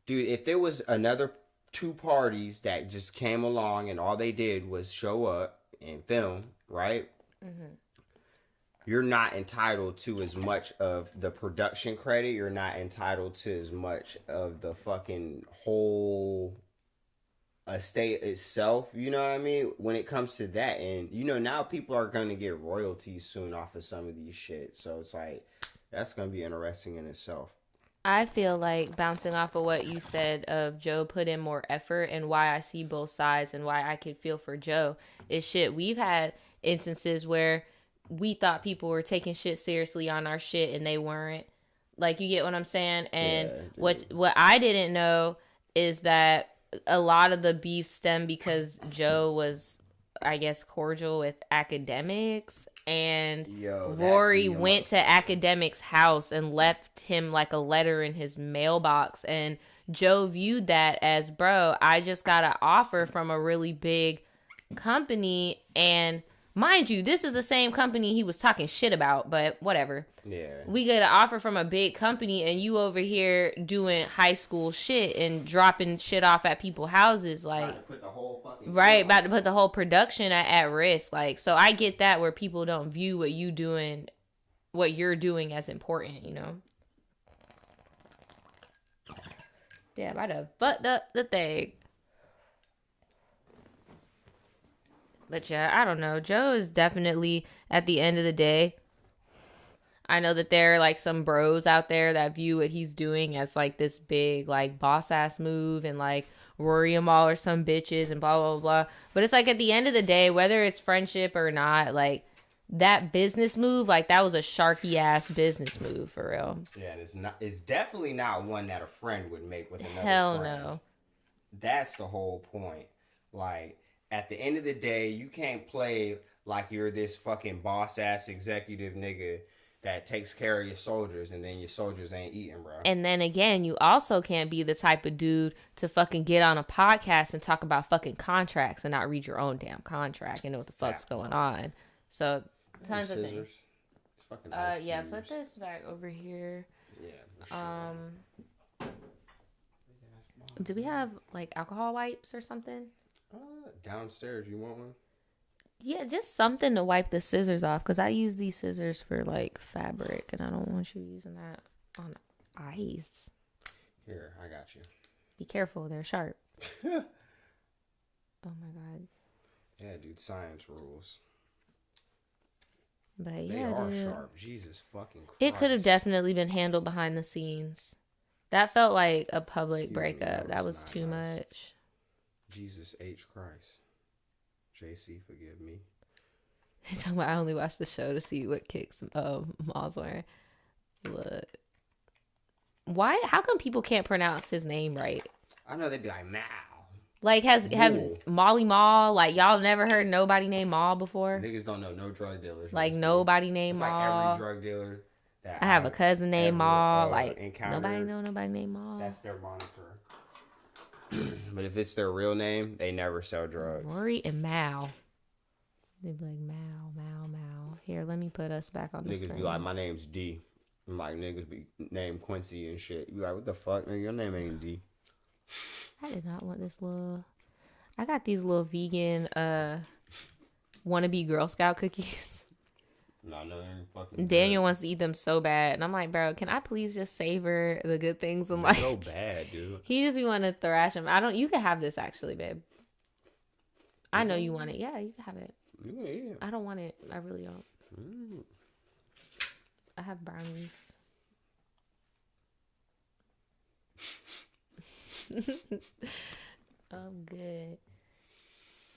If there was another two parties that just came along and all they did was show up and film, right? Mm-hmm. You're not entitled to as much of the production credit. You're not entitled to as much of the fucking whole estate itself, you know what I mean, when it comes to that. And now people are going to get royalties soon off of some of these shit, so it's like that's going to be interesting in itself. I feel like, bouncing off of what you said of Joe put in more effort, and why I see both sides and why I could feel for Joe is shit. We've had instances where we thought people were taking shit seriously on our shit and they weren't. Like, you get what I'm saying? And what I didn't know is that a lot of the beef stemmed because Joe was, I guess, cordial with academics, and Rory went to academics' house and left him like a letter in his mailbox, and Joe viewed that as, bro, I just got an offer from a really big company, and mind you, this is the same company he was talking shit about, but whatever. Yeah. We get an offer from a big company, and you over here doing high school shit and dropping shit off at people's houses, like, about to put the whole production at risk. Like, so I get that, where people don't view what you're doing as important, you know? Damn, I'd have fucked up the thing. But yeah, I don't know. Joe is definitely, at the end of the day, I know that there are like some bros out there that view what he's doing as like this big like boss ass move, and like Rory and all are some bitches and blah, blah, blah. But it's like, at the end of the day, whether it's friendship or not, like that business move, like that was a sharky ass business move for real. Yeah, and it's definitely not one that a friend would make with another Hell friend. No. That's the whole point. Like, at the end of the day, you can't play like you're this fucking boss ass executive nigga that takes care of your soldiers, and then your soldiers ain't eating, bro. And then again, you also can't be the type of dude to fucking get on a podcast and talk about fucking contracts and not read your own damn contract and know what the fuck's going on. So, tons of things. Yeah, put this back over here. Yeah, for sure. Do we have like alcohol wipes or something? Downstairs, you want one? Yeah, just something to wipe the scissors off, because I use these scissors for like fabric, and I don't want you using that on ice. Here, I got you. Be careful, they're sharp. Oh my god. Yeah, dude, science rules. But they yeah, are dude, sharp. Jesus fucking Christ. It could have definitely been handled behind the scenes. That felt like a public breakup. That was too much. Jesus H. Christ. JC, forgive me. He's talking about, I only watched the show to see what kicks Maul's wearing. Look. Why? How come people can't pronounce his name right? I know they'd be like, Mal. Like, have Molly Maul, like, y'all never heard nobody named Maul before? Niggas don't know no drug dealers. Like, nobody named Maul. Like every drug dealer that I have a cousin named Maul. Like, nobody know nobody named Maul. That's their moniker. But if it's their real name, they never sell drugs. Rory and Mal. They'd be like, Mal. Here, let me put us back on the screen. Niggas be like, my name's D. And like, niggas be named Quincy and shit. You be like, what the fuck, nigga? Your name ain't D. I did not want this little... I got these little vegan, wannabe Girl Scout cookies. No, fucking Daniel wants to eat them so bad. And I'm like, bro, can I please just savor the good things in life? So bad, dude. He just be wanting to thrash him. You can have this actually, babe. I know you want it. Yeah, you can have it. Yeah. I don't want it. I really don't. I have brownies. I'm good.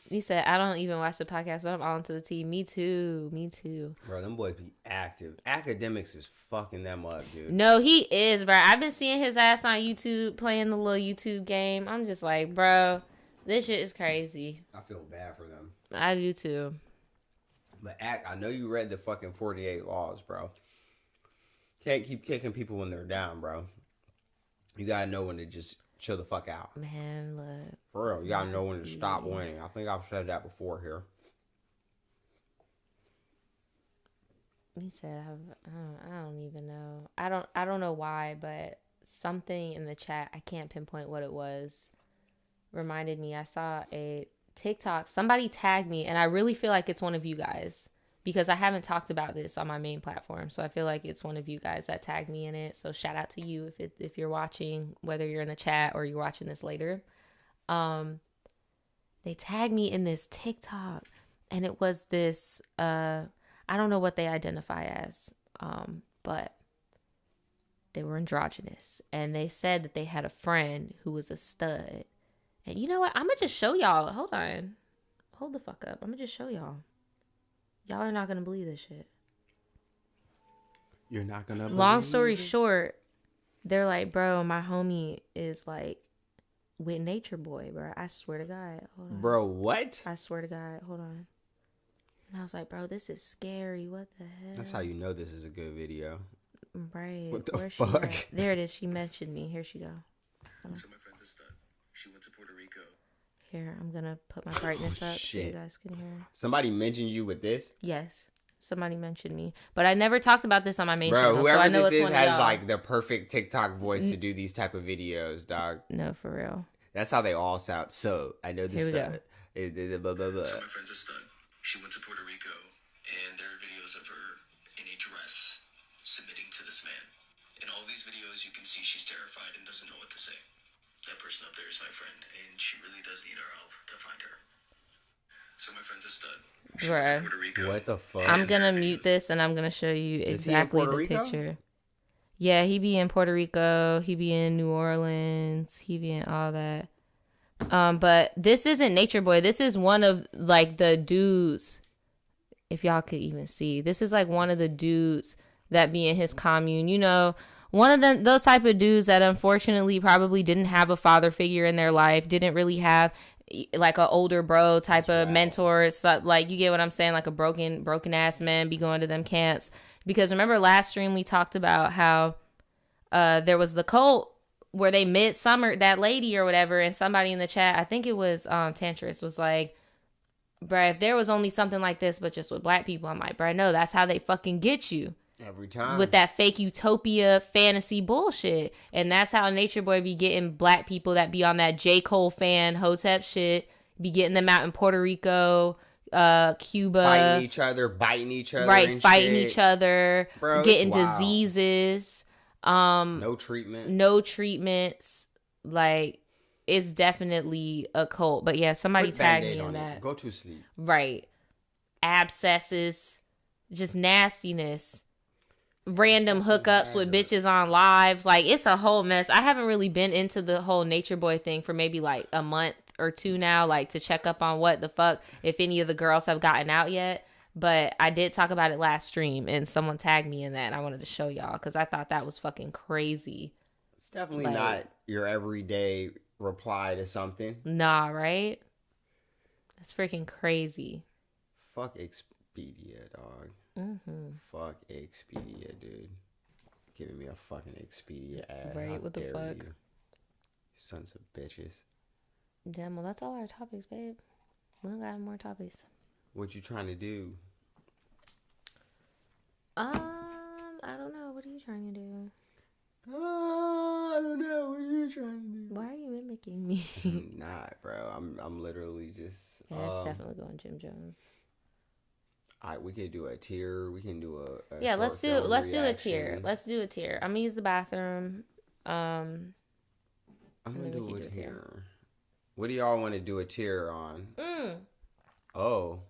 He said, I don't even watch the podcast, but I'm on to the team. Me too. Bro, them boys be active. Academics is fucking them up, dude. No, he is, bro. I've been seeing his ass on YouTube playing the little YouTube game. I'm just like, bro, this shit is crazy. I feel bad for them. I do too. But I know you read the fucking 48 laws, bro. Can't keep kicking people when they're down, bro. You gotta know when to just chill the fuck out. Man, look. For real, you gotta know when to stop winning. I think I've said that before here. He said, I don't even know. I don't know why, but something in the chat, I can't pinpoint what it was, reminded me. I saw a TikTok. Somebody tagged me, and I really feel like it's one of you guys because I haven't talked about this on my main platform. So I feel like it's one of you guys that tagged me in it. So shout out to you if you're watching, whether you're in the chat or you're watching this later. They tagged me in this TikTok, and it was this, I don't know what they identify as, but they were androgynous, and they said that they had a friend who was a stud. And you know what? I'm going to just show y'all. Hold on. Hold the fuck up. I'm going to just show y'all. Y'all are not going to believe this shit. You're not going to believe Long story short, they're like, bro, my homie is like with Nature Boy, bro. I swear to God. Hold on. Bro, what? I swear to God. Hold on. And I was like, bro, this is scary. What the hell? That's how you know this is a good video. Right. What the Where's fuck? She at? There it is. She mentioned me. Here she go. So my friend's a stud. She went to Puerto Rico. Here, I'm going to put my brightness up so you guys can hear. Somebody mentioned you with this? Yes. Somebody mentioned me. But I never talked about this on my main channel. Whoever so I know this it's is one has of y'all. like the perfect TikTok voice to do these type of videos, dog. No, for real. That's how they all sound. So, I know this Here we stuff. Blah, blah, blah. So my friend's a stud. She went to Puerto Rico, and there are videos of her in a dress submitting to this man. In all these videos, you can see she's terrified and doesn't know what to say. That person up there is my friend, and she really does need our help to find her. So my friend's a stud. She went to Puerto Rico. What the fuck? I'm going to mute this and I'm going to show you exactly the picture. Yeah, he be in Puerto Rico. He be in New Orleans. He be in all that. But this isn't Nature Boy. This is one of like the dudes. If y'all could even see, this is like one of the dudes that be in his commune. You know, one of those type of dudes that unfortunately probably didn't have a father figure in their life. Didn't really have like an older bro type of mentor. So, like, you get what I'm saying? Like a broken ass man be going to them camps. Because remember last stream we talked about how there was the cult where they midsummer that lady or whatever, and somebody in the chat, I think it was Tantress, was like, bruh, if there was only something like this but just with black people, I'm like, bruh, no, that's how they fucking get you. Every time. With that fake utopia fantasy bullshit. And that's how Nature Boy be getting black people that be on that J. Cole fan Hotep shit, be getting them out in Puerto Rico, Cuba. Fighting each other, biting each other. Right, fighting shit. each other, Bro, getting diseases. No treatment. No treatments. Like, it's definitely a cult. But yeah, somebody tagged me in that. Go to sleep. Right. Abscesses. Just nastiness. Random hookups with bitches on lives. Like, it's a whole mess. I haven't really been into the whole Nature Boy thing for maybe like a month or two now, like to check up on what the fuck, if any of the girls have gotten out yet. But I did talk about it last stream, and someone tagged me in that, and I wanted to show y'all because I thought that was fucking crazy. It's definitely not your everyday reply to something. Nah, right? That's freaking crazy. Fuck Expedia, dog. Mm-hmm. Fuck Expedia, dude. Giving me a fucking Expedia ad. Right, How what the dare fuck? You? Sons of bitches. Damn, well, that's all our topics, babe. We don't got more topics. What you trying to do? I don't know. What are you trying to do? I don't know. What are you trying to do? Why are you mimicking me? I'm not, bro. I'm literally just. Yeah, it's definitely going Jim Jones. All right, we could do a tier. We can do a yeah. Let's do a tier. reaction. Let's do a tier. I'm gonna use the bathroom. I'm gonna do a tier. What do y'all want to do a tier on? Oh.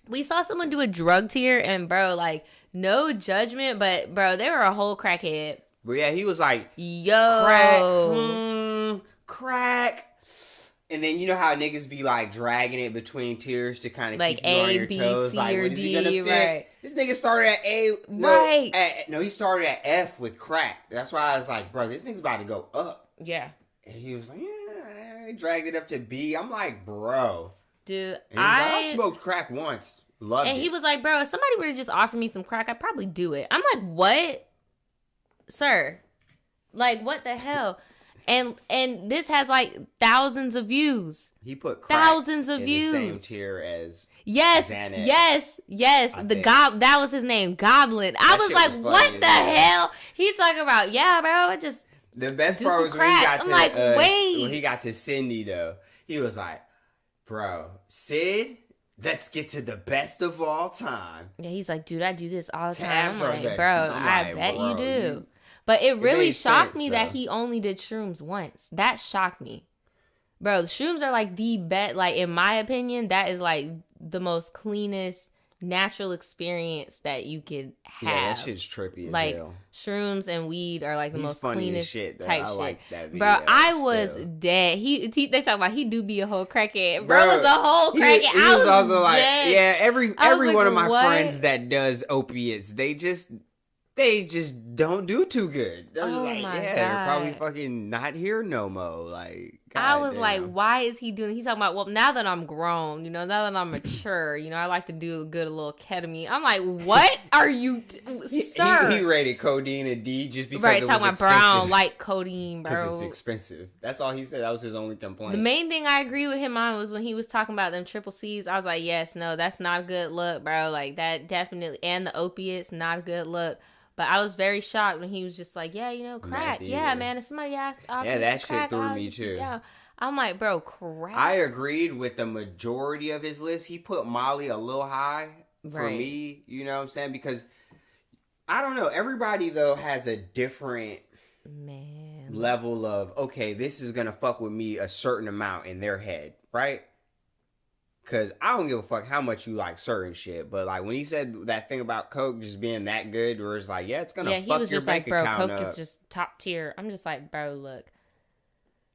We saw someone do a drug tier, and bro, like, no judgment, but bro, they were a whole crackhead. But yeah, he was like, yo, crack. And then you know how niggas be like dragging it between tiers to kind of like keep you on your B, toes. C, Like, or what is he gonna D, pick? right? This nigga started at A. No, he started at F with crack. That's why I was like, bro, this nigga's about to go up. Yeah. And he was like, yeah, I dragged it up to B. I'm like, bro. Dude, And I smoked crack once. Loved it. And he was like, bro, if somebody were to just offer me some crack, I'd probably do it. I'm like, what? Sir. Like, what the hell? And this has like thousands of views. He put crack thousands of in views. the same tier as Xanax. Yes. That was his name, Goblin. I was like, what the hell? He's talking about, yeah, bro, I just the best do part some was when he crack. got I'm to like, wait. when he got to Cindy though. He was like, bro, Sid, let's get to the best of all time. Yeah, he's like, dude, I do this all the time. Tabs I'm are like, the- bro, I'm I like, bet bro, you do. you- But it really made shocked sense, me that though. he only did shrooms once. That shocked me. Bro, the shrooms are like the best, like in my opinion, that is like the most cleanest natural experience that you could have. Yeah, that shit's trippy as like hell. shrooms and weed are like the He's most funny as cleanest shit, though. type I shit. like that Bro, video I was still. dead. They talk about he do be a whole crackhead. Bro was a whole he- crackhead. He I was also like, dead. yeah, every I was like, one of my what? friends that does opiates, they just don't do too good. They're just Oh like, my yeah, they're probably God. fucking not here no more. Like, I was goddamn. like, why is he doing? He's talking about, well, now that I'm grown, now that I'm mature, I like to do a little ketamine. I'm like, what are you, sir? He rated codeine a D just because Right, it talking was about brown, expensive. like codeine, Because bro. it's expensive. That's all he said. That was his only complaint. The main thing I agree with him on was when he was talking about them triple C's. I was like, yes, no, that's not a good look, bro. Like, that definitely, and the opiates, not a good look. But I was very shocked when he was just like, yeah, crack. Meth Yeah, either. man, if somebody asked, Yeah, that shit threw me too. I'm like, bro, crack. I agreed with the majority of his list. He put Molly a little high for Right. me. You know what I'm saying? Because I don't know. Everybody though has a different level of, okay, this is gonna fuck with me a certain amount in their head, right? Because I don't give a fuck how much you like certain shit, but like when he said that thing about Coke just being that good, where it's like, yeah, it's gonna Yeah, he fuck was your just bank like, bro, account Coke up. is just top tier. I'm just like, bro, look.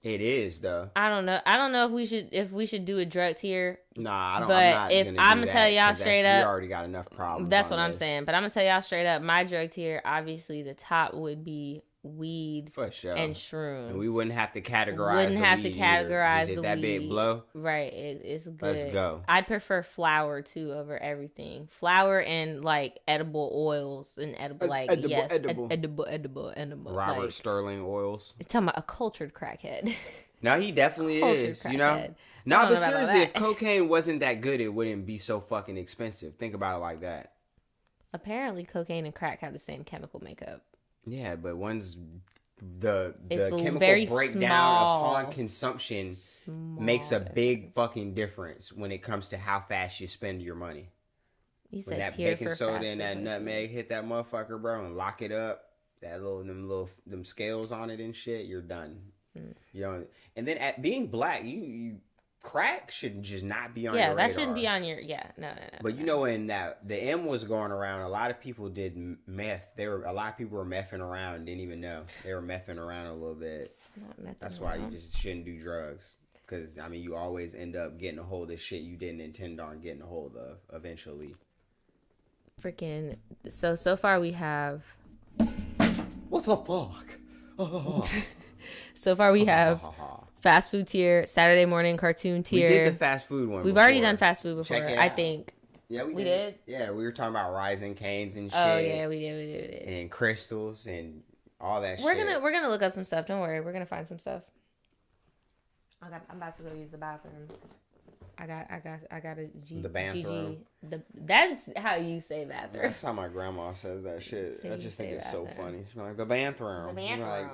It is though. I don't know if we should do a drug tier. Nah, I don't. But I'm not if gonna I'm do gonna tell that, y'all 'cause straight we up, already got enough problems. That's on what I'm this. saying. But I'm gonna tell y'all straight up, my drug tier, obviously the top would be weed For sure. and shrooms. And we wouldn't have to categorize. Wouldn't the have to weed either. categorize Just hit the that weed. big blow. Right, it's good. Let's go. I'd prefer flour too over everything. Flour and like edible oils and edible edible. Robert like, Sterling oils. it's talking about a cultured crackhead. No, he definitely Cultured is. You know. crackhead. No, I don't but know about all seriously, if that. cocaine wasn't that good, it wouldn't be so fucking expensive. Think about it like that. Apparently, cocaine and crack have the same chemical makeup. Yeah, but one's the It's chemical very breakdown small. upon consumption makes a big fucking difference when it comes to how fast you spend your money. You When said that tier baking for soda fast and that food nutmeg hit that motherfucker, bro, and lock it up, them scales on it and shit, you're done. You know, and then at being black, you crack should just not be on your Yeah, that radar. shouldn't be on your. Yeah, no. But you know, when that the M was going around, a lot of people did meth. A lot of people were messing around and didn't even know they were messing around a little bit. That's why you just shouldn't do drugs. Because I mean, you always end up getting a hold of shit you didn't intend on getting a hold of eventually. Freaking. So far we have. What the fuck? So far we have fast food tier, Saturday morning cartoon tier. We did the fast food one. We've before. already done fast food before, Check it I out. think. Yeah, we did. Yeah, we were talking about Rising Canes and shit. Oh yeah, we did. And crystals and all that We're shit. gonna look up some stuff. Don't worry, we're gonna find some stuff. I'm about to go use the bathroom. I got a The bathroom. That's how you say bathroom. That's how my grandma says that shit. I just think it's so funny. She's like, the bathroom. The bathroom. Like,